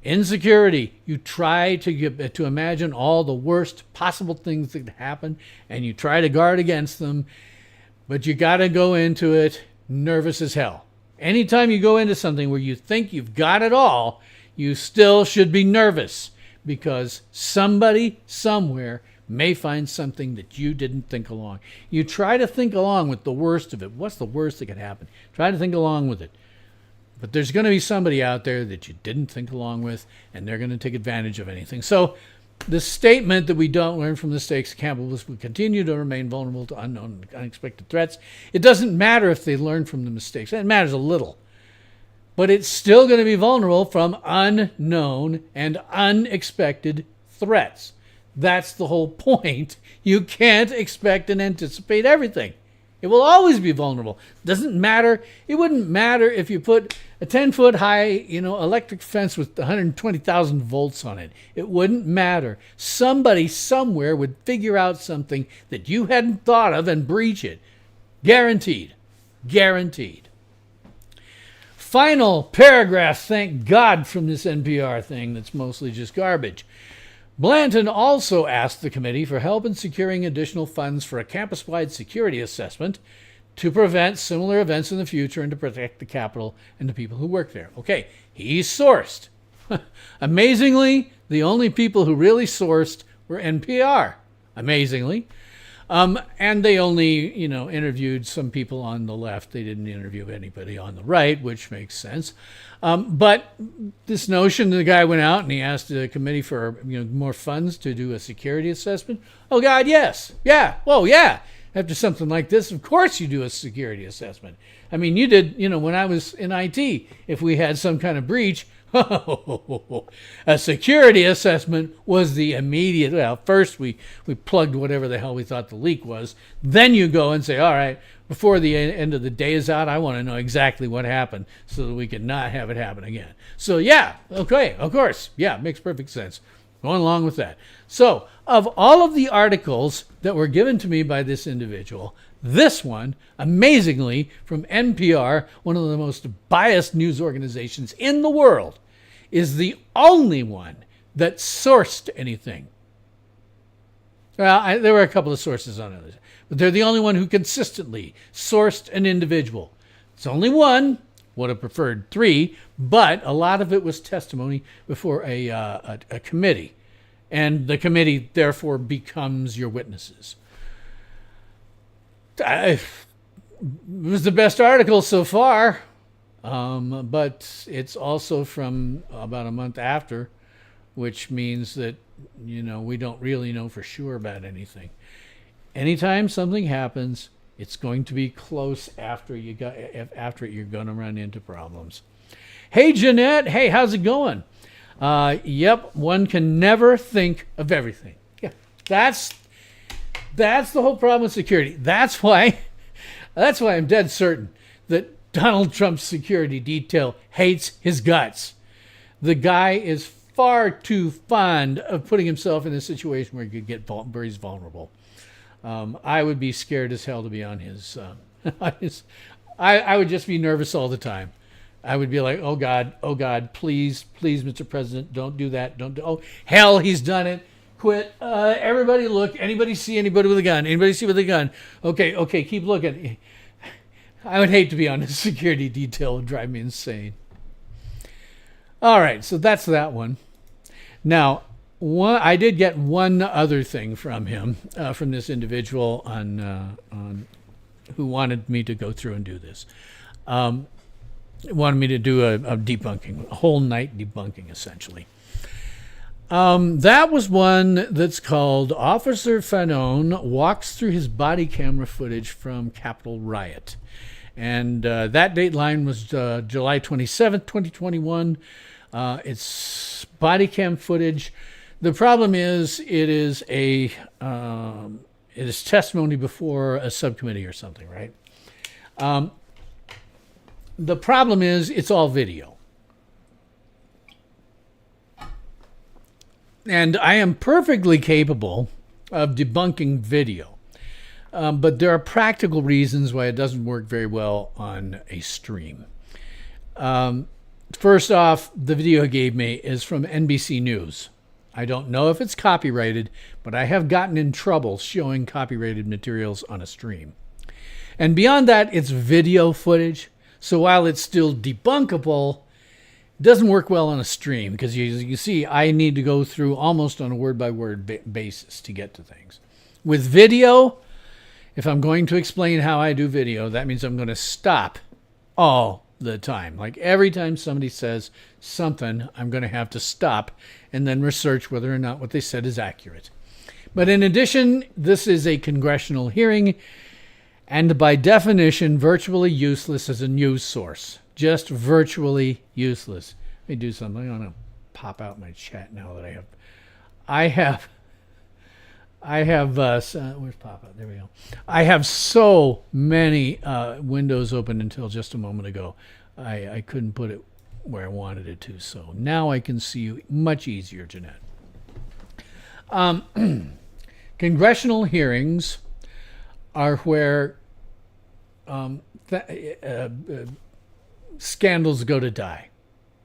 S1: In security, you try to imagine all the worst possible things that could happen, and you try to guard against them, but you got to go into it nervous as hell. Anytime you go into something where you think you've got it all, you still should be nervous, because somebody somewhere may find something that you didn't think along. You try to think along with the worst of it. What's the worst that could happen? Try to think along with it. But there's going to be somebody out there that you didn't think along with, and they're going to take advantage of anything. So the statement that we don't learn from mistakes, capitalists will continue to remain vulnerable to unknown and unexpected threats. It doesn't matter if they learn from the mistakes. It matters a little. But it's still going to be vulnerable from unknown and unexpected threats. That's the whole point. You can't expect and anticipate everything. It will always be vulnerable. Doesn't matter. It wouldn't matter if you put a 10-foot high, electric fence with 120,000 volts on it. It wouldn't matter. Somebody somewhere would figure out something that you hadn't thought of and breach it. Guaranteed. Guaranteed. Final paragraph, thank God, from this NPR thing that's mostly just garbage. Blanton also asked the committee for help in securing additional funds for a campus-wide security assessment to prevent similar events in the future and to protect the Capitol and the people who work there. Okay, he's sourced. Amazingly, the only people who really sourced were NPR. Amazingly. And they only, interviewed some people on the left. They didn't interview anybody on the right, which makes sense. But this notion, the guy went out and he asked the committee for more funds to do a security assessment. Oh, God, yes. Yeah. Well, yeah. After something like this, of course you do a security assessment. I mean, you did, when I was in IT, if we had some kind of breach, a security assessment was the immediate. Well, first we plugged whatever the hell we thought the leak was. Then you go and say, all right, before the end of the day is out, I want to know exactly what happened so that we can not have it happen again. So yeah, okay, of course. Yeah, makes perfect sense. Going along with that. So of all of the articles that were given to me by this individual, this one, amazingly, from NPR, one of the most biased news organizations in the world, is the only one that sourced anything. Well, there were a couple of sources on it, but they're the only one who consistently sourced an individual. It's only one. Would have preferred 3, but a lot of it was testimony before a committee, and the committee therefore becomes your witnesses. It was the best article so far, but it's also from about a month after, which means that we don't really know for sure about anything. Anytime something happens, it's going to be close after you're going to run into problems. Hey, Jeanette. Hey, how's it going? Yep, one can never think of everything. Yeah, that's the whole problem with security. That's why I'm dead certain that Donald Trump's security detail hates his guts. The guy is far too fond of putting himself in a situation where he's vulnerable. I would be scared as hell to be on his. I would just be nervous all the time. I would be like, oh God, please, Mr. President, don't do that. Oh, hell, he's done it. Quit. Everybody look. Anybody see anybody with a gun? Anybody see with a gun? Okay, keep looking. I would hate to be on his security detail. It would drive me insane. All right, so that's that one. Now, I did get one other thing from him, from this individual on who wanted me to go through and do this. Wanted me to do a debunking, a whole night debunking, essentially. That was one that's called Officer Fanon Walks Through His Body Camera Footage from Capitol Riot. And that date line was July 27th, 2021. It's body cam footage. The problem is it is testimony before a subcommittee or something, right? The problem is it's all video. And I am perfectly capable of debunking video. But there are practical reasons why it doesn't work very well on a stream. First off, the video he gave me is from NBC News. I don't know if it's copyrighted, but I have gotten in trouble showing copyrighted materials on a stream. And beyond that, it's video footage. So while it's still debunkable, it doesn't work well on a stream because you see, I need to go through almost on a word-by-word basis to get to things. With video, if I'm going to explain how I do video, that means I'm going to stop all the time. Like every time somebody says something, I'm going to have to stop and then research whether or not what they said is accurate. But in addition, this is a congressional hearing and by definition virtually useless as a news source. Just virtually useless. Let me do something. I'm going to pop out my chat now that where's pop out? There we go. I have so many windows open until just a moment ago. I couldn't put it where I wanted it to. So now I can see you much easier, Jeanette. Congressional hearings are where scandals go to die.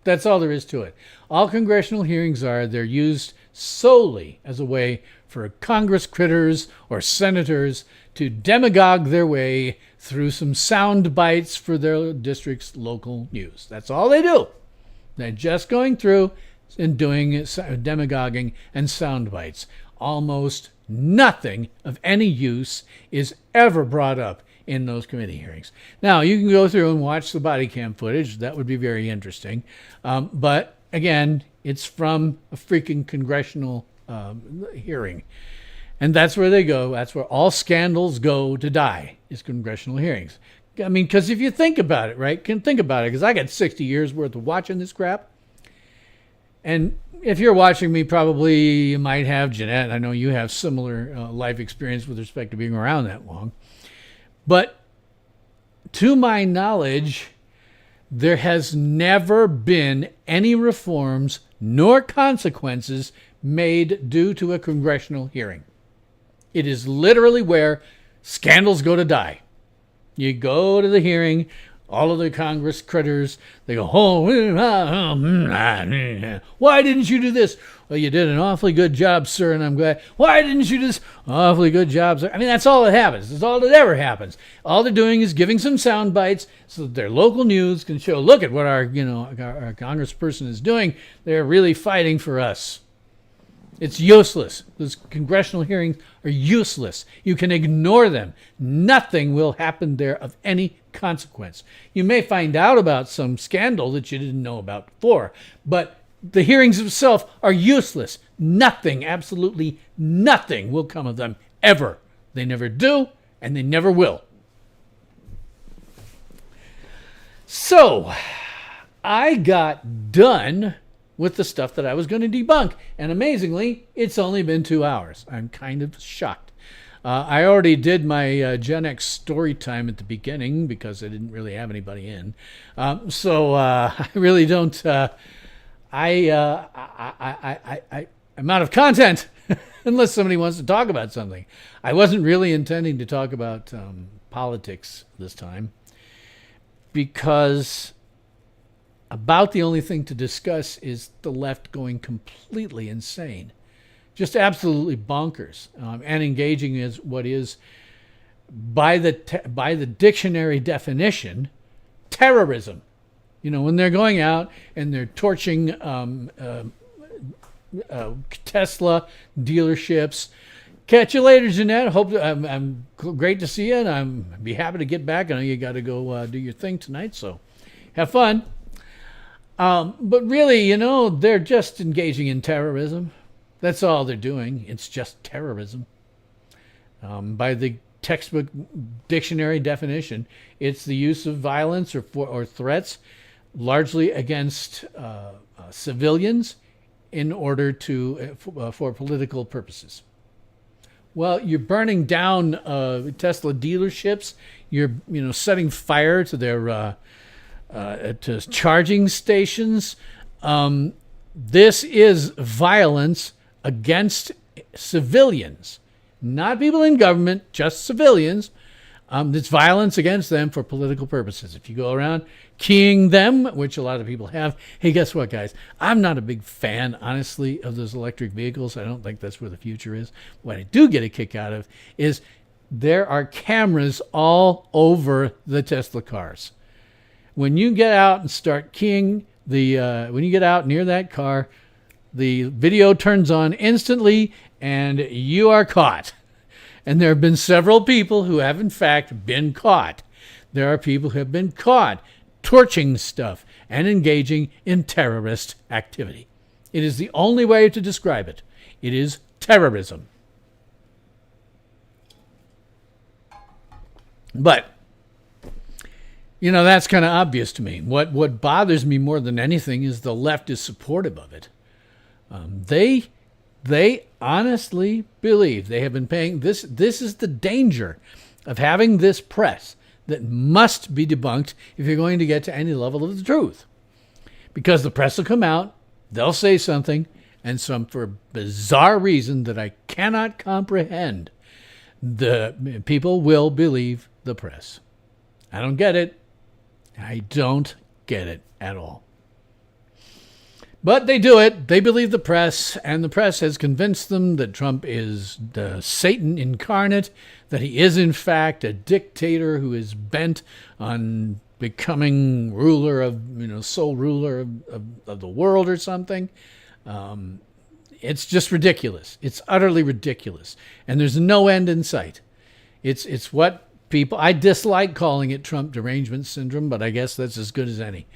S1: That's all there is to it. All congressional hearings they're used solely as a way for Congress critters or senators to demagogue their way through some sound bites for their district's local news. That's all they do. They're just going through and doing demagoguing and sound bites. Almost nothing of any use is ever brought up in those committee hearings. Now, you can go through and watch the body cam footage. That would be very interesting. But again, it's from a freaking congressional hearing. And that's where they go. That's where all scandals go to die, is congressional hearings. I mean, because if you think about it, right? Think about it, because I got 60 years worth of watching this crap. And if you're watching me, probably you might have, Jeanette, I know you have similar life experience with respect to being around that long. But to my knowledge, there has never been any reforms nor consequences made due to a congressional hearing. It is literally where scandals go to die. You go to the hearing, All of the Congress critters, they go, why didn't you do this? Well, you did an awfully good job, sir, and I'm glad. Why didn't you do this? Awfully good job, sir. I mean, that's all that happens. That's all that ever happens. All they're doing is giving some sound bites so that their local news can show, look at what our congressperson is doing. They're really fighting for us. It's useless. Those congressional hearings are useless. You can ignore them. Nothing will happen there of any consequence. You may find out about some scandal that you didn't know about before, but the hearings themselves are useless. Nothing, absolutely nothing will come of them ever. They never do, and they never will. So, I got done with the stuff that I was going to debunk. And amazingly, it's only been 2 hours. I'm kind of shocked. I already did my Gen X story time at the beginning because I didn't really have anybody in. So I really don't... I'm out of content unless somebody wants to talk about something. I wasn't really intending to talk about politics this time because about the only thing to discuss is the left going completely insane. Just absolutely bonkers, and engaging in what is, by the dictionary definition, terrorism. You know, when they're going out and they're torching Tesla dealerships. Catch you later, Jeanette. Hope I'm great to see you, and I'd be happy to get back. I know you got to go do your thing tonight, so have fun. But really, you know, they're just engaging in terrorism. That's all they're doing. It's just terrorism. By the textbook dictionary definition, it's the use of violence or threats, largely against civilians, in order to for political purposes. Well, you're burning down Tesla dealerships. You're setting fire to their to charging stations. This is violence against civilians, not people in government, just civilians. It's violence against them for political purposes. If you go around keying them, which a lot of people have, hey, guess what, guys? I'm not a big fan, honestly, of those electric vehicles. I don't think that's where the future is. What I do get a kick out of is there are cameras all over the Tesla cars. When you get out and start keying when you get out near that car, the video turns on instantly and you are caught. And there have been several people who have, in fact, been caught. There are people who have been caught torching stuff and engaging in terrorist activity. It is the only way to describe it. It is terrorism. But, that's kind of obvious to me. What bothers me more than anything is the left is supportive of it. They honestly believe they have been paying this. This is the danger of having this press that must be debunked if you're going to get to any level of the truth. Because the press will come out, they'll say something, and for a bizarre reason that I cannot comprehend, the people will believe the press. I don't get it. I don't get it at all. But they do it. They believe the press, and the press has convinced them that Trump is the Satan incarnate, that he is, in fact, a dictator who is bent on becoming sole ruler of the world or something. It's just ridiculous. It's utterly ridiculous. And there's no end in sight. It's what I dislike calling it Trump derangement syndrome, but I guess that's as good as any.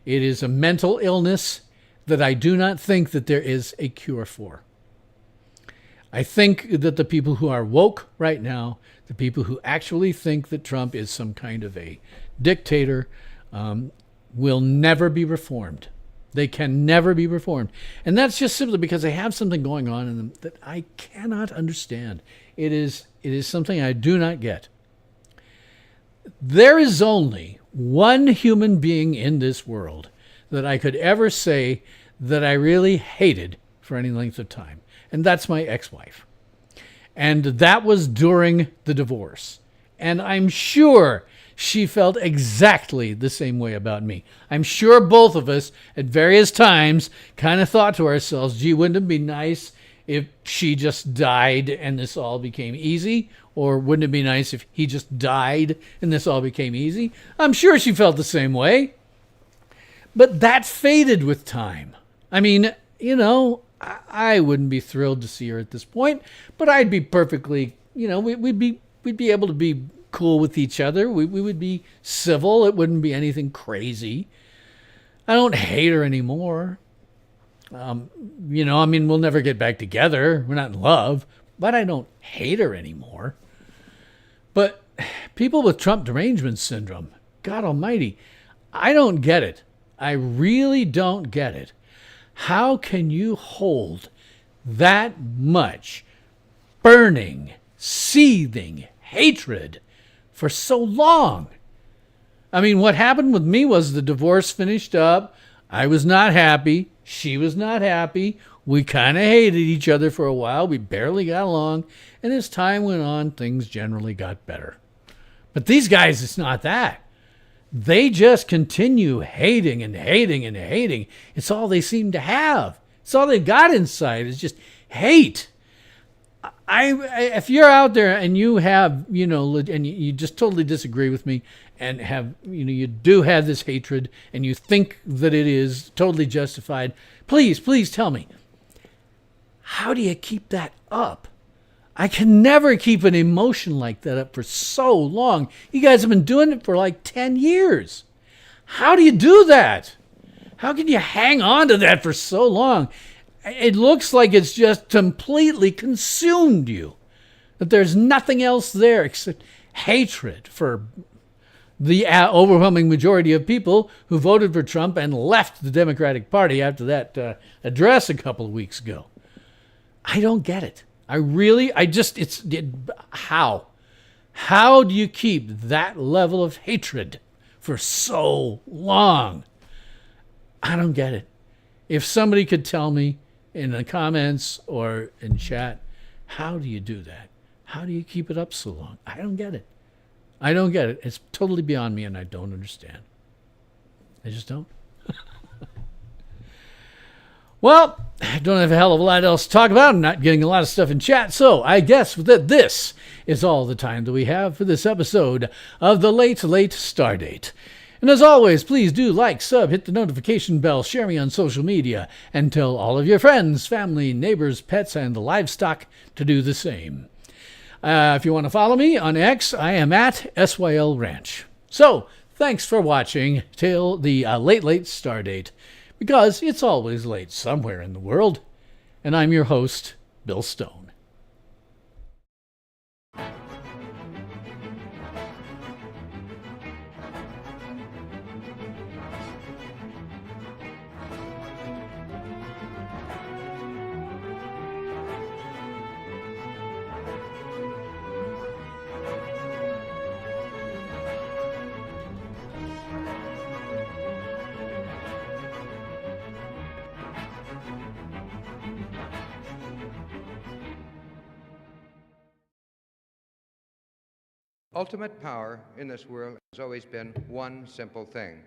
S1: It is a mental illness that I do not think that there is a cure for. I think that the people who are woke right now, the people who actually think that Trump is some kind of a dictator, will never be reformed. They can never be reformed. And that's just simply because they have something going on in them that I cannot understand. It is something I do not get. There is only one human being in this world that I could ever say that I really hated for any length of time. And that's my ex-wife. And that was during the divorce. And I'm sure she felt exactly the same way about me. I'm sure both of us at various times kind of thought to ourselves, gee, wouldn't it be nice if she just died and this all became easy? Or wouldn't it be nice if he just died and this all became easy? I'm sure she felt the same way. But that faded with time. I mean, I wouldn't be thrilled to see her at this point, but I'd be perfectly, we'd be able to be cool with each other. We would be civil. It wouldn't be anything crazy. I don't hate her anymore. We'll never get back together. We're not in love, but I don't hate her anymore. But people with Trump derangement syndrome, God almighty, I don't get it. I really don't get it. How can you hold that much burning, seething hatred for so long? I mean, what happened with me was the divorce finished up. I was not happy. She was not happy. We kind of hated each other for a while. We barely got along. And as time went on, things generally got better. But these guys, it's not that. They just continue hating and hating and hating. It's all they seem to have. It's all they got inside is just hate. If you're out there and you have, and you just totally disagree with me and have, you do have this hatred and you think that it is totally justified, please tell me, how do you keep that up? I can never keep an emotion like that up for so long. You guys have been doing it for like 10 years. How do you do that? How can you hang on to that for so long? It looks like it's just completely consumed you. That there's nothing else there except hatred for the overwhelming majority of people who voted for Trump and left the Democratic Party after that address a couple of weeks ago. I don't get it. How? How do you keep that level of hatred for so long? I don't get it. If somebody could tell me in the comments or in chat, how do you do that? How do you keep it up so long? I don't get it. I don't get it. It's totally beyond me and I don't understand. I just don't. Well, I don't have a hell of a lot else to talk about. I'm not getting a lot of stuff in chat, so I guess that this is all the time that we have for this episode of the Late Stardate. And as always, please do like, sub, hit the notification bell, share me on social media, and tell all of your friends, family, neighbors, pets, and the livestock to do the same. If you want to follow me on X, I am at SYL Ranch. So, thanks for watching till the Late Stardate. Because it's always late somewhere in the world. And I'm your host, Bill Stone.
S2: Ultimate power in this world has always been one simple thing: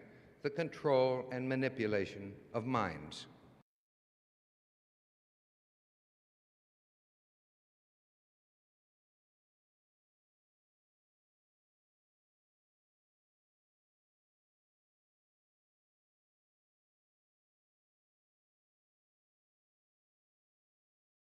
S2: the control and manipulation of minds.